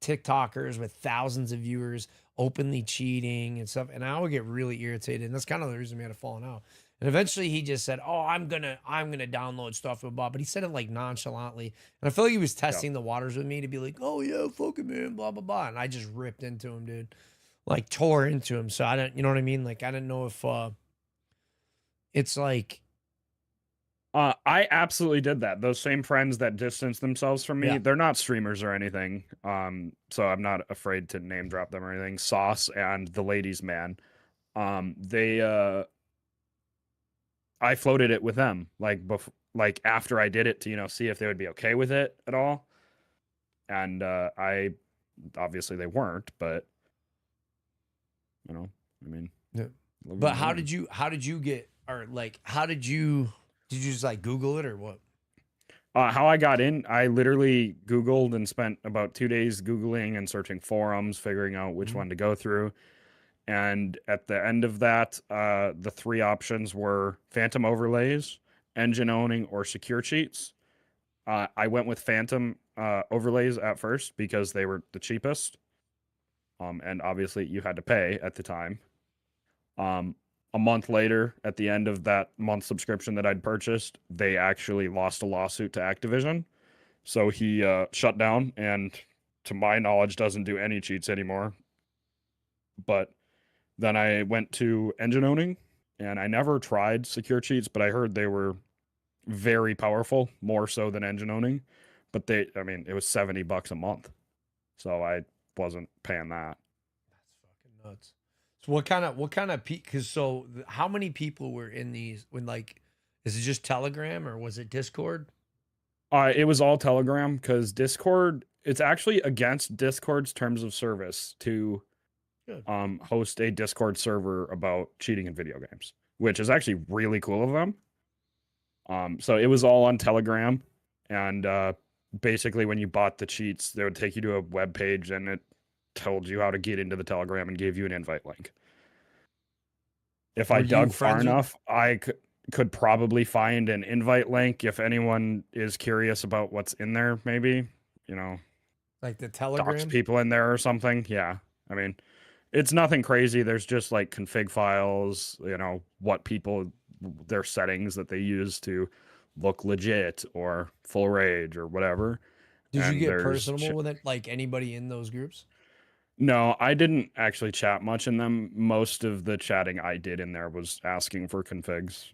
TikTokers with thousands of viewers openly cheating and stuff. And I would get really irritated. And that's kind of the reason we had a falling out. And eventually he just said, oh, I'm gonna download stuff with Bob. But he said it like nonchalantly. And I feel like he was testing the waters with me to be like, oh yeah, fuck it, man, blah, blah, blah. And I just ripped into him, dude. Like tore into him. So I don't, you know what I mean? Like I didn't know if it's like I absolutely did that. Those same friends that distance themselves from me, Yeah. they're not streamers or anything. So I'm not afraid to name drop them or anything. Sauce and the ladies man. I floated it with them like after I did it to, see if they would be okay with it at all. And I obviously they weren't, but I mean, Yeah. live But and how learn. did you get, or like, did you just like Google it or what? How I got in, I literally Googled and spent about 2 days Googling and searching forums, figuring out which one to go through. And at the end of that, the three options were phantom overlays, engine owning, or secure cheats. I went with phantom overlays at first because they were the cheapest. And obviously you had to pay at the time. A month later, at the end of that month subscription that I'd purchased, they actually lost a lawsuit to Activision. So he shut down and, to my knowledge, doesn't do any cheats anymore. But then I went to engine owning, and I never tried secure cheats, but I heard they were very powerful, more so than engine owning. But it was $70 a month. So I wasn't paying that. That's fucking nuts. So what kind of because how many people were in these when like, is it just Telegram or was it Discord? It was all Telegram because Discord, it's actually against Discord's terms of service to Good. host a Discord server about cheating in video games, which is actually really cool of them. So it was all on Telegram, and basically when you bought the cheats, they would take you to a web page and it told you how to get into the Telegram and gave you an invite link. If I Were you dug far friends with- enough, I could probably find an invite link if anyone is curious about what's in there, maybe, Like the dox Telegram? people in there or something. Yeah. I mean, it's nothing crazy. There's just like config files, what people, their settings that they use to look legit or full rage or whatever. Did you And get there's personal with it? Like anybody in those groups? No, I didn't actually chat much in them. Most of the chatting I did in there was asking for configs.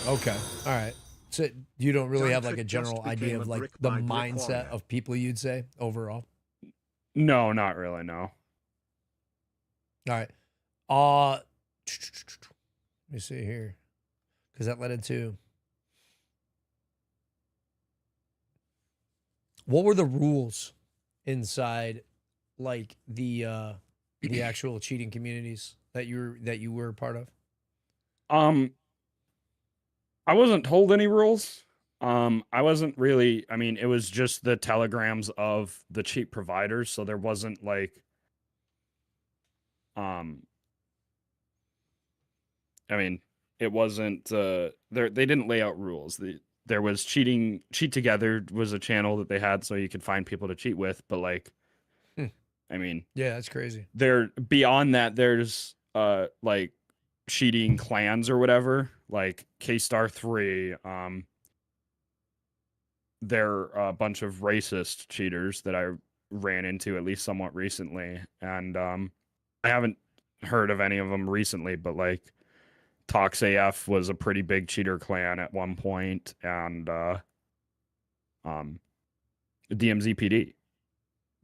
Okay. All right. So you don't really have like a Tantric just general idea became of a like brick the by brick mindset warrior. of people you'd say overall? No, not really, no. All right. Let me see here. Because that led into what were the rules inside like the actual cheating communities that you were a part of? I wasn't told any rules. I wasn't really, it was just the telegrams of the cheap providers, so there wasn't like it wasn't they didn't lay out rules. There was cheat together was a channel that they had so you could find people to cheat with, but like Hmm. I mean, Yeah, that's crazy. there beyond that there's like cheating clans or whatever, like K-Star 3. They're a bunch of racist cheaters that I ran into at least somewhat recently, and I haven't heard of any of them recently, but like Tox AF was a pretty big cheater clan at one point, and DMZ PD.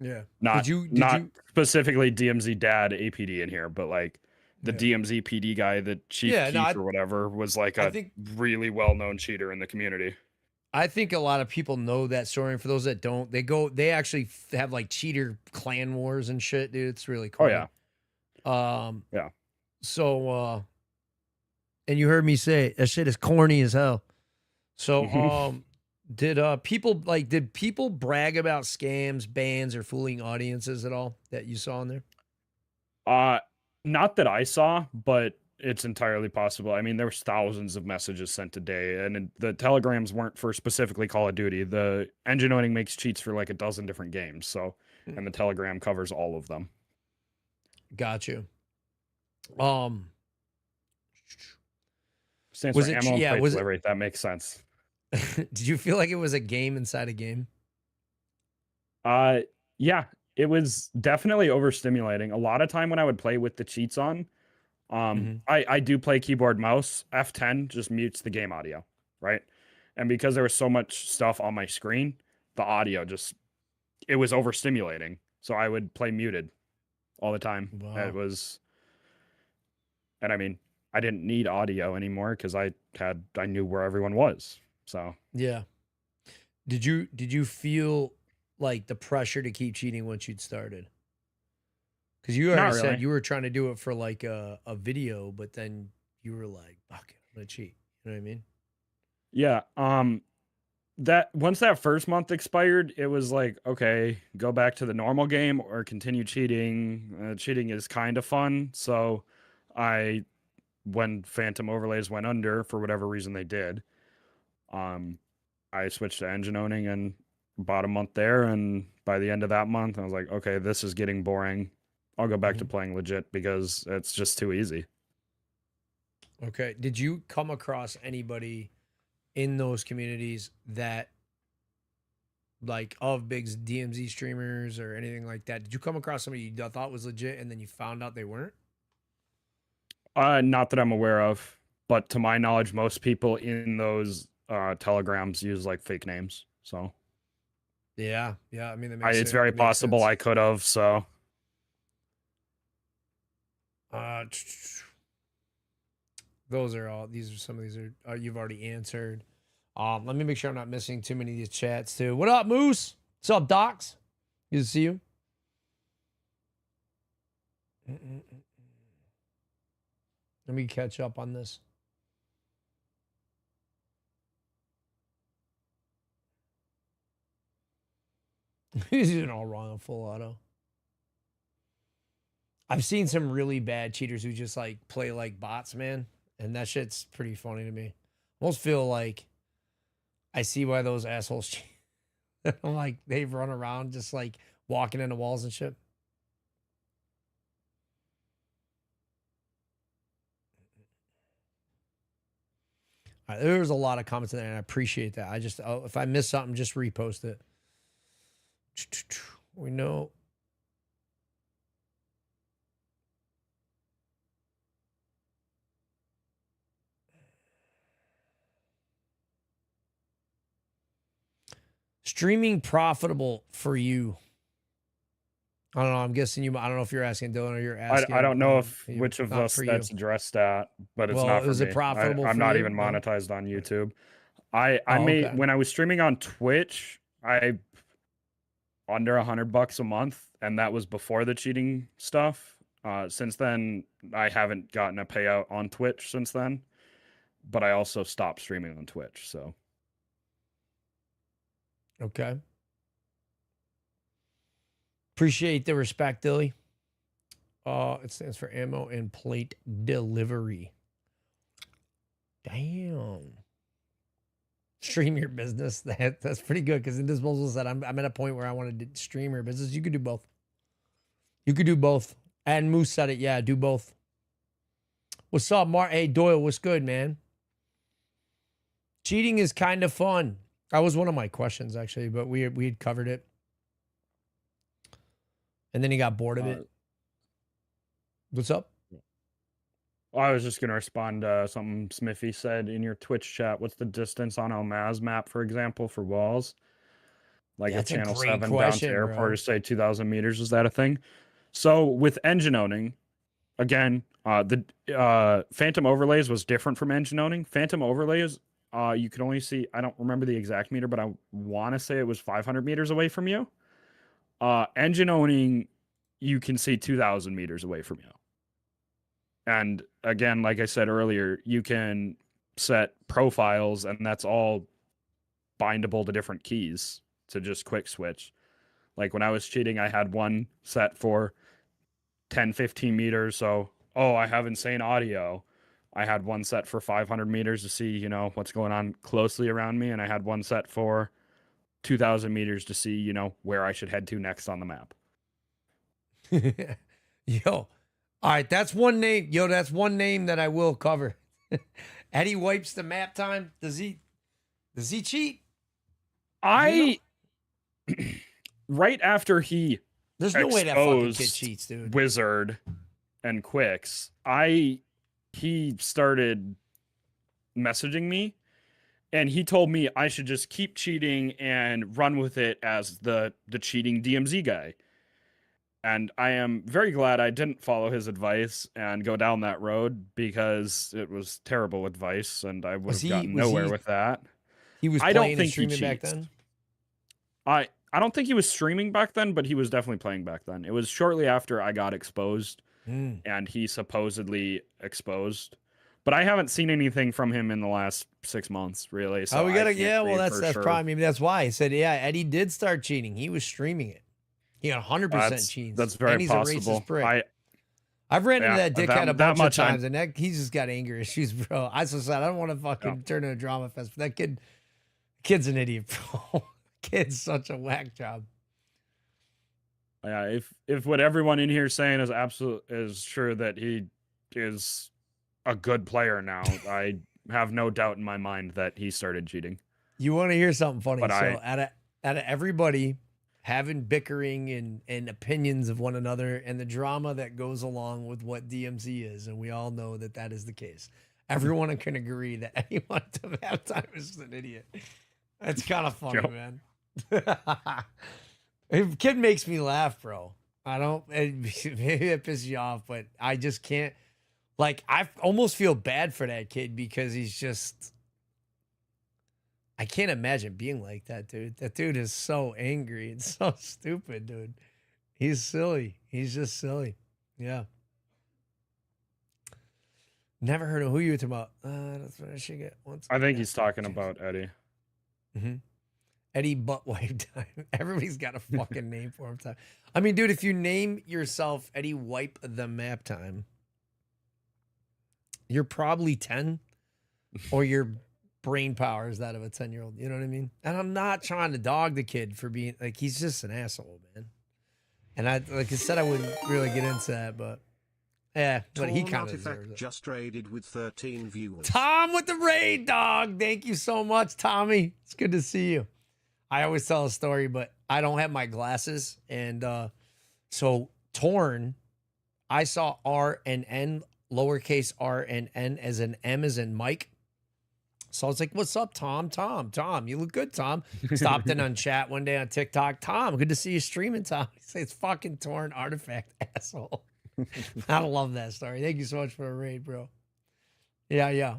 Yeah. Not Did not you specifically DMZ Dad APD in here, but like the Yeah. DMZ PD guy, the Chief Yeah, no, Keef or whatever, was like I a think really well-known cheater in the community. I think a lot of people know that story, and for those that don't, they actually have like cheater clan wars and shit, dude. It's really cool. Oh yeah. Yeah. So and you heard me say that shit is corny as hell. So Mhm. did people brag about scams, bans, or fooling audiences at all that you saw in there? Not that I saw, but it's entirely possible. I mean, there was thousands of messages sent a day, and the telegrams weren't for specifically Call of Duty. The engine owning makes cheats for like a dozen different games, so and the telegram covers all of them. Got you. Stands Was for it? ammo and Yeah. freight Was it? delivery. That makes sense. Did you feel like it was a game inside a game? Yeah, it was definitely overstimulating. A lot of time when I would play with the cheats on, Mhm. I do play keyboard mouse. F10 just mutes the game audio, right? And because there was so much stuff on my screen, the audio just it was overstimulating. So I would play muted all the time. Wow. And I mean, I didn't need audio anymore because I knew where everyone was. So Yeah. Did you feel like the pressure to keep cheating once you'd started? Because you not already said really. you were trying to do it for like a video, but then you were like, "Fuck it, I'm gonna cheat." You know what I mean? Yeah. That once that first month expired, it was like, okay, go back to the normal game or continue cheating. Cheating is kind of fun. So I, when Phantom Overlays went under for whatever reason they did, um, I switched to engine owning and bought a month there. And by the end of that month, I was like, okay, this is getting boring. I'll go back to Mhm. playing legit because it's just too easy. Okay. Did you come across anybody in those communities that like of big DMZ streamers or anything like that? Did you come across somebody you thought was legit and then you found out they weren't? Not that I'm aware of, but to my knowledge, most people in those telegrams use like fake names. So Yeah. Yeah. I mean, it's very it makes possible sense. I could have. So Uh, those are all. These are some of these are you've already answered. Let me make sure I'm not missing too many of these chats too. What up, Moose? What's up, Docs? Good to see you. Let me catch up on this. He's doing all wrong on full auto. I've seen some really bad cheaters who just like play like bots, man, and that shit's pretty funny to me. Almost feel like I see why those assholes cheat. I'm like they run around just like walking into walls and shit. All right, there's a lot of comments in there, and I appreciate that. I just if I miss something, just repost it. We know. Streaming profitable for you? I don't know. I'm guessing you. I don't know if you're asking Dylan or you're asking. I don't know if You, which of not us for you. that's addressed that, but it's Well, not for is it me. profitable I'm for not you? even No. monetized on YouTube. I Oh, made okay. when I was streaming on Twitch, I under $100 a month, and that was before the cheating stuff. Since then, I haven't gotten a payout on Twitch since then, but I also stopped streaming on Twitch. So Okay. Appreciate the respect, Dilly. It stands for ammo and plate delivery. Damn. Stream your business. That's pretty good because Indisposable said I'm at a point where I want to stream your business. You could do both. You could do both. And Moose said it. Yeah, do both. What's up, Mark? Hey, Doyle, what's good, man? Cheating is kind of fun. That was one of my questions, actually, but we had covered it. And then he got bored of it. What's up? Well, I was just going to respond to something Smithy said in your Twitch chat. What's the distance on Almaz map, for example, for walls? Like That's a a Channel great 7 down question, to airport bro. to say 2,000 meters. Is that a thing? So with engine owning, again, the Phantom Overlays was different from engine owning. Phantom Overlays, you could only see, I don't remember the exact meter, but I want to say it was 500 meters away from you. Engine owning, you can see 2,000 meters away from you. And again, like I said earlier, you can set profiles, and that's all bindable to different keys to just quick switch. Like when I was cheating, I had one set for 10, 15 meters. So, I have insane audio. I had one set for 500 meters to see, what's going on closely around me. And I had one set for 2,000 meters to see, where I should head to next on the map. Yo. All right, that's one name. Yo, that's one name that I will cover. Eddie wipes the map time. Does he cheat? Right after he There's no way that fucking kid exposed cheats, dude. Wizard and Quicks, he started messaging me, and he told me I should just keep cheating and run with it as the cheating DMZ guy. And I am very glad I didn't follow his advice and go down that road, because it was terrible advice, and I would have gotten nowhere with that. He was I playing don't and think he streaming back cheats. then? I don't think he was streaming back then, but he was definitely playing back then. It was shortly after I got exposed, and he supposedly exposed. But I haven't seen anything from him in the last 6 months, really. So We gotta, I can't say that's for sure. probably, maybe that's why. He said, yeah, Eddie did start cheating. He was streaming it. He got 100% cheats. That's very and he's possible. A racist prick. I've ran into that dickhead a bunch of times, and he's just got anger issues, bro. I just said, I don't want to fucking turn into a drama fest, but that kid's an idiot, bro. Kid's such a whack job. Yeah, if what everyone in here is saying is true, that he is a good player now, I have no doubt in my mind that he started cheating. You want to hear something funny? But so out of everybody having bickering and opinions of one another and the drama that goes along with what DMZ is, and we all know that is the case. Everyone can agree that anyone to halftime is an idiot. That's kind of funny, man. Kid makes me laugh, bro. Maybe it pisses you off, but I just can't. Like, I almost feel bad for that kid because he's just. I can't imagine being like that, dude. That dude is so angry and so stupid, dude. He's silly. He's just silly. Yeah. Never heard of who you were talking about. That's what I should get. I think he's talking about Eddie. Mm-hmm. Eddie Butt Wipe Time. Everybody's got a fucking name for him. I mean, dude, if you name yourself Eddie Wipe the Map Time, you're probably 10, or your brain power is that of a 10-year-old. You know what I mean? And I'm not trying to dog the kid for being like, he's just an asshole, man. And like I said, I wouldn't really get into that, but yeah, but he kind of deserves it. Just raided with 13 viewers. Tom with the raid, dog. Thank you so much, Tommy. It's good to see you. I always tell a story, but I don't have my glasses. And so Torn, I saw R and N, lowercase r and N as an M as in Mike. So I was like, what's up, Tom? Tom, you look good, Tom. Stopped in on chat one day on TikTok. Tom, good to see you streaming, Tom. He says, it's fucking Torn Artifact, asshole. I love that story. Thank you so much for a raid, bro. Yeah.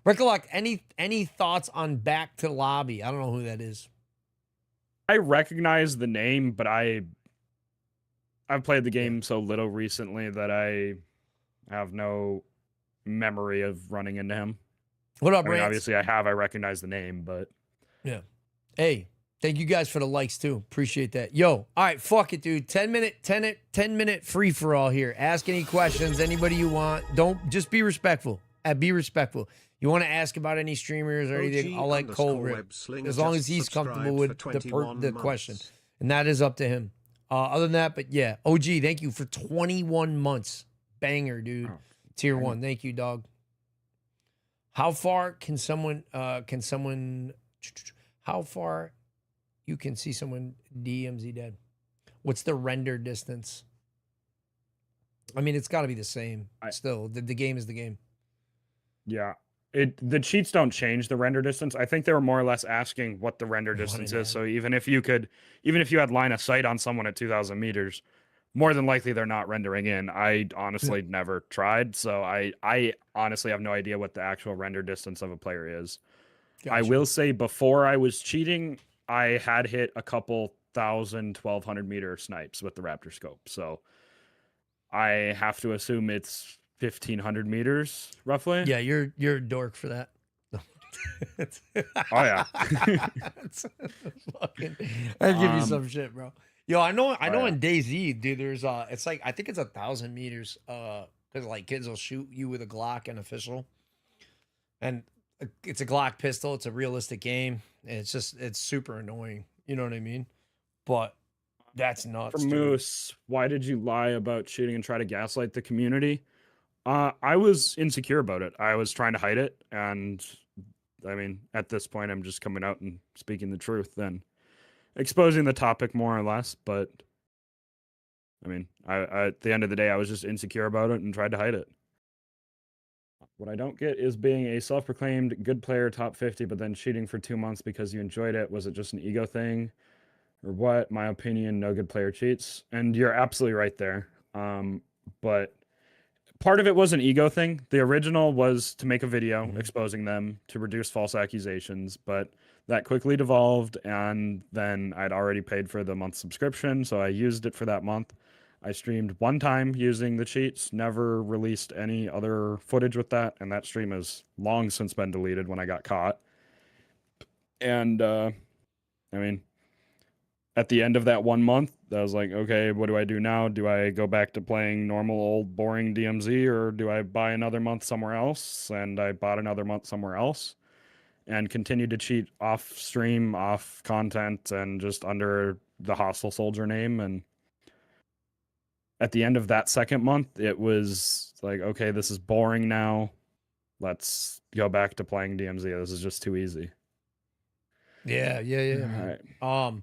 Recollect, any thoughts on Back to Lobby? I don't know who that is. I recognize the name, but I've played the game so little recently that I have no memory of running into him. What up, I mean, Rance? obviously I recognize the name, but yeah. Hey, thank you guys for the likes too. Appreciate that. Yo, all right, fuck it, dude. 10 minute free for all here. Ask any questions, anybody you want. Don't just be respectful. Be respectful. You want to ask about any streamers or anything? I'll let Cole rip, as long as he's comfortable with the question, and that is up to him. Other than that, but yeah, OG, thank you for 21 months. Banger, dude. Oh, Tier 1. Thank you, dog. How far can someone how far you can see someone DMZ dead? What's the render distance? I mean, it's got to be the same. Still, the game is the game. Yeah. The cheats don't change the render distance. I think they were more or less asking what the render distance is. So even if you had line of sight on someone at 2,000 meters, more than likely they're not rendering in. I honestly never tried, so I honestly have no idea what the actual render distance of a player is. Gotcha. I will say before I was cheating, I had hit a couple 1,200 meter snipes with the Raptor scope. So I have to assume it's 1,500 meters roughly. Yeah, you're a dork for that. Oh yeah. I give you some shit, bro. Yo, I know in DayZ, dude, there's it's like I think it's 1,000 meters because like kids will shoot you with a Glock and official. And it's a Glock pistol, it's a realistic game. And it's super annoying. You know what I mean? But that's nuts. For Moose, why did you lie about cheating and try to gaslight the community? I was insecure about it. I was trying to hide it, and I mean, at this point, I'm just coming out and speaking the truth and exposing the topic more or less. But I mean, I at the end of the day, I was just insecure about it and tried to hide it. What I don't get is being a self-proclaimed good player, top 50, but then cheating for 2 months because you enjoyed it. Was it just an ego thing, or what? My opinion, no good player cheats, and you're absolutely right there. But part of it was an ego thing. The original was to make a video exposing them to reduce false accusations, but that quickly devolved, and then I'd already paid for the month subscription, so I used it for that month. I streamed one time using the cheats, never released any other footage with that, and that stream has long since been deleted when I got caught. And, I mean, at the end of that 1 month, I was like, okay, what do I do now? Do I go back to playing normal old boring DMZ, or do I buy another month somewhere else? And I bought another month somewhere else and continued to cheat off stream, off content, and just under the Hostile Soldier name. And at the end of that second month, it was like, okay, this is boring now. Let's go back to playing DMZ. This is just too easy. Yeah. All right.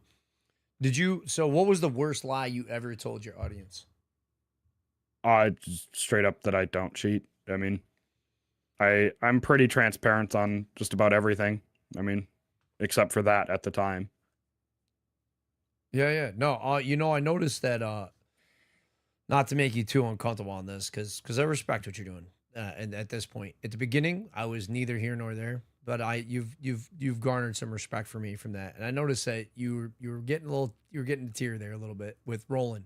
So what was the worst lie you ever told your audience? Just straight up that I don't cheat. I mean, I'm pretty transparent on just about everything. I mean, except for that at the time. Yeah. No, I noticed that, not to make you too uncomfortable on this, because I respect what you're doing. And at this point, at the beginning, I was neither here nor there, but you've garnered some respect for me from that. And I noticed that you were getting a tear there a little bit with Roland,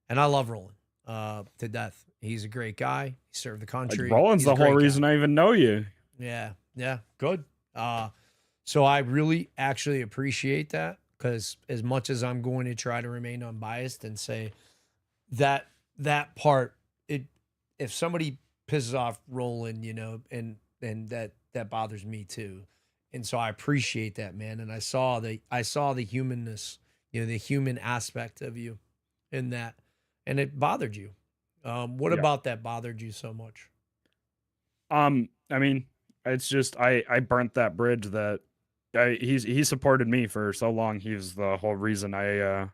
and I love Roland to death. He's a great guy. He served the country. Roland's the whole reason I even know you. Yeah, good. So I really actually appreciate that, because as much as I'm going to try to remain unbiased and say that part, if somebody pisses off Roland, and that bothers me too. And so I appreciate that, man. And I saw the humanness, the human aspect of you in that, and it bothered you. What about that bothered you so much? I mean, it's just I burnt that bridge that he supported me for so long. He was the whole reason I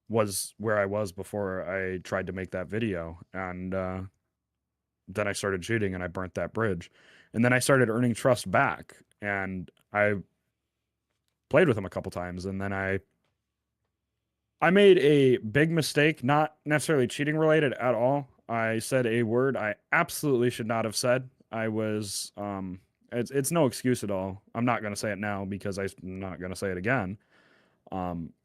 was where I was before I tried to make that video. And then I started shooting and I burnt that bridge. And then I started earning trust back, and I played with him a couple times, and then I made a big mistake, not necessarily cheating related at all. I said a word I absolutely should not have said. I was it's no excuse at all. I'm not going to say it now because I'm not going to say it again.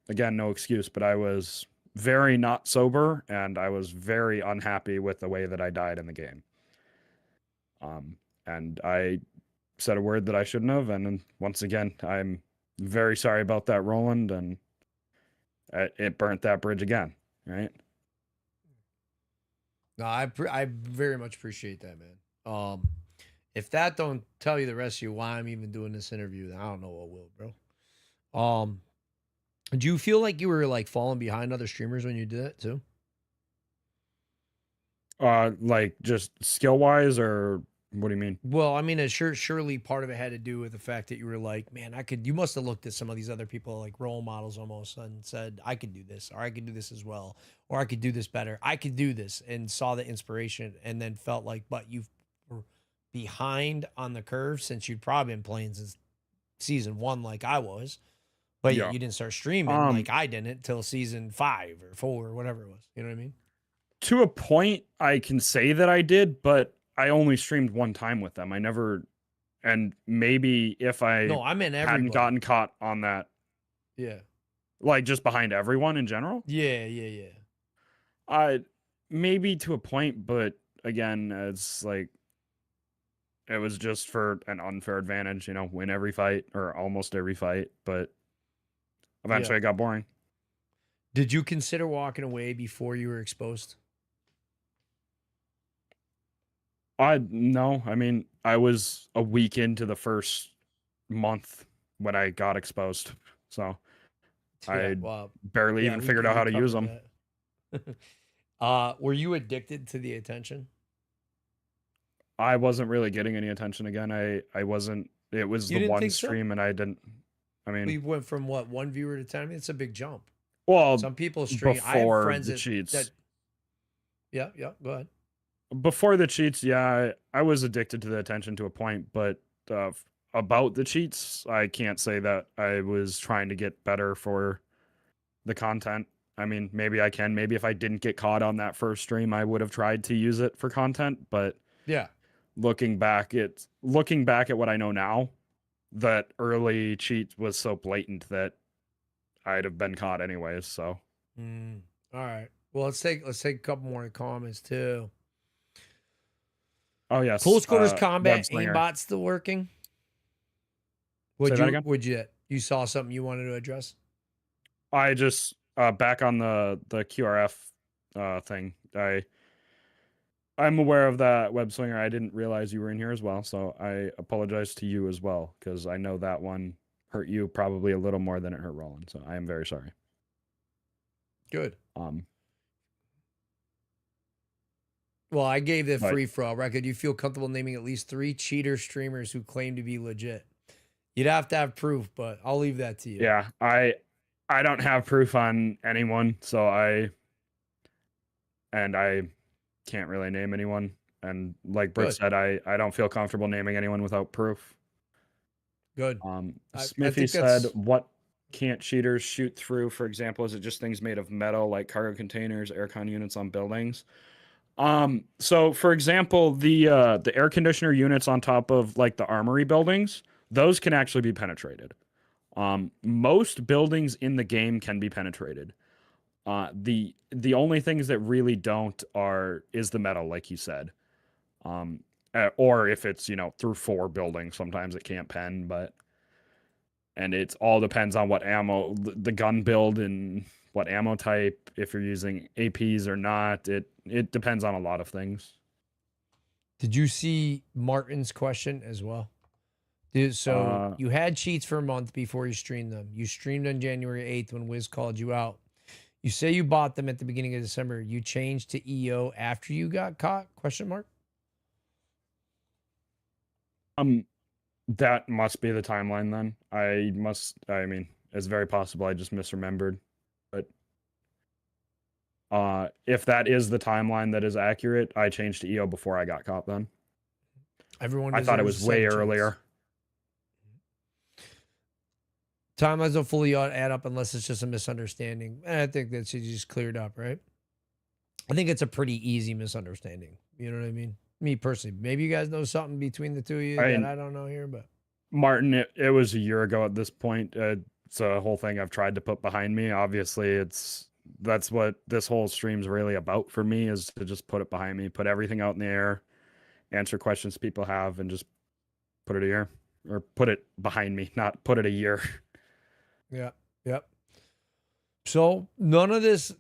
Again, no excuse, but I was very not sober, and I was very unhappy with the way that I died in the game. And I said a word that I shouldn't have, and once again, I'm very sorry about that, Roland, and it burnt that bridge again, right? No, I very much appreciate that, man. If that don't tell you the rest of you why I'm even doing this interview, then I don't know what will, bro. Do you feel like you were like falling behind other streamers when you did it too? Like just skill wise, or what do you mean? Well, I mean, surely part of it had to do with the fact that you were like, man, you must have looked at some of these other people like role models almost and said, I could do this, or I could do this as well, or I could do this better. I could do this, and saw the inspiration and then felt like, but you were behind on the curve since you'd probably been playing since season 1 like I was, but Yeah. you didn't start streaming like I didn't till season 5 or 4 or whatever it was. You know what I mean? To a point, I can say that I did, but I only streamed one time with them. I never, and maybe if I No, I meant hadn't everybody. gotten caught on that, Yeah. like just behind everyone in general, Yeah. maybe to a point, but again, it's like it was just for an unfair advantage, win every fight or almost every fight, but eventually it got boring. Did you consider walking away before you were exposed? No, I mean, I was a week into the first month when I got exposed, so I barely even figured out how to use them. Were you addicted to the attention? I wasn't really getting any attention again. I wasn't. It was You the didn't one think so? stream, and I didn't. I mean, We went from what, 1 viewer to 10? I mean, it's a big jump. well, Some people stream. I have before friends the that, cheats. yeah, go ahead. Before the cheats, yeah, I was addicted to the attention to a point, but about the cheats, I can't say that I was trying to get better for the content. I mean, maybe I can. Maybe if I didn't get caught on that first stream, I would have tried to use it for content. But yeah, looking back at what I know now, that early cheat was so blatant that I'd have been caught anyways. So, all right. Well, let's take a couple more comments too. oh yes, Close quarters combat Webslinger. aimbot still working? Say that again? Would you saw something you wanted to address? I just back on the QRF thing. I'm aware of that, Webslinger. I didn't realize you were in here as well, so I apologize to you as well, because I know that one hurt you probably a little more than it hurt Roland. So I am very sorry. Good. Well, I gave the free for all record. You feel comfortable naming at least 3 cheater streamers who claim to be legit? You'd have to have proof, but I'll leave that to you. Yeah, I don't have proof on anyone, so I can't really name anyone. And like Britt said, I don't feel comfortable naming anyone without proof. Good. Smithy said, what can't cheaters shoot through? For example, is it just things made of metal like cargo containers, aircon units on buildings? So for example, the air conditioner units on top of like the armory buildings, those can actually be penetrated. Most buildings in the game can be penetrated. The only things that really don't is the metal, like you said. Or if it's, through 4 buildings, sometimes it can't pen, and it all depends on what ammo, the gun build and what ammo type, if you're using APs or not. It depends on a lot of things. Did you see Martin's question as well? Dude, so you had cheats for a month before you streamed them. You streamed on January 8th when Wiz called you out. You say you bought them at the beginning of December. You changed to EO after you got caught? Question mark. That must be the timeline then. I mean, it's very possible I just misremembered. But if that is the timeline that is accurate, I changed to EO before I got caught then. I thought it was way earlier. Timelines don't fully add up unless it's just a misunderstanding. And I think that should just cleared up, right? I think it's a pretty easy misunderstanding. You know what I mean? Me personally, maybe you guys know something between the two of you that I don't know here, but Martin, it was a year ago at this point. It's a whole thing I've tried to put behind me. Obviously, that's what this whole stream's really about for me, is to just put it behind me, put everything out in the air, answer questions people have, and just put it a year, or put it behind me, not put it a year. Yeah. Yep. So none of this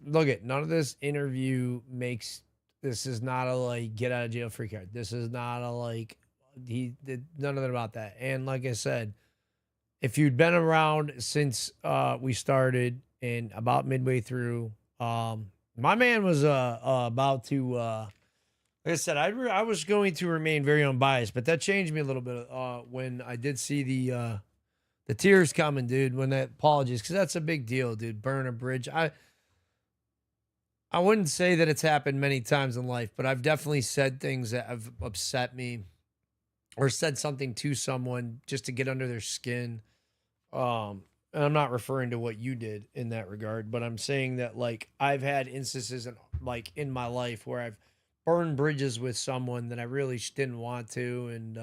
interview makes This is not a like get out of jail free card. This is not a like he did none of that about that. And like I said, if you'd been around since we started and about midway through, my man was about to like I said, I was going to remain very unbiased, but that changed me a little bit when I did see the tears coming, dude. When that apologies, because that's a big deal, dude. Burn a bridge. I wouldn't say that it's happened many times in life, but I've definitely said things that have upset me, or said something to someone just to get under their skin. And I'm not referring to what you did in that regard, but I'm saying that like I've had instances in my life where I've burned bridges with someone that I really didn't want to, and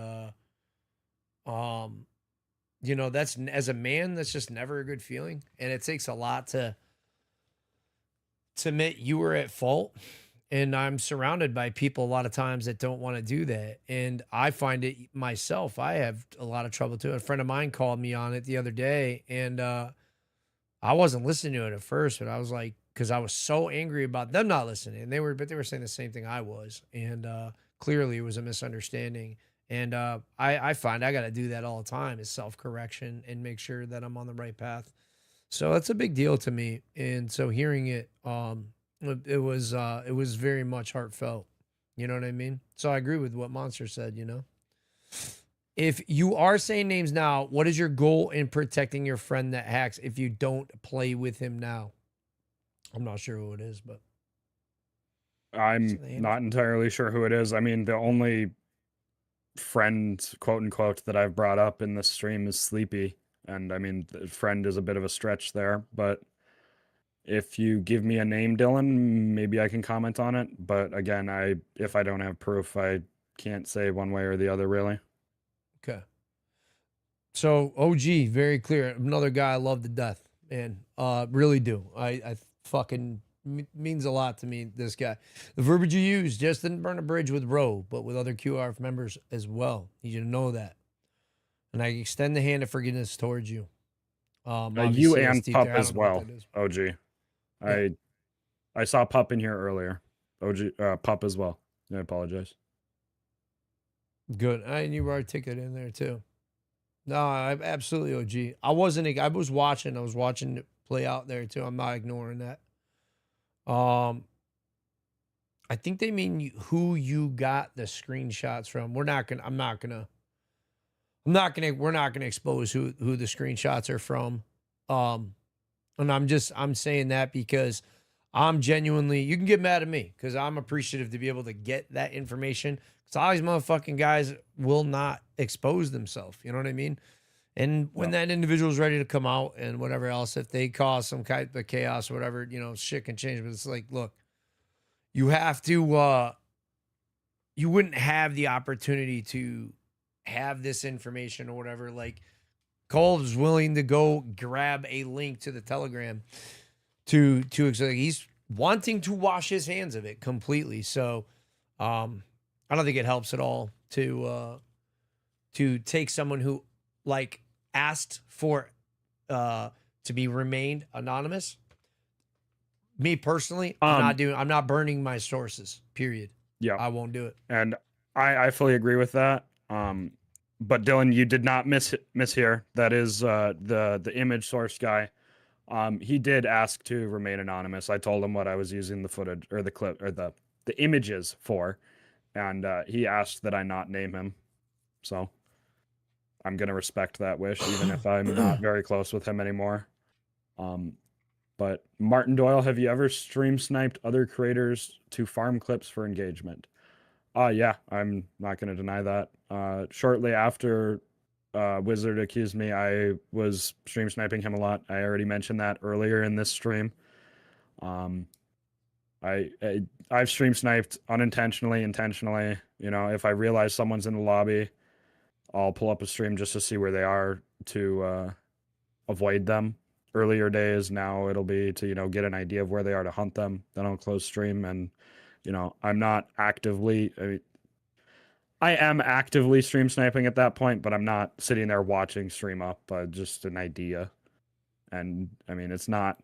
that's as a man, that's just never a good feeling, and it takes a lot to admit you were at fault. And I'm surrounded by people a lot of times that don't want to do that. And I find it myself, I have a lot of trouble too. A friend of mine called me on it the other day, and I wasn't listening to it at first, but I was like, because I was so angry about them not listening. And they were saying the same thing I was. And clearly it was a misunderstanding. And I find I got to do that all the time, is self-correction and make sure that I'm on the right path. So that's a big deal to me. And so hearing it, it was very much heartfelt. You know what I mean? So I agree with what Monster said, you know? If you are saying names now, what is your goal in protecting your friend that hacks if you don't play with him now? I'm not sure who it is, but I'm not entirely sure who it is. I mean, the only friend, quote unquote, that I've brought up in this stream is Sleepy. And I mean, the friend is a bit of a stretch there, but if you give me a name, Dylan, maybe I can comment on it. But again, if I don't have proof, I can't say one way or the other, really. Okay. So OG, very clear. Another guy I love to death, man. Really do. I fucking means a lot to me, this guy. The verbiage you use just didn't burn a bridge with Ro, but with other QRF members as well. Need you to know that. And I extend the hand of forgiveness towards you. You and Pup as well, OG. Yeah. I saw Pup in here earlier. OG, Pup as well. I apologize. Good. And you already take it in there too. No, I'm absolutely OG. I was watching it play out there too. I'm not ignoring that. I think they mean who you got the screenshots from. We're not gonna expose who the screenshots are from. And I'm saying that because I'm genuinely, you can get mad at me because I'm appreciative to be able to get that information. Because all these motherfucking guys will not expose themselves. You know what I mean? And when that individual is ready to come out and whatever else, if they cause some kind of chaos or whatever, shit can change. But it's like, look, you have to, you wouldn't have the opportunity to have this information or whatever. Like, Cole is willing to go grab a link to the Telegram to he's wanting to wash his hands of it completely. So, I don't think it helps at all to take someone who like asked for to be remained anonymous. Me personally, I'm not burning my sources, period. Yeah. I won't do it. And I fully agree with that. But Dylan, you did not miss here. That is the image source guy. He did ask to remain anonymous. I told him what I was using the footage or the clip or the images for, and he asked that I not name him. So I'm gonna respect that wish, even if I'm not very close with him anymore. But Martin Doyle, have you ever stream sniped other creators to farm clips for engagement? Yeah, I'm not going to deny that. Shortly after Wizard accused me, I was stream sniping him a lot. I already mentioned that earlier in this stream. I've stream sniped unintentionally, intentionally. If I realize someone's in the lobby, I'll pull up a stream just to see where they are to avoid them. Earlier days, now it'll be to get an idea of where they are to hunt them. Then I'll close stream, and I'm not actively. I am actively stream sniping at that point, but I'm not sitting there watching stream up. Just an idea, and I mean it's not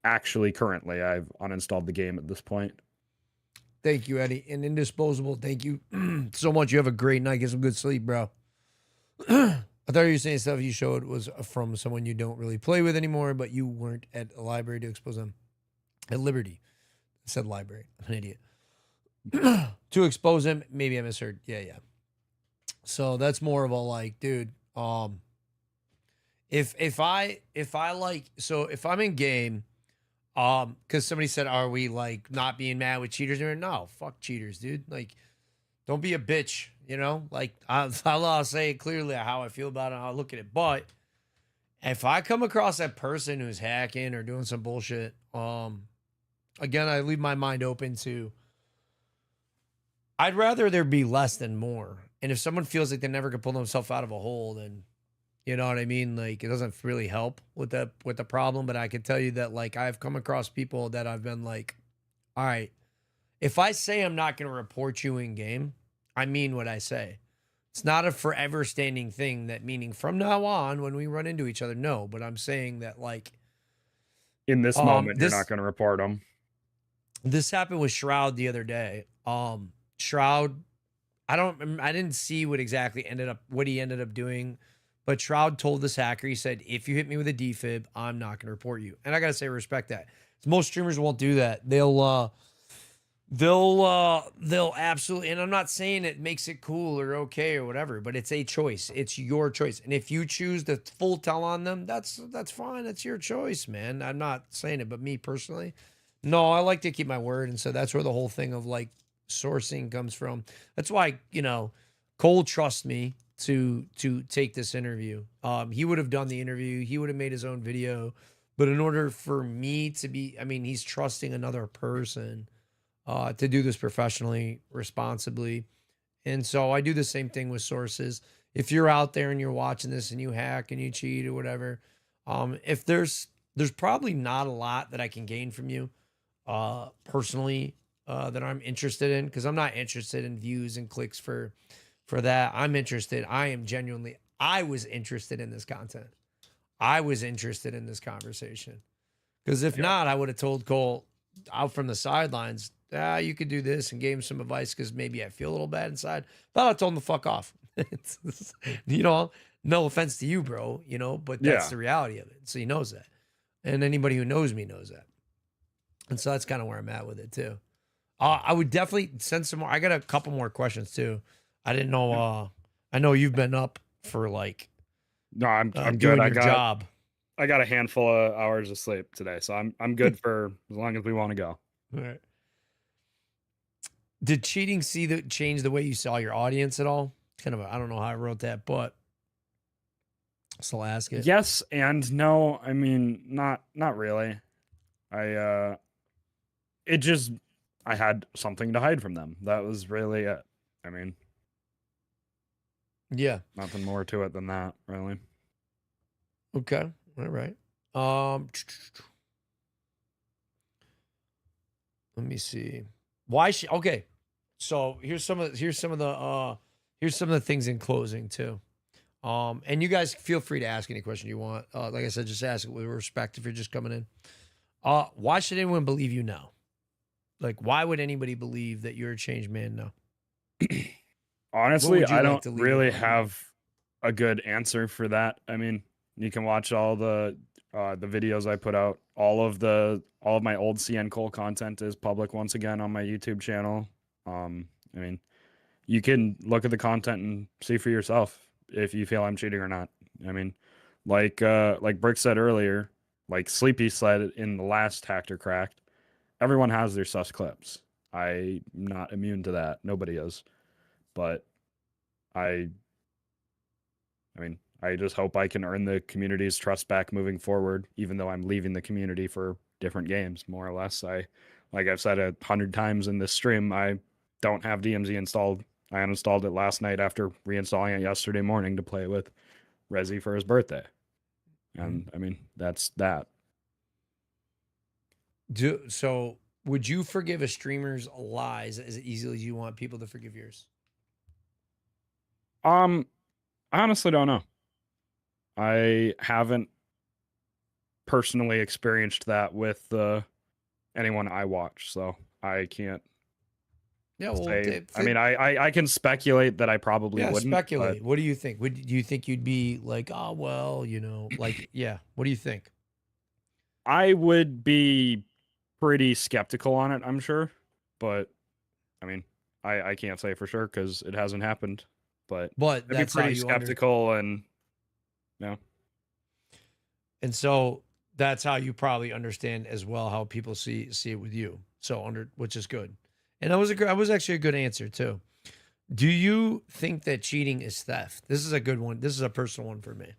actually currently. I've uninstalled the game at this point. Thank you, Eddie. And Indisposable, thank you so much. You have a great night. Get some good sleep, bro. I thought you were saying stuff you showed was from someone you don't really play with anymore, but you weren't at a library to expose them. At Liberty. I said library. I'm an idiot. To expose him, maybe I misheard. Yeah. So that's more of a like, dude, if I'm in game, because somebody said, are we like not being mad with cheaters? No, fuck cheaters, dude. Like, don't be a bitch, you know? Like, I'll say it clearly how I feel about it, how I look at it. But if I come across that person who's hacking or doing some bullshit, again, I leave my mind open to, I'd rather there be less than more. And if someone feels like they never can pull themselves out of a hole, then you know what I mean? Like, it doesn't really help with the problem. But I can tell you that, like, I've come across people that I've been like, all right, if I say I'm not going to report you in game, I mean what I say. It's not a forever standing thing, that meaning from now on when we run into each other, no. But I'm saying that, like, In this moment, you're not going to report them. This happened with Shroud the other day. Shroud, I didn't see what he ended up doing, but Shroud told this hacker, he said, if you hit me with a defib, I'm not going to report you. And I got to say, respect that. Most streamers won't do that. They'll absolutely, and I'm not saying it makes it cool or okay or whatever, but it's a choice. It's your choice. And if you choose to full tell on them, that's fine. That's your choice, man. I'm not saying it, but me personally, no, I like to keep my word. And so that's where the whole thing of like sourcing comes from. That's why, Cole trusts me to take this interview. He would have done the interview. He would have made his own video. But in order for me to be, he's trusting another person to do this professionally, responsibly. And so I do the same thing with sources. If you're out there and you're watching this and you hack and you cheat or whatever, if there's probably not a lot that I can gain from you personally that I'm interested in, because I'm not interested in views and clicks for that. I was interested in this content. I was interested in this conversation. Because if not, I would have told Cole out from the sidelines, you could do this, and gave him some advice because maybe I feel a little bad inside. But I told him to fuck off. No offense to you, bro, but that's the reality of it. So he knows that. And anybody who knows me knows that. And so that's kind of where I'm at with it too. I would definitely send some more. I got a couple more questions too. I didn't know. I know you've been up for like. No, I'm doing good. Your job. I got a handful of hours of sleep today, so I'm good for as long as we want to go. All right. Did cheating change the way you saw your audience at all? Kind of, I don't know how I wrote that, but I'll still ask it. Yes and no. Not really. I had something to hide from them. That was really it. Yeah. Nothing more to it than that, really. Okay. All right. Let me see. Okay. So here's some of the things in closing too. And you guys feel free to ask any question you want. Like I said, just ask it with respect if you're just coming in. Why should anyone believe you now? Like, why would anybody believe that you're a changed man now? Honestly, I don't really have a good answer for that. You can watch all the videos I put out. All of my old CN Cole content is public once again on my YouTube channel. You can look at the content and see for yourself if you feel I'm cheating or not. Like Brick said earlier, like Sleepy said in the last Hacked or Cracked, everyone has their sus clips. I'm not immune to that. Nobody is. But I just hope I can earn the community's trust back moving forward, even though I'm leaving the community for different games, more or less. Like I've said 100 times in this stream, I don't have DMZ installed. I uninstalled it last night after reinstalling it yesterday morning to play with Rezi for his birthday. And that's that. So would you forgive a streamer's lies as easily as you want people to forgive yours? I honestly don't know. I haven't personally experienced that with anyone I watch, so I can't Yeah, well, say. I mean, I can speculate that I probably wouldn't. speculate. What do you think? Do you think you'd be like, oh well, like yeah? What do you think? I would be pretty skeptical on it, I'm sure. But I mean, I can't say for sure because it hasn't happened. But But I'd be that's how pretty you skeptical and and so that's how you probably understand as well how people see it with you. So which is good, and that was actually a good answer too. Do you think that cheating is theft? This is a good one. This is a personal one for me.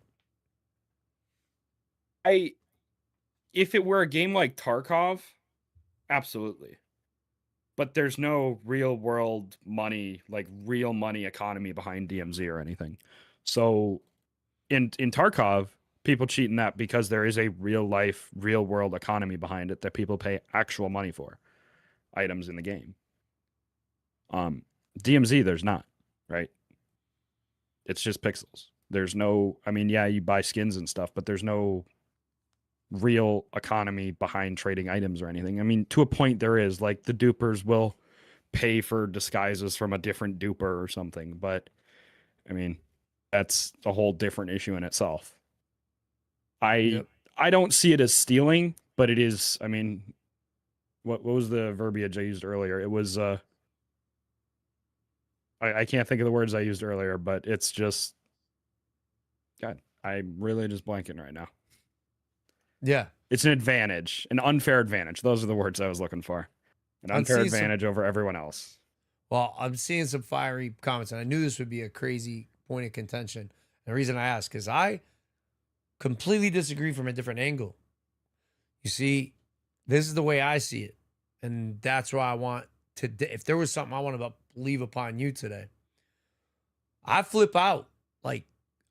if it were a game like Tarkov, absolutely. But there's no real world money, like real money economy behind DMZ or anything. So in Tarkov, people cheat in that because there is a real life, real world economy behind it that people pay actual money for items in the game. DMZ, there's not, right? It's just pixels. There's no, I mean, yeah, you buy skins and stuff, but there's no real economy behind trading items or anything. I mean, to a point there is, like the dupers will pay for disguises from a different duper or something, but I mean, that's a whole different issue in itself. I don't see it as stealing, but it is, I mean, what was the verbiage I used earlier? It was I can't think of the words I used earlier, but it's just God, I'm really just blanking right now. Yeah. It's an advantage, an unfair advantage. Those are the words I was looking for. An unfair advantage over everyone else. Well, I'm seeing some fiery comments, and I knew this would be a crazy point of contention. And the reason I ask is I completely disagree from a different angle. You see, this is the way I see it. And that's why I want to, if there was something I want to leave upon you today, I flip out. Like,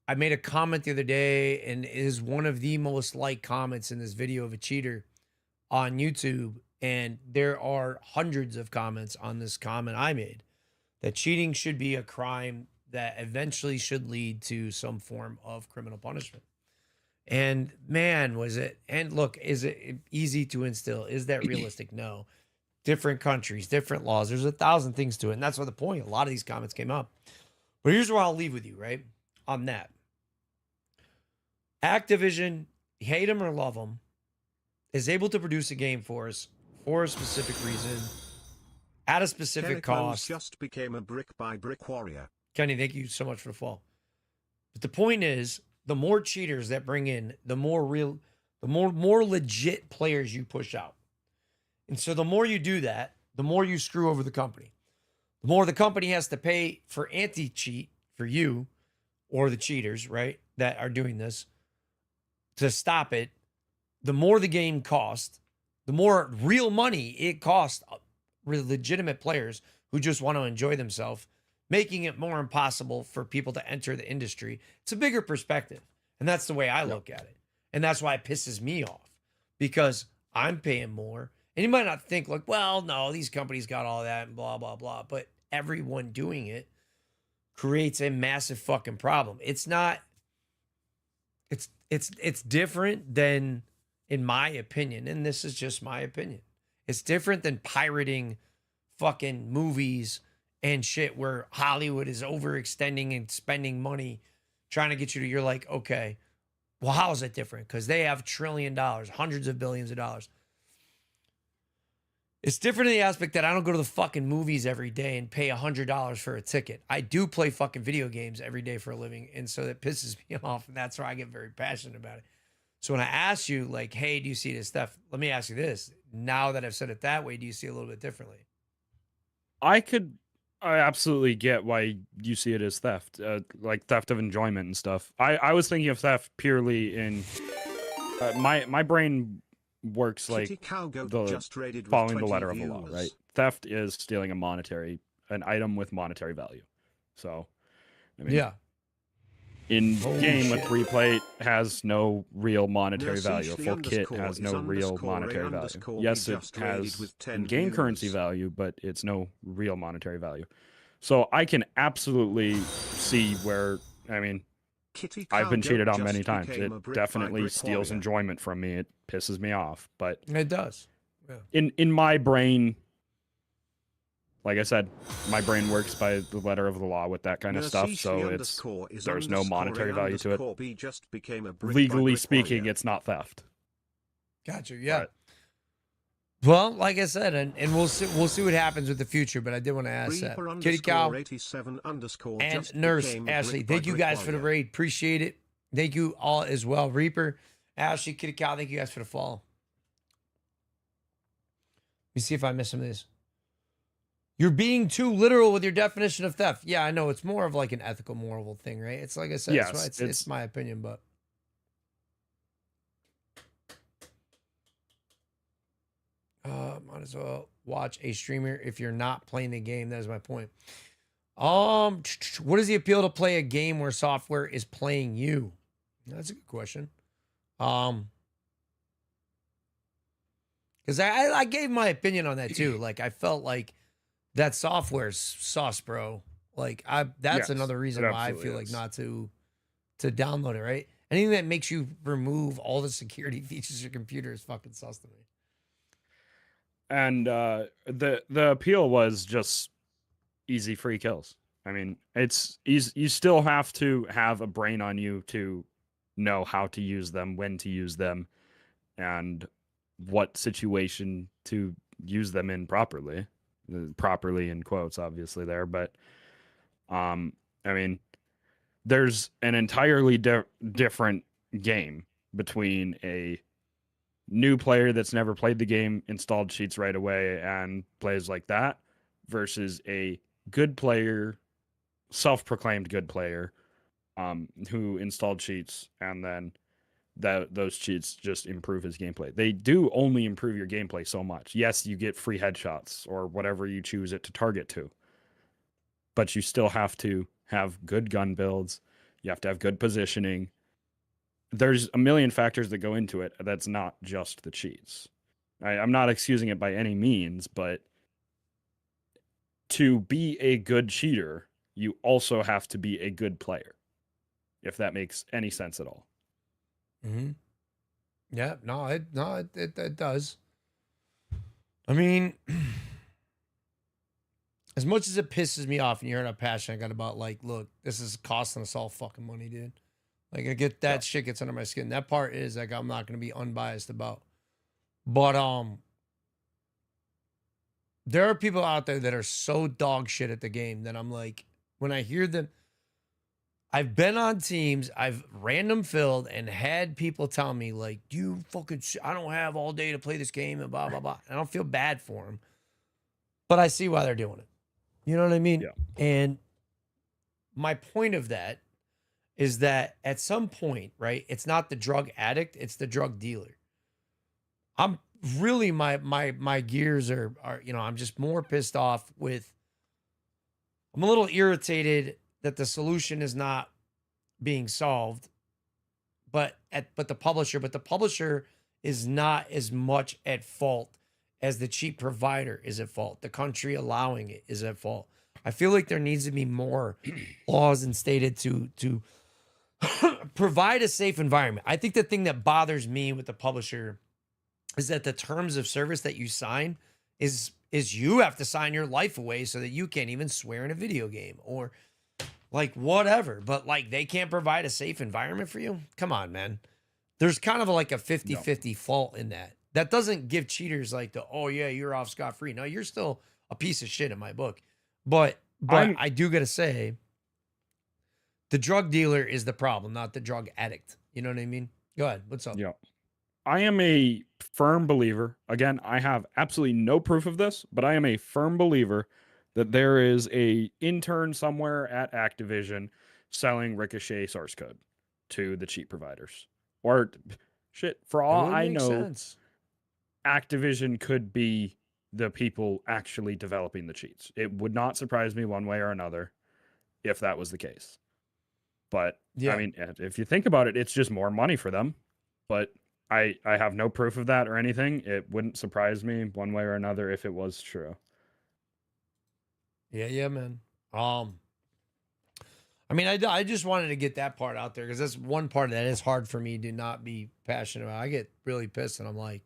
I made a comment the other day, and it is one of the most liked comments in this video of a cheater on YouTube. And there are hundreds of comments on this comment I made that cheating should be a crime that eventually should lead to some form of criminal punishment. And man, was it, and look, is it easy to instill? Is that realistic? No. Different countries, different laws. There's 1,000 things to it. And that's why the point, a lot of these comments came up. But here's where I'll leave with you, right? On that. Activision, hate them or love them, is able to produce a game for us for a specific reason, at a specific cost. Just became a brick by brick warrior. Kenny, thank you so much for the fall. But the point is, the more cheaters that bring in, the more legit players you push out. And so the more you do that, the more you screw over the company. The more the company has to pay for anti-cheat for you or the cheaters, right, that are doing this to stop it. The more the game costs, the more real money it costs legitimate players who just want to enjoy themselves, making it more impossible for people to enter the industry. It's a bigger perspective. And that's the way I look at it. And that's why it pisses me off, because I'm paying more. And you might not think like, well, no, these companies got all that and blah, blah, blah. But everyone doing it creates a massive fucking problem. It's not, it's different than, in my opinion, and this is just my opinion, it's different than pirating fucking movies and shit where Hollywood is overextending and spending money trying to get you to, you're like, okay, well, how is it different? Because they have $1 trillion, hundreds of billions of dollars. It's different in the aspect that I don't go to the fucking movies every day and pay $100 for a ticket. I do play fucking video games every day for a living. And so that pisses me off. And that's why I get very passionate about it. So when I ask you like, hey, do you see this stuff? Let me ask you this. Now that I've said it that way, do you see it a little bit differently? I absolutely get why you see it as theft, like theft of enjoyment and stuff. I was thinking of theft purely in my brain works like following the letter of the law, right? Theft is stealing an item with monetary value. So, I mean, yeah, in game with replay has no real monetary value. A full kit has no real monetary value. Yes, it has in-game currency value, but it's no real monetary value. So I can absolutely see where, I mean, I've been cheated on many times. It definitely steals enjoyment from me. It pisses me off, but it does. Yeah. In my brain, like I said, my brain works by the letter of the law with that kind of stuff. So there's no monetary value to it. B just became a brick Legally by brick speaking, warrior. it's not theft. Gotcha. Yeah. But Well, like I said, and we'll see what happens with the future. But I did want to ask that. Kitty Cow 87 and just Nurse became a Ashley, brick by thank you brick guys for the warrior. raid. Appreciate it. Thank you all as well. Reaper, Ashley, Kitty Cow, thank you guys for the follow. Let me see if I missed some of this. You're being too literal with your definition of theft. Yeah, I know. It's more of like an ethical, moral thing, right? It's like I said, Yes, it's, why it's my opinion, but. Might as well watch a streamer if you're not playing the game. That is my point. What is the appeal to play a game where software is playing you? That's a good question. Because I gave my opinion on that too. Like I felt like that software's sauce, bro. Like that's Yes, another reason it why I absolutely feel like is. not to download it, right? Anything that makes you remove all the security features of your computer is fucking sus to me. And the appeal was just easy free kills. I mean, it's easy. You still have to have a brain on you to know how to use them, when to use them, and what situation to use them in properly. Properly in quotes, obviously there, but I mean, there's an entirely different game between a new player that's never played the game, installed cheats right away, and plays like that, versus a good player, self-proclaimed good player, who installed cheats and then those cheats just improve his gameplay. They do only improve your gameplay so much. Yes, you get free headshots or whatever you choose it to target to, but you still have to have good gun builds. You have to have good positioning. There's a million factors that go into it. That's not just the cheats. I'm not excusing it by any means, but to be a good cheater, you also have to be a good player, if that makes any sense at all. Mm-hmm. Yeah, it does. I mean, as much as it pisses me off, and you heard how passionate I got about, like, look, this is costing us all fucking money, dude. Like, I get that shit gets under my skin. That part is like I'm not gonna be unbiased about. But there are people out there that are so dog shit at the game that I'm like, when I hear them, I've been on teams, I've random filled and had people tell me, like, you fucking I don't have all day to play this game and blah, blah, blah. I don't feel bad for them, but I see why they're doing it. You know what I mean? Yeah. And my point of that is that at some point, right, it's not the drug addict, it's the drug dealer. I'm really, my gears are, you know, I'm just more pissed off with, I'm a little irritated that the solution is not being solved, but the publisher is not as much at fault as the cheap provider is at fault. The country allowing it is at fault. I feel like there needs to be more laws instated to provide a safe environment. I think the thing that bothers me with the publisher is that the terms of service that you sign is you have to sign your life away so that you can't even swear in a video game or like whatever, but like they can't provide a safe environment for you. Come on, man. There's kind of like a 50-50 fault in that. That doesn't give cheaters like the, oh yeah, you're off scot-free. No, you're still a piece of shit in my book. But I do got to say, the drug dealer is the problem, not the drug addict. You know what I mean? Go ahead. What's up? Yeah. I am a firm believer. Again, I have absolutely no proof of this, but I am a firm believer that there is a intern somewhere at Activision selling Ricochet source code to the cheat providers. Or shit, for all I know, Activision could be the people actually developing the cheats. It would not surprise me one way or another if that was the case. But yeah. I mean, if you think about it, it's just more money for them. But I have no proof of that or anything. It wouldn't surprise me one way or another if it was true. Yeah, man. I mean, I just wanted to get that part out there because that's one part that is hard for me to not be passionate about. I get really pissed and I'm like,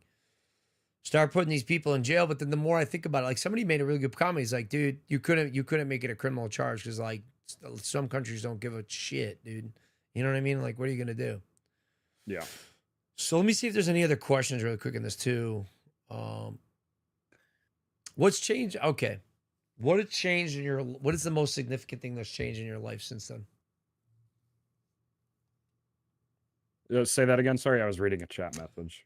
start putting these people in jail. But then the more I think about it, like somebody made a really good comment. He's like, dude, you couldn't make it a criminal charge because like some countries don't give a shit, dude. You know what I mean? Like, what are you gonna do? Yeah. So let me see if there's any other questions really quick in this too. What's changed? Okay. What has changed in your, what is the most significant thing that's changed in your life since then? Say that again. Sorry, I was reading a chat message.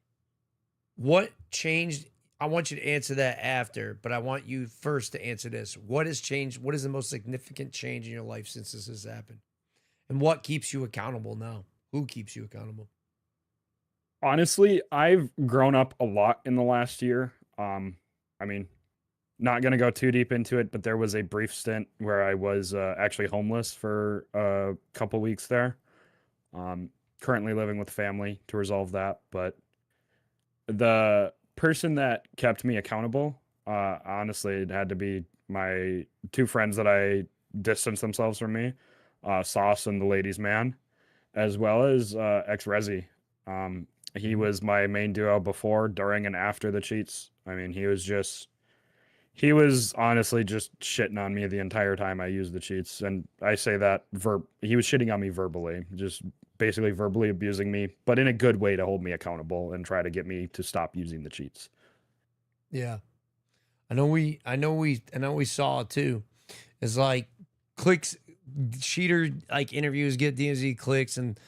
What changed? I want you to answer that after, but I want you first to answer this. What has changed? What is the most significant change in your life since this has happened? And what keeps you accountable now? Who keeps you accountable? Honestly, I've grown up a lot in the last year. I mean, not going to go too deep into it, but there was a brief stint where I was actually homeless for a couple weeks there. Currently living with family to resolve that, but the person that kept me accountable, honestly, it had to be my two friends that I distanced themselves from me, Sauce and the Ladies Man, as well as ex-Resi. He was my main duo before, during, and after the cheats. I mean, he was honestly just shitting on me the entire time I used the cheats. And I say that he was shitting on me verbally, just basically verbally abusing me, but in a good way to hold me accountable and try to get me to stop using the cheats. Yeah. I know we saw it too. It's like clicks, cheater like interviews get DMZ clicks, and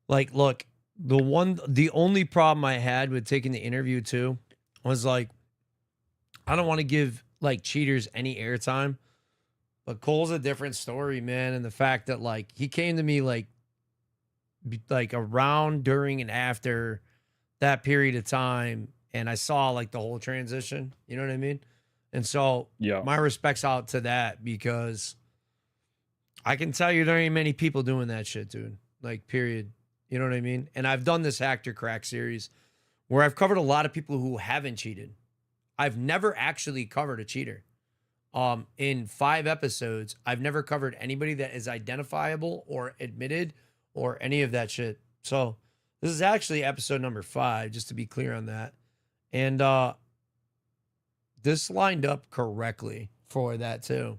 like, look, the only problem I had with taking the interview too was like, I don't want to give like cheaters any airtime, but Cole's a different story, man. And the fact that like he came to me like around, during, and after that period of time, and I saw like the whole transition. You know what I mean? And so Yeah. my respects out to that, because I can tell you there ain't many people doing that shit, dude. Like, period. You know what I mean? And I've done this Hacked or Crack series where I've covered a lot of people who haven't cheated. I've never actually covered a cheater. In 5 episodes, I've never covered anybody that is identifiable or admitted or any of that shit. So this is actually episode number 5, just to be clear on that. And this lined up correctly for that too.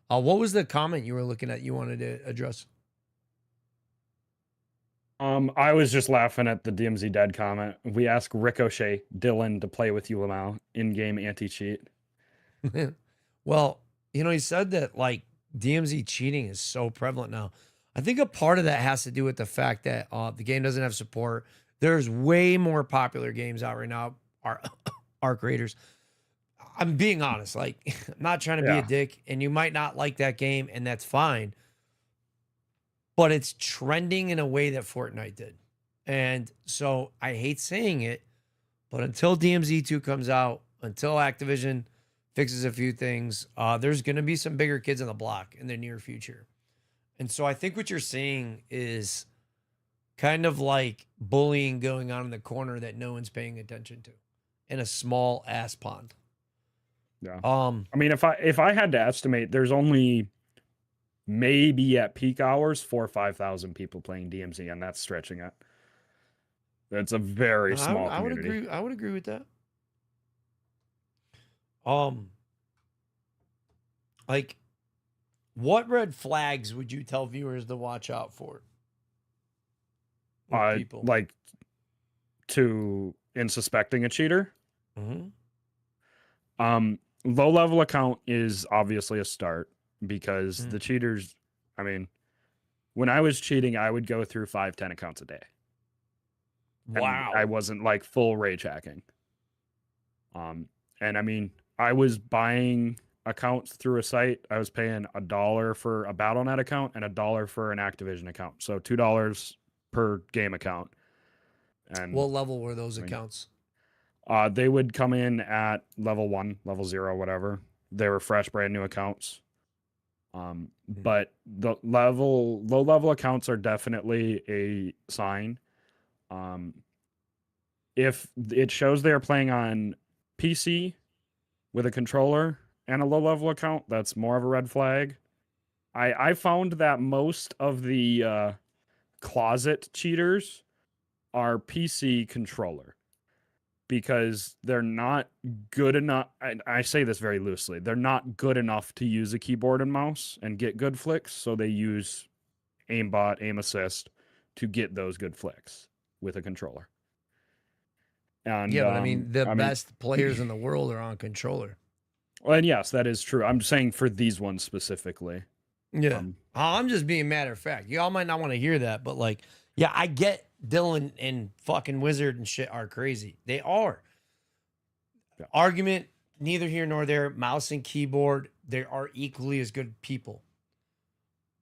What was the comment you were looking at you wanted to address? I was just laughing at the DMZ dead comment. We ask Ricochet Dylan to play with you now in-game anti-cheat. Well, you know, he said that like DMZ cheating is so prevalent now. I think a part of that has to do with the fact that the game doesn't have support. There's way more popular games out right now. Our creators. I'm being honest. Like, I'm not trying to be a dick, and you might not like that game, and that's fine. But it's trending in a way that Fortnite did. And so I hate saying it, but until DMZ2 comes out, until Activision fixes a few things, there's going to be some bigger kids on the block in the near future. And so I think what you're seeing is kind of like bullying going on in the corner that no one's paying attention to in a small ass pond. Yeah. I mean, if I had to estimate, there's only maybe at peak hours 4,000 or 5,000 people playing DMZ, and that's stretching it. That's a very small community. I would agree with that. Like, what red flags would you tell viewers to watch out for? People, like, in suspecting a cheater. Mm-hmm. Low level account is obviously a start, because the cheaters, I mean, when I was cheating, I would go through 5-10 accounts a day. Wow. And I wasn't like full rage hacking. And I mean, I was buying accounts through a site. I was paying $1 for a Battle.net account and $1 for an Activision account. So $2 per game account. And what level were those accounts? They would come in at level 1, level 0, whatever. They were fresh, brand new accounts. But the low level accounts are definitely a sign. If it shows they're playing on PC with a controller and a low level account, that's more of a red flag. I found that most of the closet cheaters are PC controller. because they're not good enough. I say this very loosely. They're not good enough to use a keyboard and mouse and get good flicks, so they use aimbot, aim assist to get those good flicks with a controller. And Yeah, but I mean, the best players in the world are on controller. Well, and yes, that is true. I'm saying for these ones specifically. Yeah. I'm just being matter of fact. Y'all might not want to hear that, but like, yeah, I get Dylan and fucking Wizard and shit are crazy. They are. Yeah. Argument, neither here nor there. Mouse and keyboard, they are equally as good people.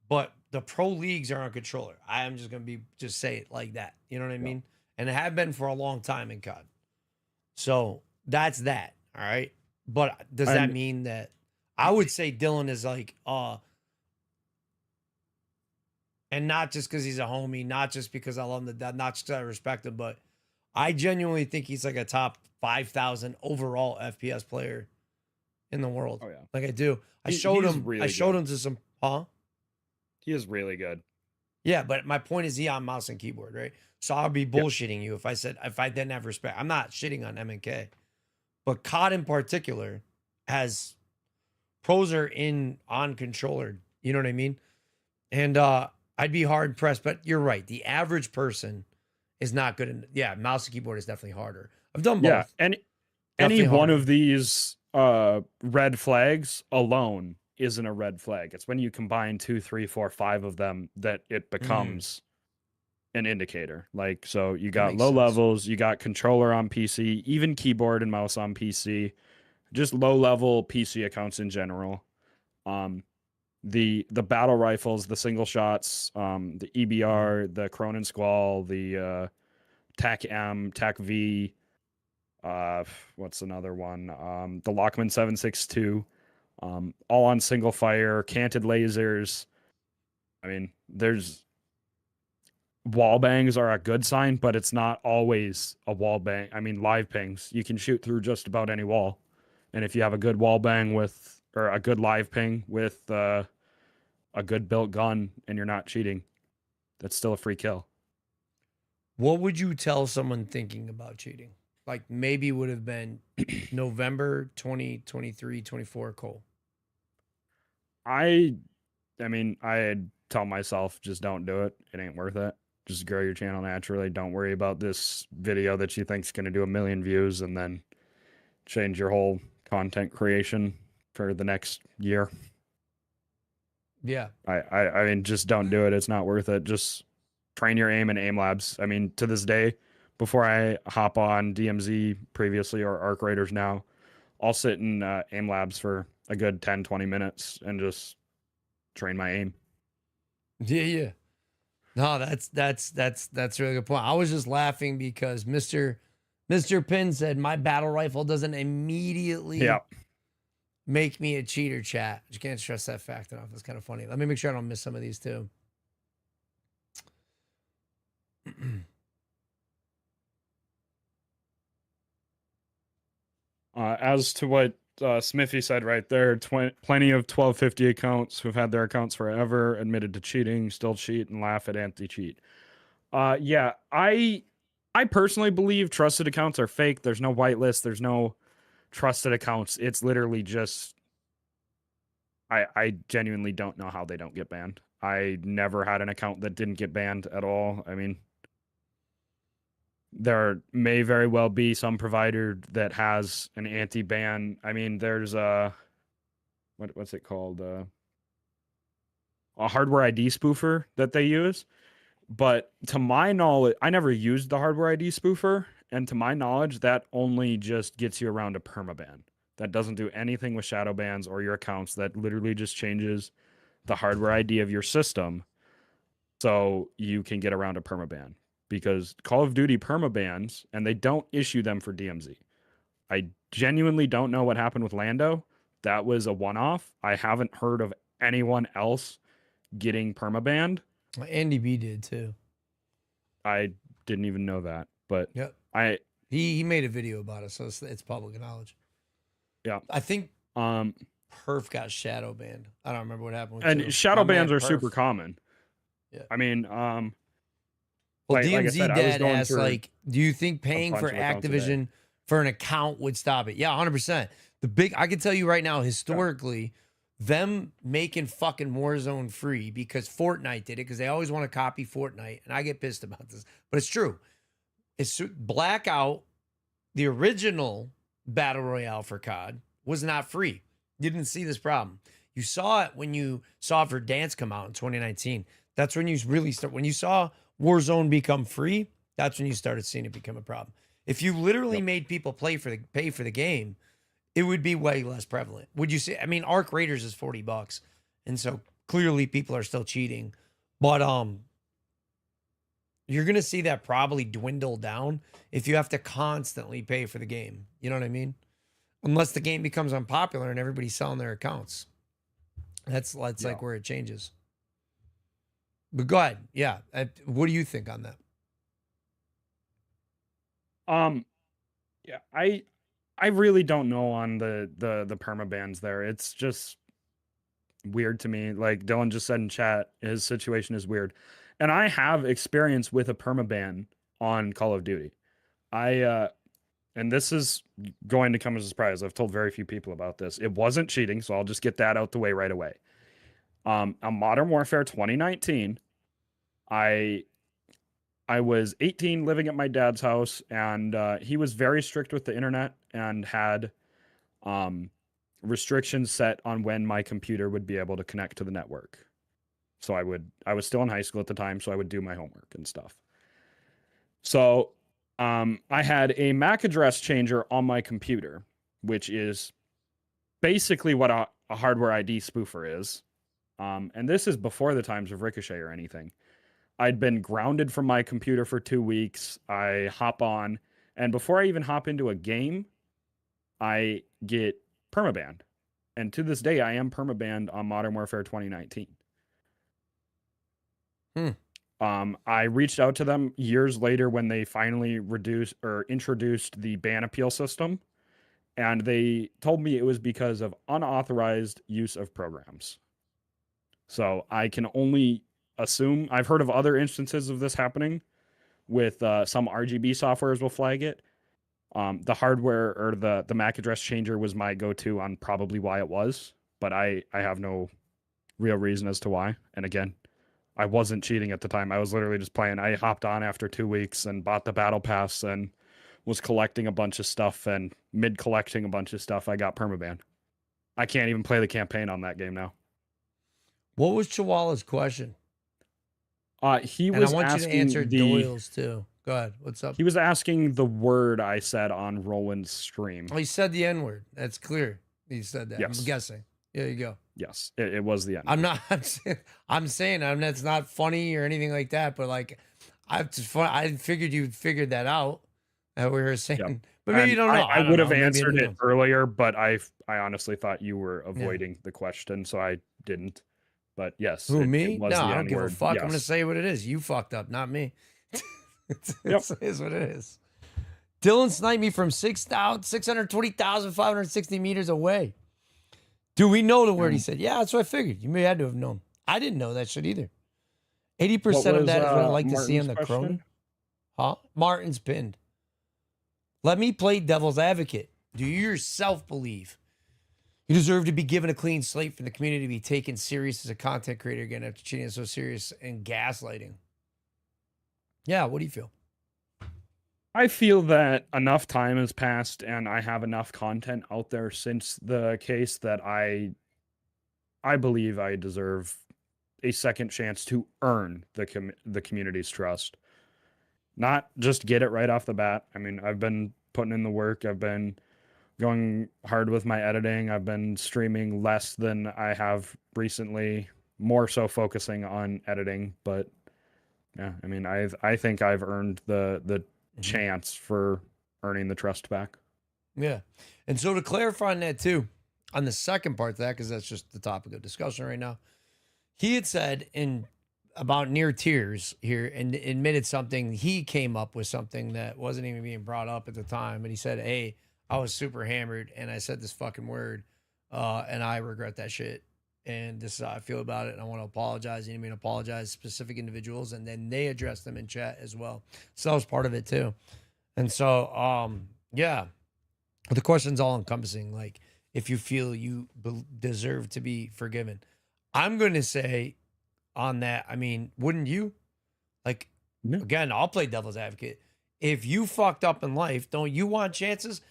But the pro leagues are on controller. I am just gonna just say it like that. You know what I mean? And it have been for a long time in COD. So that's that. All right. But does that mean that I would say Dylan is like, and not just because he's a homie, not just because I love him, not just because I respect him, but I genuinely think he's like a top 5,000 overall FPS player in the world. Oh yeah, like I do. I showed him to some. He is really good. Yeah, but my point is he on mouse and keyboard, right? So I'll be bullshitting you if I didn't have respect. I'm not shitting on MNK, but COD in particular has pros are on controller. You know what I mean? And I'd be hard pressed, but you're right. The average person is not good. Mouse and keyboard is definitely harder. I've done both. Yeah, and any one of these red flags alone isn't a red flag. It's when you combine 2, 3, 4, 5 of them that it becomes an indicator. Like, so you got low levels, you got controller on PC, even keyboard and mouse on PC, just low level PC accounts in general. The battle rifles, the single shots, the EBR, the Cronin Squall, the TAC M, TAC V, what's another one? The Lockman 762, all on single fire, canted lasers. I mean, there's wall bangs are a good sign, but it's not always a wall bang. I mean, live pings, you can shoot through just about any wall. And if you have a good wall bang or a good live ping with a good built gun and you're not cheating, that's still a free kill. What would you tell someone thinking about cheating? Like maybe would have been November 2023, 24 Cole. I mean, I'd tell myself, just don't do it. It ain't worth it. Just grow your channel naturally. Don't worry about this video that you think's going to do 1 million views and then change your whole content creation for the next year. Yeah. I mean, just don't do it. It's not worth it. Just train your aim in aim labs. I mean, to this day, before I hop on DMZ previously or Arc Raiders now, I'll sit in aim labs for a good 10, 20 minutes and just train my aim. Yeah. No, that's a really good point. I was just laughing because Mr. Pin said my battle rifle doesn't immediately make me a cheater, chat. You can't stress that fact enough. It's kind of funny. Let me make sure I don't miss some of these too. As to what Smithy said right there, plenty of 1250 accounts who've had their accounts forever, admitted to cheating, still cheat and laugh at anti-cheat. Yeah, I personally believe trusted accounts are fake. There's no whitelist. There's no trusted accounts. It's literally just, I genuinely don't know how they don't get banned. I never had an account that didn't get banned at all. I mean, there may very well be some provider that has an anti-ban. I mean, there's what's it called? A hardware ID spoofer that they use. But to my knowledge, I never used the hardware ID spoofer. And to my knowledge, that only just gets you around a permaban. That doesn't do anything with shadow bans or your accounts. That literally just changes the hardware ID of your system so you can get around a permaban. Because Call of Duty permabans, and they don't issue them for DMZ. I genuinely don't know what happened with Lando. That was a one-off. I haven't heard of anyone else getting permabanned. Andy B did too. I didn't even know that, but yep. He made a video about it, so it's public knowledge. Yeah, I think Perf got shadow banned. I don't remember what happened. And shadow bans are super common. Yeah, I mean, well, DMZ Dad asked, like, do you think paying for Activision for an account would stop it. Yeah, 100%. I can tell you right now, historically, them making fucking Warzone free because Fortnite did it, because they always want to copy Fortnite, and I get pissed about this, but it's true. It's Blackout, the original Battle Royale for COD, was not free. You didn't see this problem. You saw it when you saw Verdansk come out in 2019. That's when you really start. When you saw Warzone become free, that's when you started seeing it become a problem. If you literally made people pay for the game, it would be way less prevalent. Would you say? I mean, Arc Raiders is $40, and so clearly people are still cheating. But you're gonna see that probably dwindle down if you have to constantly pay for the game. You know what I mean? Unless the game becomes unpopular and everybody's selling their accounts. That's like where it changes. But go ahead. Yeah. What do you think on that? Yeah, I really don't know on the permabans there. It's just weird to me. Like Dylan just said in chat, his situation is weird. And I have experience with a permaban on Call of Duty. And this is going to come as a surprise. I've told very few people about this. It wasn't cheating, so I'll just get that out the way right away. On Modern Warfare 2019, I was 18, living at my dad's house, and he was very strict with the internet and had restrictions set on when my computer would be able to connect to the network. So I was still in high school at the time, so I would do my homework and stuff. So I had a MAC address changer on my computer, which is basically what a hardware ID spoofer is. And this is before the times of Ricochet or anything. I'd been grounded from my computer for 2 weeks. I hop on, and before I even hop into a game, I get permabanned. And to this day, I am permabanned on Modern Warfare 2019. I reached out to them years later when they finally introduced the ban appeal system, and they told me it was because of unauthorized use of programs. So I can only assume. I've heard of other instances of this happening with some RGB softwares will flag it. The hardware or the MAC address changer was my go-to on probably why it was, but I have no real reason as to why. And again, I wasn't cheating at the time. I was literally just playing. I hopped on after 2 weeks and bought the battle pass and was collecting a bunch of stuff, and mid collecting a bunch of stuff, I got permabanned. I can't even play the campaign on that game now. What was Chihuahua's question? He and was I want asking you to answer Doyle's too. Go ahead. What's up? He was asking the word I said on Roland's stream. Oh, he said the N-word. That's clear. He said that. Yes. I'm guessing. There you go. Yes, it was the N-word. I'm not. I'm saying that's not funny or anything like that. But like, I figured you figured that out. That we were saying, Yep. but maybe And you don't know. I don't would have know. Maybe answered you it don't. earlier, but I honestly thought you were avoiding the question, so I didn't. But yes, Who, it me? was No, the I don't give a N-word. fuck. Yes. I'm gonna say what it is. You fucked up, not me. Yep. It is what it is. Dylan sniped me from 620,560 meters away. Do we know the word he said? Yeah, that's what I figured. You may have to have known. I didn't know that shit either. 80% of that is what I like to see on the Cronin. Huh? Martin's pinned. Let me play devil's advocate. Do you yourself believe you deserve to be given a clean slate for the community to be taken serious as a content creator again after cheating so serious and gaslighting? Yeah, what do you feel? I feel that enough time has passed and I have enough content out there since the case that I believe I deserve a second chance to earn the community's trust. Not just get it right off the bat. I mean, I've been putting in the work. I've been going hard with my editing. I've been streaming less than I have recently, more so focusing on editing. But yeah, I mean, I think I've earned the chance for earning the trust back. Yeah. And so to clarify on that too, on the second part of that, because that's just the topic of discussion right now, he had said about near tears here and admitted something. He came up with something that wasn't even being brought up at the time. But he said, hey, I was super hammered and I said this fucking word and I regret that shit. And this is how I feel about it. And I want to apologize. He didn't mean to apologize to specific individuals. And then they addressed them in chat as well. So that was part of it too. And so, yeah, the question's all encompassing. Like, if you feel you deserve to be forgiven, I'm going to say on that, I mean, wouldn't you? Like, Yeah. again, I'll play devil's advocate. If you fucked up in life, don't you want chances?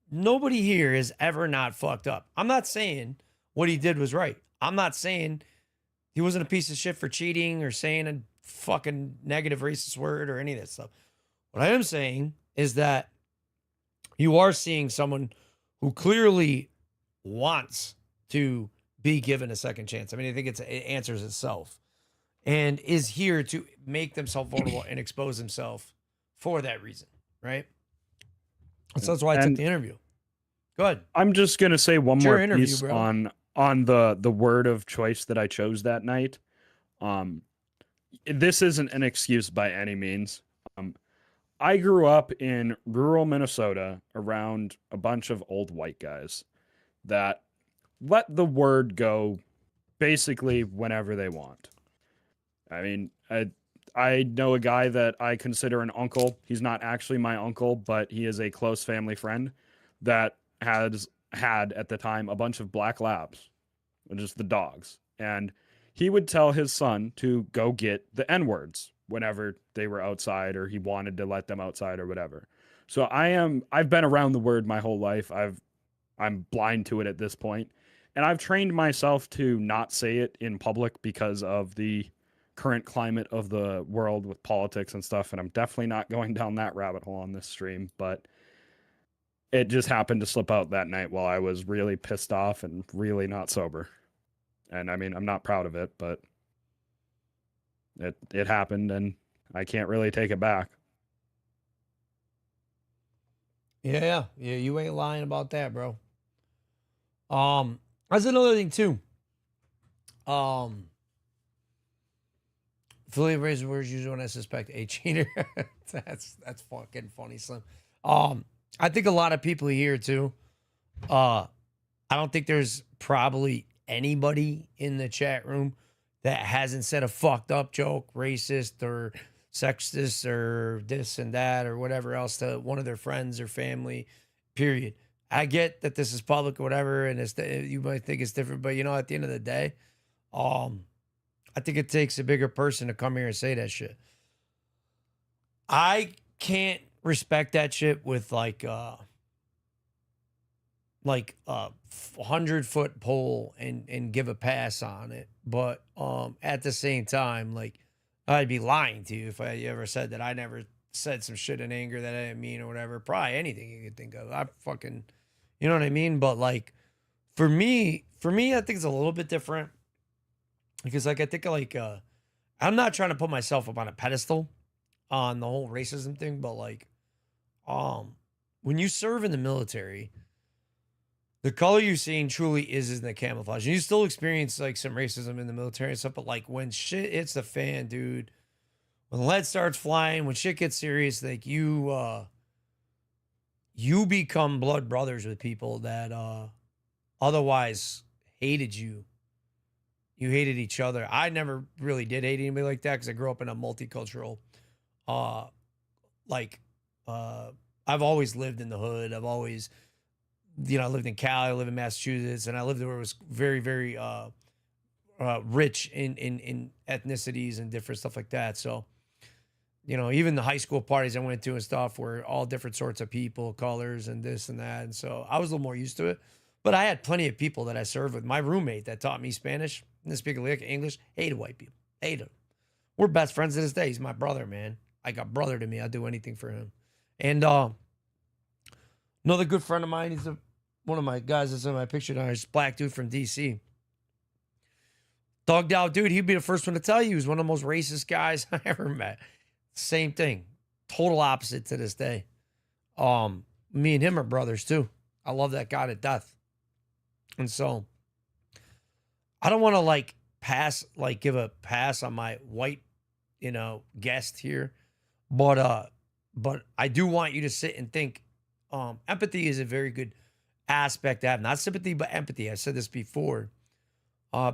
Nobody here is ever not fucked up. I'm not saying what he did was right. I'm not saying he wasn't a piece of shit for cheating or saying a fucking negative racist word or any of that stuff. What I am saying is that you are seeing someone who clearly wants to be given a second chance. I mean, I think it answers itself and is here to make themselves vulnerable and expose himself for that reason, right? So that's why I took And the interview. Go ahead. I'm just gonna say one It's your more interview, piece bro. on the word of choice that I chose that night. Um, this isn't an excuse by any means. I grew up in rural Minnesota around a bunch of old white guys that let the word go basically whenever they want. I mean, I know a guy that I consider an uncle. He's not actually my uncle, but he is a close family friend that has had at the time a bunch of black labs, just the dogs. And he would tell his son to go get the N words whenever they were outside or he wanted to let them outside or whatever. So I've been around the word my whole life. I'm blind to it at this point. And I've trained myself to not say it in public because of the current climate of the world with politics and stuff. And I'm definitely not going down that rabbit hole on this stream, but it just happened to slip out that night while I was really pissed off and really not sober. And I mean, I'm not proud of it, but it happened and I can't really take it back. Yeah, you ain't lying about that, bro. That's another thing too. Affiliate raised words used when I suspect a cheater. that's fucking funny, Slim. I think a lot of people here too. I don't think there's probably anybody in the chat room that hasn't said a fucked up joke, racist or sexist or this and that or whatever else to one of their friends or family. Period. I get that this is public or whatever, and you might think it's different, but at the end of the day, I think it takes a bigger person to come here and say that shit. I can't respect that shit with like a 100-foot pole and give a pass on it. But at the same time, like, I'd be lying to you if I ever said that I never said some shit in anger that I didn't mean or whatever. Probably anything you could think of. I fucking, you know what I mean? But like, for me, I think it's a little bit different because like I think like I'm not trying to put myself up on a pedestal on the whole racism thing, but like when you serve in the military, the color you're seeing truly is in the camouflage. And you still experience like some racism in the military and stuff, but like when shit hits the fan, dude, when lead starts flying, when shit gets serious, like you become blood brothers with people that otherwise hated you. You hated each other. I never really did hate anybody like that because I grew up in a multicultural, I've always lived in the hood. I've always, I lived in Cali, I lived in Massachusetts, and I lived where it was very, very rich in ethnicities and different stuff like that. So, even the high school parties I went to and stuff were all different sorts of people, colors, and this and that. And so I was a little more used to it. But I had plenty of people that I served with. My roommate that taught me Spanish and speak English hated white people. Hated them. We're best friends to this day. He's my brother, man. Like a brother to me. I'll do anything for him. And another good friend of mine, he's one of my guys that's in my picture now. He's a black dude from DC. Dogged out dude. He'd be the first one to tell you he was one of the most racist guys I ever met. Same thing. Total opposite to this day. Me and him are brothers too. I love that guy to death. And so I don't want to give a pass on my white, guest here. But I do want you to sit and think. Empathy is a very good aspect to have. Not sympathy, but empathy. I said this before.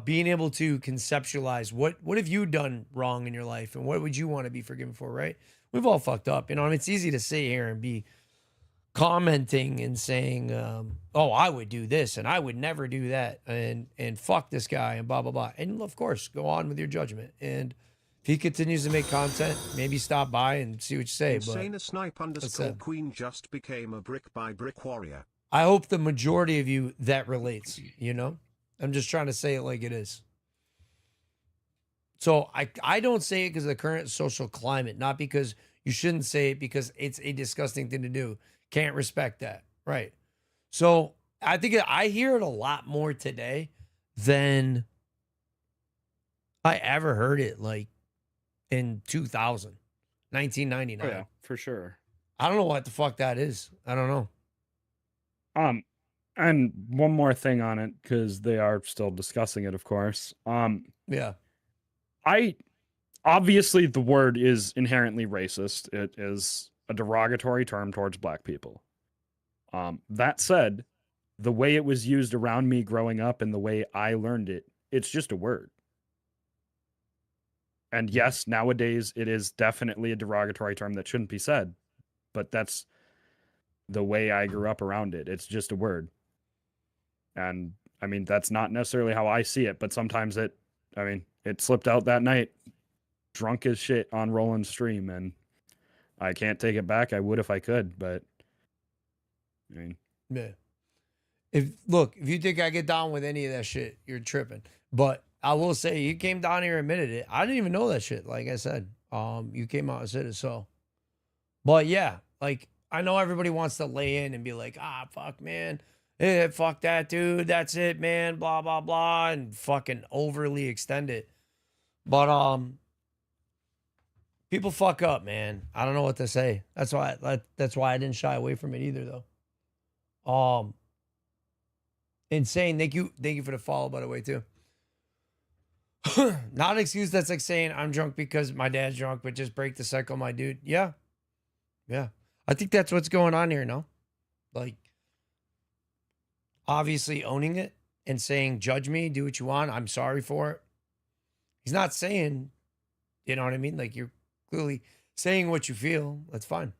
Being able to conceptualize what have you done wrong in your life and what would you want to be forgiven for, right? We've all fucked up. It's easy to sit here and be commenting and saying, "Oh, I would do this and I would never do that," and fuck this guy and blah blah blah. And of course, go on with your judgment. And if he continues to make content, maybe stop by and see what you say. Insane But snipe underscore queen just became a brick by brick warrior. I hope the majority of you that relates. You know, I'm just trying to say it like it is. So I don't say it because of the current social climate, not because you shouldn't say it, because it's a disgusting thing to do. Can't respect that. Right. So I think I hear it a lot more today than I ever heard it like in 2000, 1999. Oh, yeah, for sure. I don't know what the fuck that is. I don't know. And one more thing on it, because they are still discussing it, of course. Yeah. Obviously the word is inherently racist. It is a derogatory term towards black people. That said, the way it was used around me growing up and the way I learned it, it's just a word. And yes, nowadays it is definitely a derogatory term that shouldn't be said, but that's the way I grew up around it. It's just a word. And I mean, that's not necessarily how I see it, but sometimes it slipped out that night, drunk as shit on Roland's stream, and I can't take it back. I would if I could, but I mean, Yeah. If you think I get down with any of that shit, you're tripping. But I will say, you came down here and admitted it. I didn't even know that shit. Like I said, you came out and said it. So, but yeah, like I know everybody wants to lay in and be like, fuck, man, fuck that dude. That's it, man. Blah blah blah, and fucking overly extend it. But people fuck up, man. I don't know what to say. That's why I didn't shy away from it either, though. Insane. Thank you for the follow, by the way, too. Not an excuse. That's like saying I'm drunk because my dad's drunk, but just break the cycle, my dude. Yeah. I think that's what's going on here, no? Like, obviously owning it and saying, judge me, do what you want. I'm sorry for it. He's not saying, you know what I mean? Like, you're clearly saying what you feel. That's fine.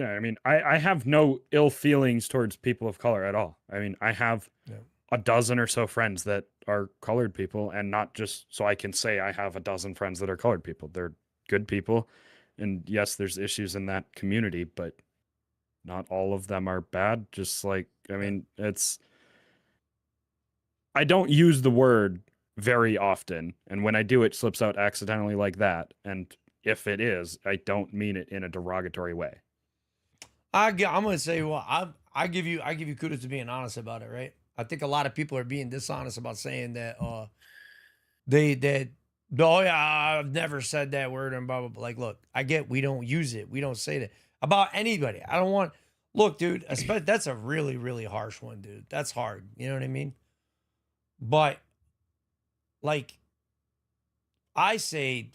yeah, I mean, I have no ill feelings towards people of color at all. I mean, I have a dozen or so friends that are colored people, and not just so I can say I have a dozen friends that are colored people. They're good people. And yes, there's issues in that community, but not all of them are bad. Just like, I mean, I don't use the word very often. And when I do, it slips out accidentally like that. And if it is, I don't mean it in a derogatory way. I'm going to say, well, I give you kudos to being honest about it, right? I think a lot of people are being dishonest about saying that oh yeah, I've never said that word and blah blah blah. Like, look, I get we don't use it, we don't say that about anybody. I don't want. Look, dude, that's a really really harsh one, dude. That's hard. You know what I mean? But like, I say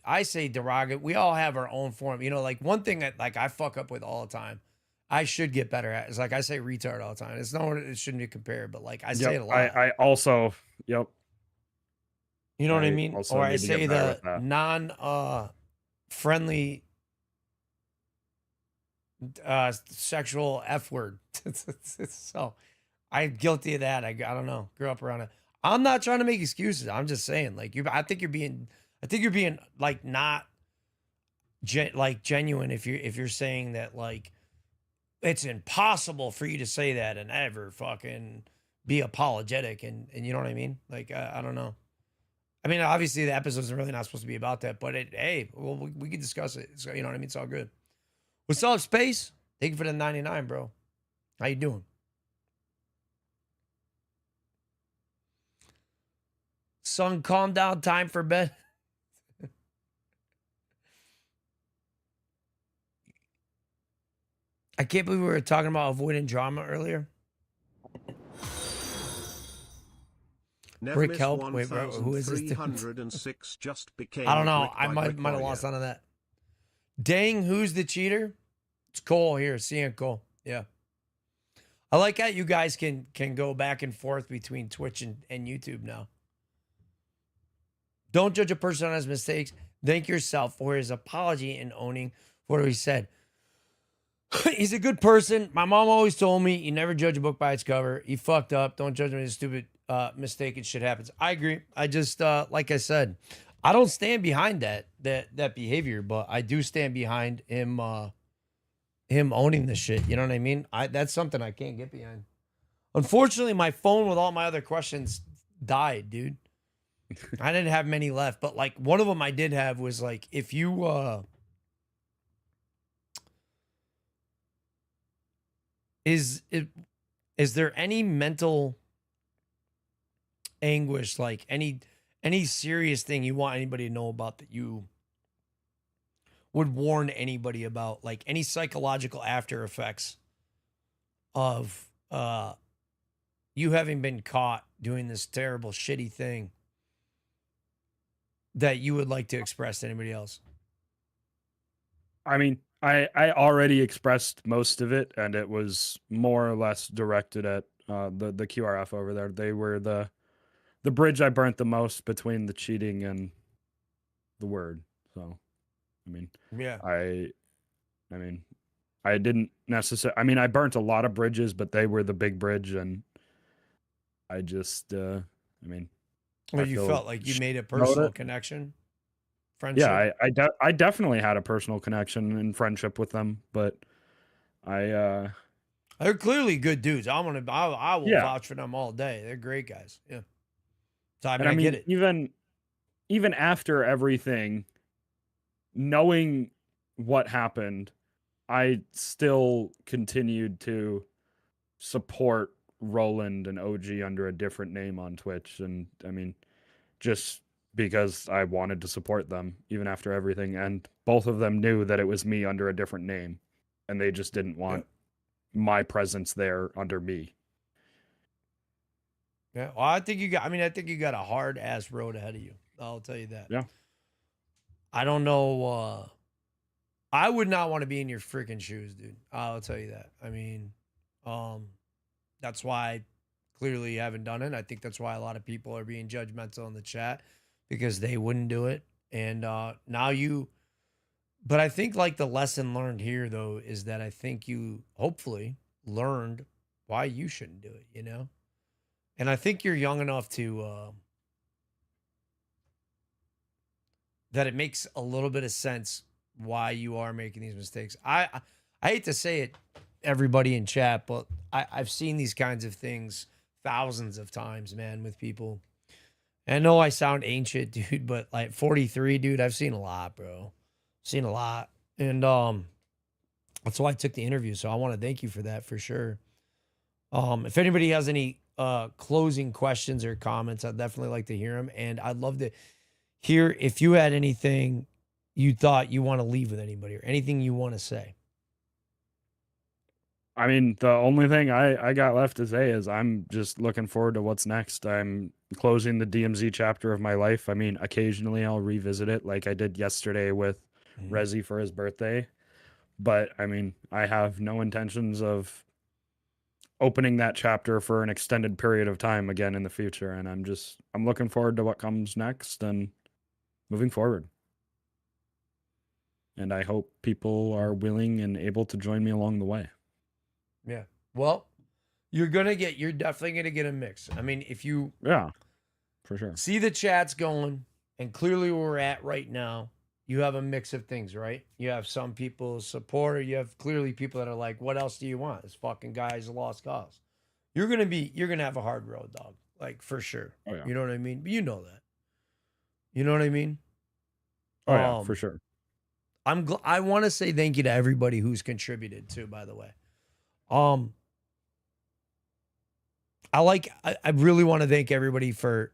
derogatory. We all have our own form. You know, like one thing that like I fuck up with all the time. I should get better at. It's like I say retard all the time. It's not. It shouldn't be compared, but like I say it a lot. I also, yep. You know what I mean? Or I say the non-friendly sexual F word. So I'm guilty of that. I don't know. Grew up around it. I'm not trying to make excuses. I'm just saying, like I think you're being like not genuine if you're saying that like. It's impossible for you to say that and ever fucking be apologetic and you know what I mean? Like, I don't know. I mean, obviously the episode's really not supposed to be about that, but hey, well, we can discuss it. So, you know what I mean? It's all good. What's up, Space? Thank you for the 99, bro. How you doing? Son, calm down. Time for bed. I can't believe we were talking about avoiding drama earlier. Brick help. Wait, bro, who is this? Just became I don't know. I might have lost none of that. Dang, who's the cheater? It's Cole here. Seeing Cole. Yeah. I like how you guys can go back and forth between Twitch and YouTube now. Don't judge a person on his mistakes. Thank yourself for his apology and owning what he said. He's a good person. My mom always told me, you never judge a book by its cover. He fucked up. Don't judge him as a stupid mistake and shit happens. I agree. I just, like I said, I don't stand behind that behavior, but I do stand behind him owning the shit. You know what I mean? That's something I can't get behind. Unfortunately, my phone with all my other questions died, dude. I didn't have many left, but like one of them I did have was like, if you is there any mental anguish, like any serious thing you want anybody to know about that you would warn anybody about, like any psychological after effects of you having been caught doing this terrible shitty thing that you would like to express to anybody else? I mean, I already expressed most of it, and it was more or less directed at the QRF over there. They were the bridge I burnt the most between the cheating and the word. So, I mean, Yeah. I mean, I didn't necessarily. I mean, I burnt a lot of bridges, but they were the big bridge, and I just, I mean, Or I you feel felt like you made a about personal it. connection, friendship? Yeah, I definitely had a personal connection and friendship with them, but I They're clearly good dudes. I will yeah, vouch for them all day. They're great guys. Yeah. So I mean, and I I get mean it. even after everything, knowing what happened, I still continued to support Roland and OG under a different name on Twitch, and I mean, just because I wanted to support them even after everything, and both of them knew that it was me under a different name, and they just didn't Yeah. want my presence there under me. Yeah. Well, I think you got a hard ass road ahead of you. I'll tell you that. Yeah. I don't know. I would not want to be in your freaking shoes, dude. I'll tell you that. I mean, that's why I clearly haven't done it. I think that's why a lot of people are being judgmental in the chat because they wouldn't do it. And now you, but I think like the lesson learned here though is that I think you hopefully learned why you shouldn't do it, you know? And I think you're young enough to that it makes a little bit of sense why you are making these mistakes. I hate to say it, everybody in chat, but I've seen these kinds of things thousands of times, man, with people. And I know I sound ancient, dude, but like 43, dude, I've seen a lot, bro. Seen a lot. And that's why I took the interview. So I want to thank you for that for sure. If anybody has any closing questions or comments, I'd definitely like to hear them. And I'd love to hear if you had anything you thought you want to leave with anybody or anything you want to say. I mean, the only thing I got left to say is I'm just looking forward to what's next. I'm closing the DMZ chapter of my life. I mean, occasionally I'll revisit it like I did yesterday with Rezi for his birthday. But I mean, I have no intentions of opening that chapter for an extended period of time again in the future. And I'm looking forward to what comes next and moving forward. And I hope people are willing and able to join me along the way. Yeah. Well, you're definitely gonna get a mix. I mean, if you for sure see the chats going, and clearly where we're at right now, you have a mix of things, right? You have some people support, or you have clearly people that are like, what else do you want? This fucking guy's a lost cause. You're gonna have a hard road, dog. Like for sure. Oh, yeah. You know what I mean? But you know that. You know what I mean? Oh yeah, for sure. I want to say thank you to everybody who's contributed too, by the way. I really want to thank everybody for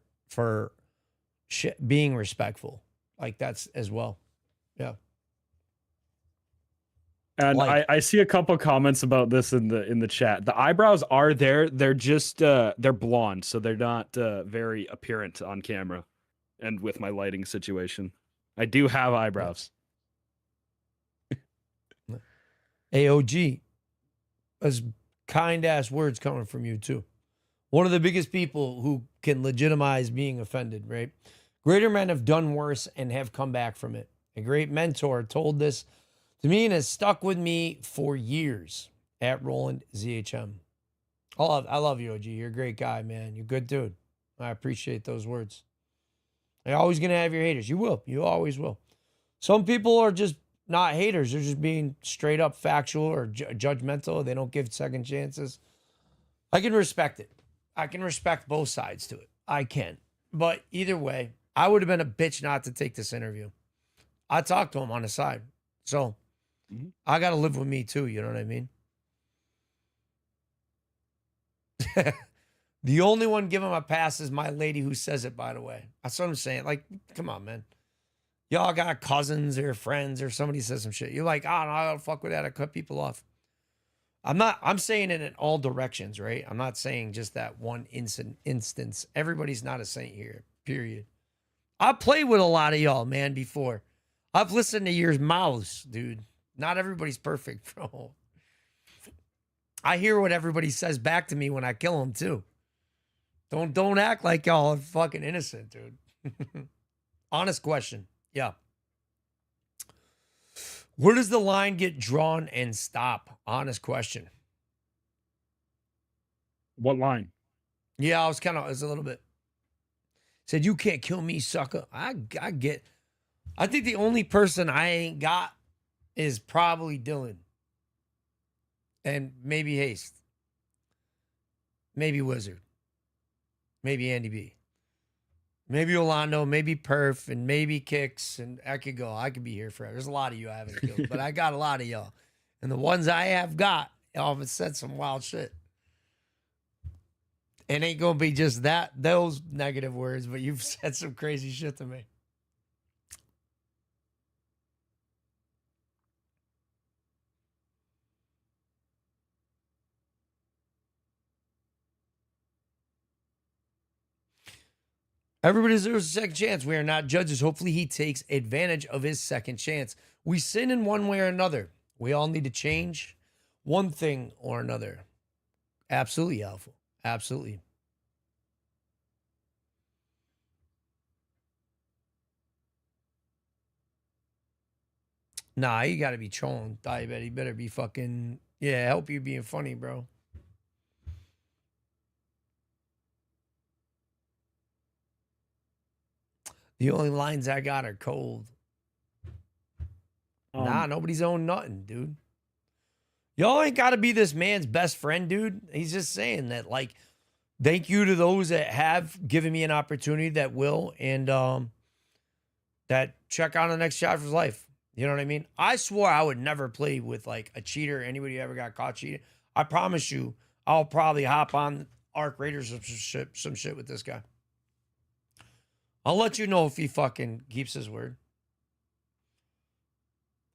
being respectful. Like that's as well. Yeah. And Like- I see a couple comments about this in the chat. The eyebrows are there. They're just they're blonde, so they're not very apparent on camera. And with my lighting situation, I do have eyebrows. AOG, as kind ass words coming from you too. One of the biggest people who can legitimize being offended, right? Greater men have done worse and have come back from it. A great mentor told this To me, and has stuck with me for years at Roland ZHM. I love you, OG. You're a great guy, man. You're a good dude. I appreciate those words. You're always going to have your haters. You will. You always will. Some people are just not haters. They're just being straight up factual or judgmental. They don't give second chances. I can respect it. I can respect both sides to it. I can. But either way, I would have been a bitch not to take this interview. I talked to him on the side. So I got to live with me too. You know what I mean? The only one giving him a pass is my lady who says it, by the way. That's what I'm saying. Like, come on, man. Y'all got cousins or friends or somebody says some shit. You're like, oh, no, I don't fuck with that. I cut people off. I'm saying it in all directions, right? I'm not saying just that one instance. Everybody's not a saint here, period. I've played with a lot of y'all, man, before. I've listened to your mouths, dude. Not everybody's perfect, bro. I hear what everybody says back to me when I kill them, too. Don't act like y'all are fucking innocent, dude. Honest question. Yeah. Where does the line get drawn and stop? Honest question. What line? Yeah, it was a little bit. Said, you can't kill me, sucker. I think the only person I ain't got is probably Dylan. And maybe Haste. Maybe Wizard. Maybe Andy B. Maybe Orlando, maybe Perf, and maybe Kicks, and I could go. I could be here forever. There's a lot of you I haven't killed, but I got a lot of y'all. And the ones I have got, y'all have said some wild shit. It ain't going to be just those negative words, but you've said some crazy shit to me. Everybody deserves a second chance. We are not judges. Hopefully he takes advantage of his second chance. We sin in one way or another. We all need to change one thing or another. Absolutely, Alpha. Absolutely. Nah, you got to be trolling. You better be fucking... Yeah, I hope you being funny, bro. The only lines I got are cold. Nah, nobody's owned nothing, dude. Y'all ain't got to be this man's best friend, dude. He's just saying that, like, thank you to those that have given me an opportunity that will and that check on the next shot of his life. You know what I mean? I swore I would never play with, like, a cheater, anybody who ever got caught cheating. I promise you, I'll probably hop on Arc Raiders or some shit with this guy. I'll let you know if he fucking keeps his word.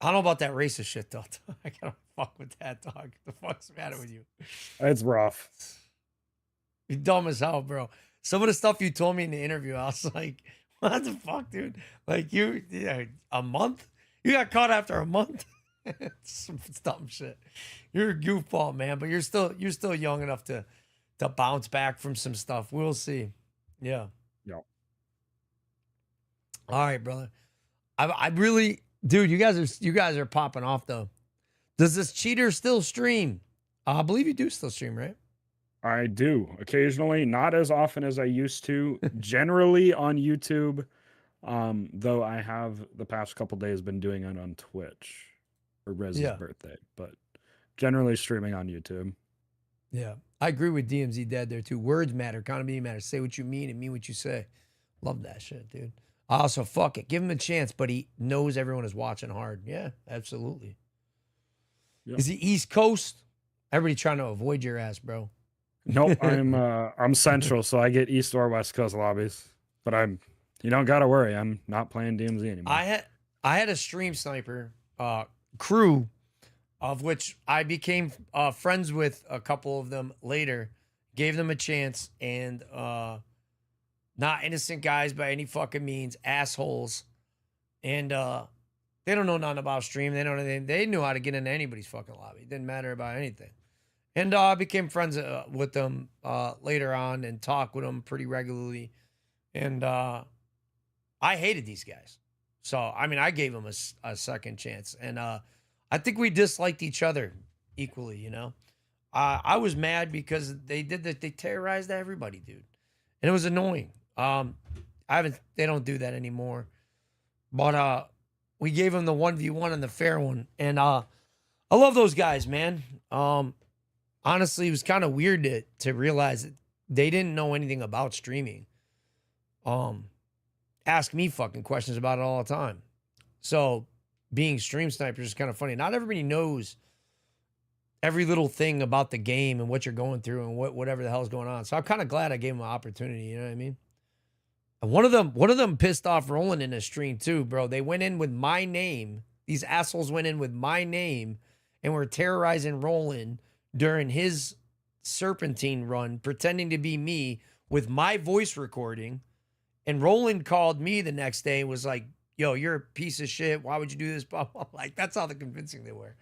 I don't know about that racist shit, though. I gotta fuck with that, dog. The fuck's the matter with you? It's rough. You're dumb as hell, bro. Some of the stuff you told me in the interview, I was like, what the fuck, dude? Like, a month? You got caught after a month? Some dumb shit. You're a goofball, man, but you're still young enough to bounce back from some stuff. We'll see. Yeah. Yeah. All right, brother. I really, dude, you guys are popping off though. Does this cheater still stream? I believe you do still stream, right? I do occasionally, not as often as I used to. Generally on YouTube, though I have the past couple days been doing it on Twitch for Rez's birthday, but generally streaming on YouTube. Yeah, I agree with DMZ Dad there too. Words matter, accountability matters. Say what you mean and mean what you say. Love that shit, dude. Also, fuck it. Give him a chance, but he knows everyone is watching hard. Yeah, absolutely. Yep. Is he East Coast? Everybody trying to avoid your ass, bro. Nope, I'm Central, so I get East or West Coast lobbies. But you don't gotta worry. I'm not playing DMZ anymore. I had a stream sniper crew, of which I became friends with a couple of them later. Gave them a chance, and not innocent guys by any fucking means, assholes. And they don't know nothing about stream. They knew how to get into anybody's fucking lobby. It didn't matter about anything. And I became friends with them later on and talked with them pretty regularly. And I hated these guys. So, I mean, I gave them a second chance. And I think we disliked each other equally, you know. I was mad because they did that. They terrorized everybody, dude, and it was annoying. They don't do that anymore. But we gave them the 1v1 and the fair one, and I love those guys, man. Honestly, it was kind of weird to realize that they didn't know anything about streaming. Ask me fucking questions about it all the time. So being stream snipers is kind of funny. Not everybody knows every little thing about the game and what you're going through and whatever the hell's going on. So I'm kind of glad I gave them an opportunity. You know what I mean? And one of them pissed off Roland in a stream too, bro. They went in with my name. These assholes went in with my name and were terrorizing Roland during his serpentine run, pretending to be me with my voice recording. And Roland called me the next day and was like, yo, you're a piece of shit. Why would you do this? Like, that's how convincing they were.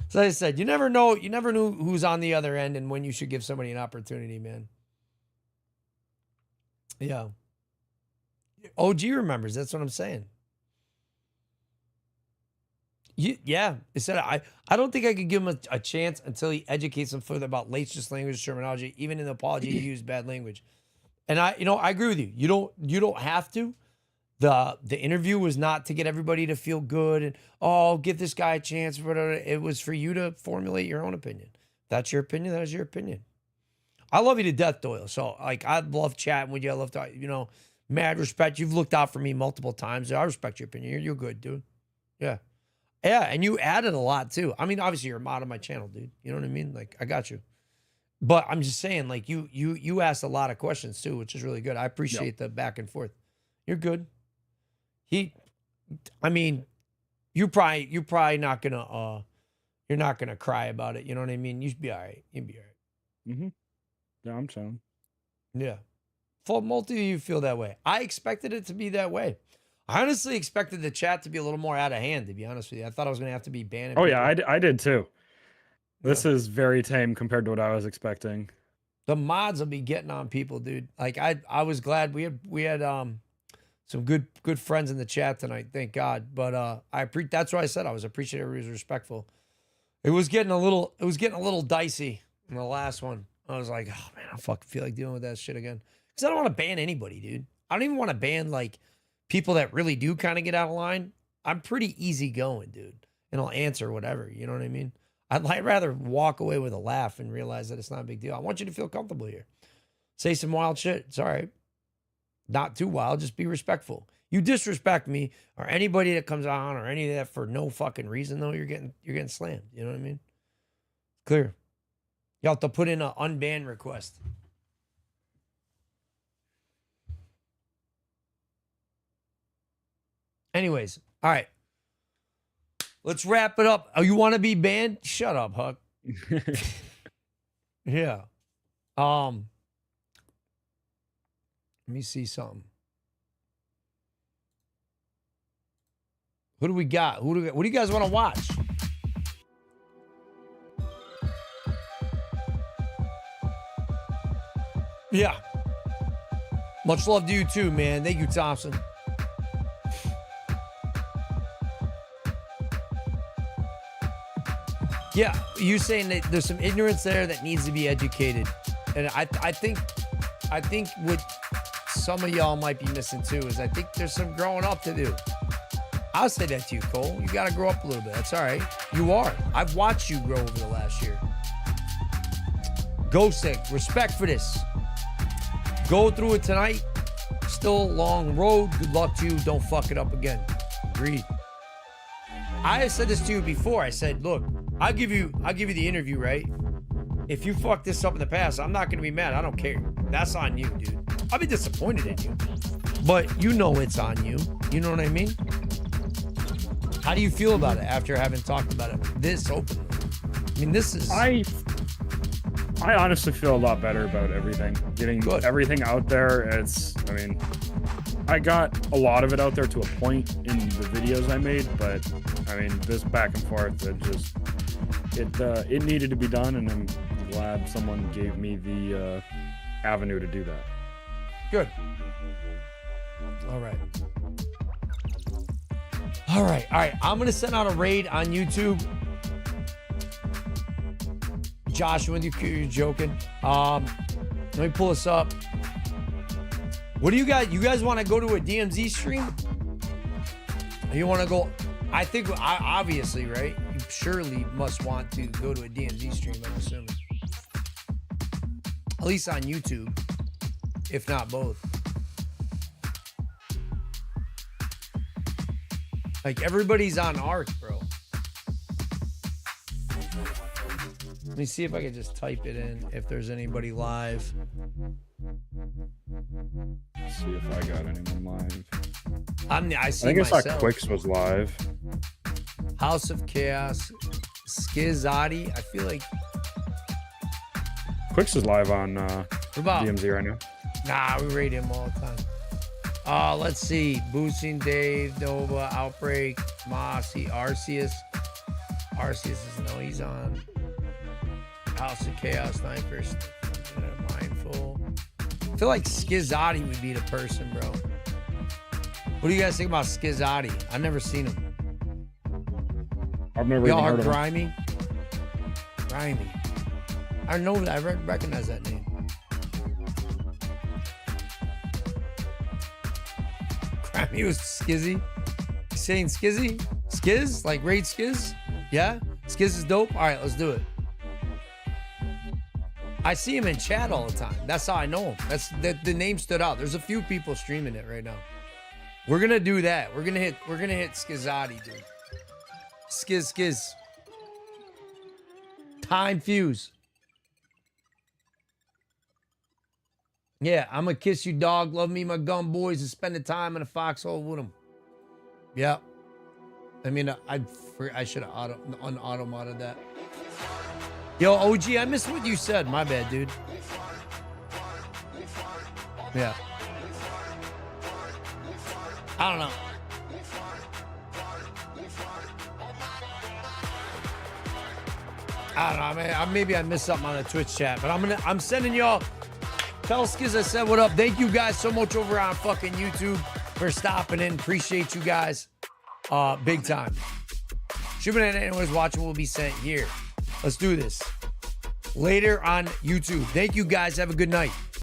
So I said, you never know. You never knew who's on the other end and when you should give somebody an opportunity, man. Yeah. OG remembers. That's what I'm saying. Yeah. He said, I don't think I could give him a chance until he educates him further about latest language terminology. Even in the apology, he used bad language. And I agree with you. You don't have to. The interview was not to get everybody to feel good and, oh, give this guy a chance. It was for you to formulate your own opinion. That's your opinion. That is your opinion. I love you to death, Doyle. So, like, I love chatting with you. I love to, mad respect. You've looked out for me multiple times. I respect your opinion. You're good, dude. Yeah. Yeah, and you added a lot, too. I mean, obviously, you're a mod on my channel, dude. You know what I mean? Like, I got you. But I'm just saying, like, you asked a lot of questions, too, which is really good. I appreciate the back and forth. You're good. You're probably not gonna you're not gonna cry about it. You know what I mean? You'd be all right. You'd be all right. Mm-hmm. Yeah, I'm saying. Yeah. For multi of you feel that way. I expected it to be that way. I honestly expected the chat to be a little more out of hand, to be honest with you. I thought I was gonna have to be banned. Oh yeah, I did too. This is very tame compared to what I was expecting. The mods will be getting on people, dude. Like I was glad we had some good friends in the chat tonight, thank God. But that's what I said. I was appreciative. Everybody was respectful. It was getting a little dicey in the last one. I was like, oh man, I fucking feel like dealing with that shit again. Because I don't want to ban anybody, dude. I don't even want to ban like people that really do kind of get out of line. I'm pretty easygoing, dude, and I'll answer whatever. You know what I mean? I'd rather walk away with a laugh and realize that it's not a big deal. I want you to feel comfortable here. Say some wild shit. It's all right. Not too wild, just be respectful. You disrespect me or anybody that comes on or any of that for no fucking reason, though, you're getting slammed. You know what I mean? Clear. You have to put in an unban request. Anyways, all right. Let's wrap it up. Oh, you want to be banned? Shut up, Huck. Yeah. Let me see something. Who do we got? What do you guys want to watch? Yeah. Much love to you too, man. Thank you, Thompson. Yeah, you saying that there's some ignorance there that needs to be educated. And I think what some of y'all might be missing too is I think there's some growing up to do. I'll say that to you, Cole. You got to grow up a little bit. That's all right. You are. I've watched you grow over the last year. Go sick. Respect for this. Go through it tonight. Still a long road. Good luck to you. Don't fuck it up again. Agreed. I have said this to you before. I said, look, I'll give you the interview, right? If you fuck this up in the past, I'm not going to be mad. I don't care. That's on you, dude. I'll be disappointed in you. But you know it's on you. You know what I mean? How do you feel about it after having talked about it this openly? I mean, this is... I honestly feel a lot better about everything. Getting everything out there. I got a lot of it out there to a point in the videos I made, but I mean, this back and forth, it needed to be done, and I'm glad someone gave me the avenue to do that. Good. All right. I'm going to send out a raid on YouTube. Josh, when you're joking. Let me pull this up. What do you guys? You guys want to go to a DMZ stream? You want to go? I think obviously, right? You surely must want to go to a DMZ stream. I'm assuming, at least on YouTube, if not both. Like everybody's on Arc, bro. Let me see if I can just type it in if there's anybody live. Let's see if I got anyone live. I see I think I saw myself. Quicks was live. House of Chaos, Skizzotti. I feel like Quicks is live on about DMZ right now. nah, we rate him all the time. Let's see. Boosting Dave, Nova, Outbreak, Mossy, Arceus. Arceus is no, he's on. House of Chaos, Snipers, Mindful. I feel like Skizzotti would be the person, bro. What do you guys think about Skizzotti? I've never seen him. I've never Y'all even heard heard of him. Grimy? Grimy. I know that. I recognize that name. Grimy was Skizzy. You saying Skizzy? Skiz? Like raid Skiz? Yeah? Skiz is dope? All right, let's do it. I see him in chat all the time. That's how I know him. That's the name stood out. There's a few people streaming it right now. We're gonna do that. We're gonna hit Skizzotti, dude. Skiz. Time Fuse. Yeah, I'm gonna kiss you, dog. Love me, my gun boys, and spend the time in a foxhole with them. Yeah. I mean, I should have un-auto-modded that. Yo, OG, I missed what you said. My bad, dude. Yeah. I don't know. I don't know. I mean, maybe I missed something on the Twitch chat, but I'm sending y'all. Tell Skiz I said what up. Thank you guys so much over on fucking YouTube for stopping in. Appreciate you guys. Big time. Shipment and anyone's watching will be sent here. Let's do this. Later on YouTube. Thank you guys. Have a good night.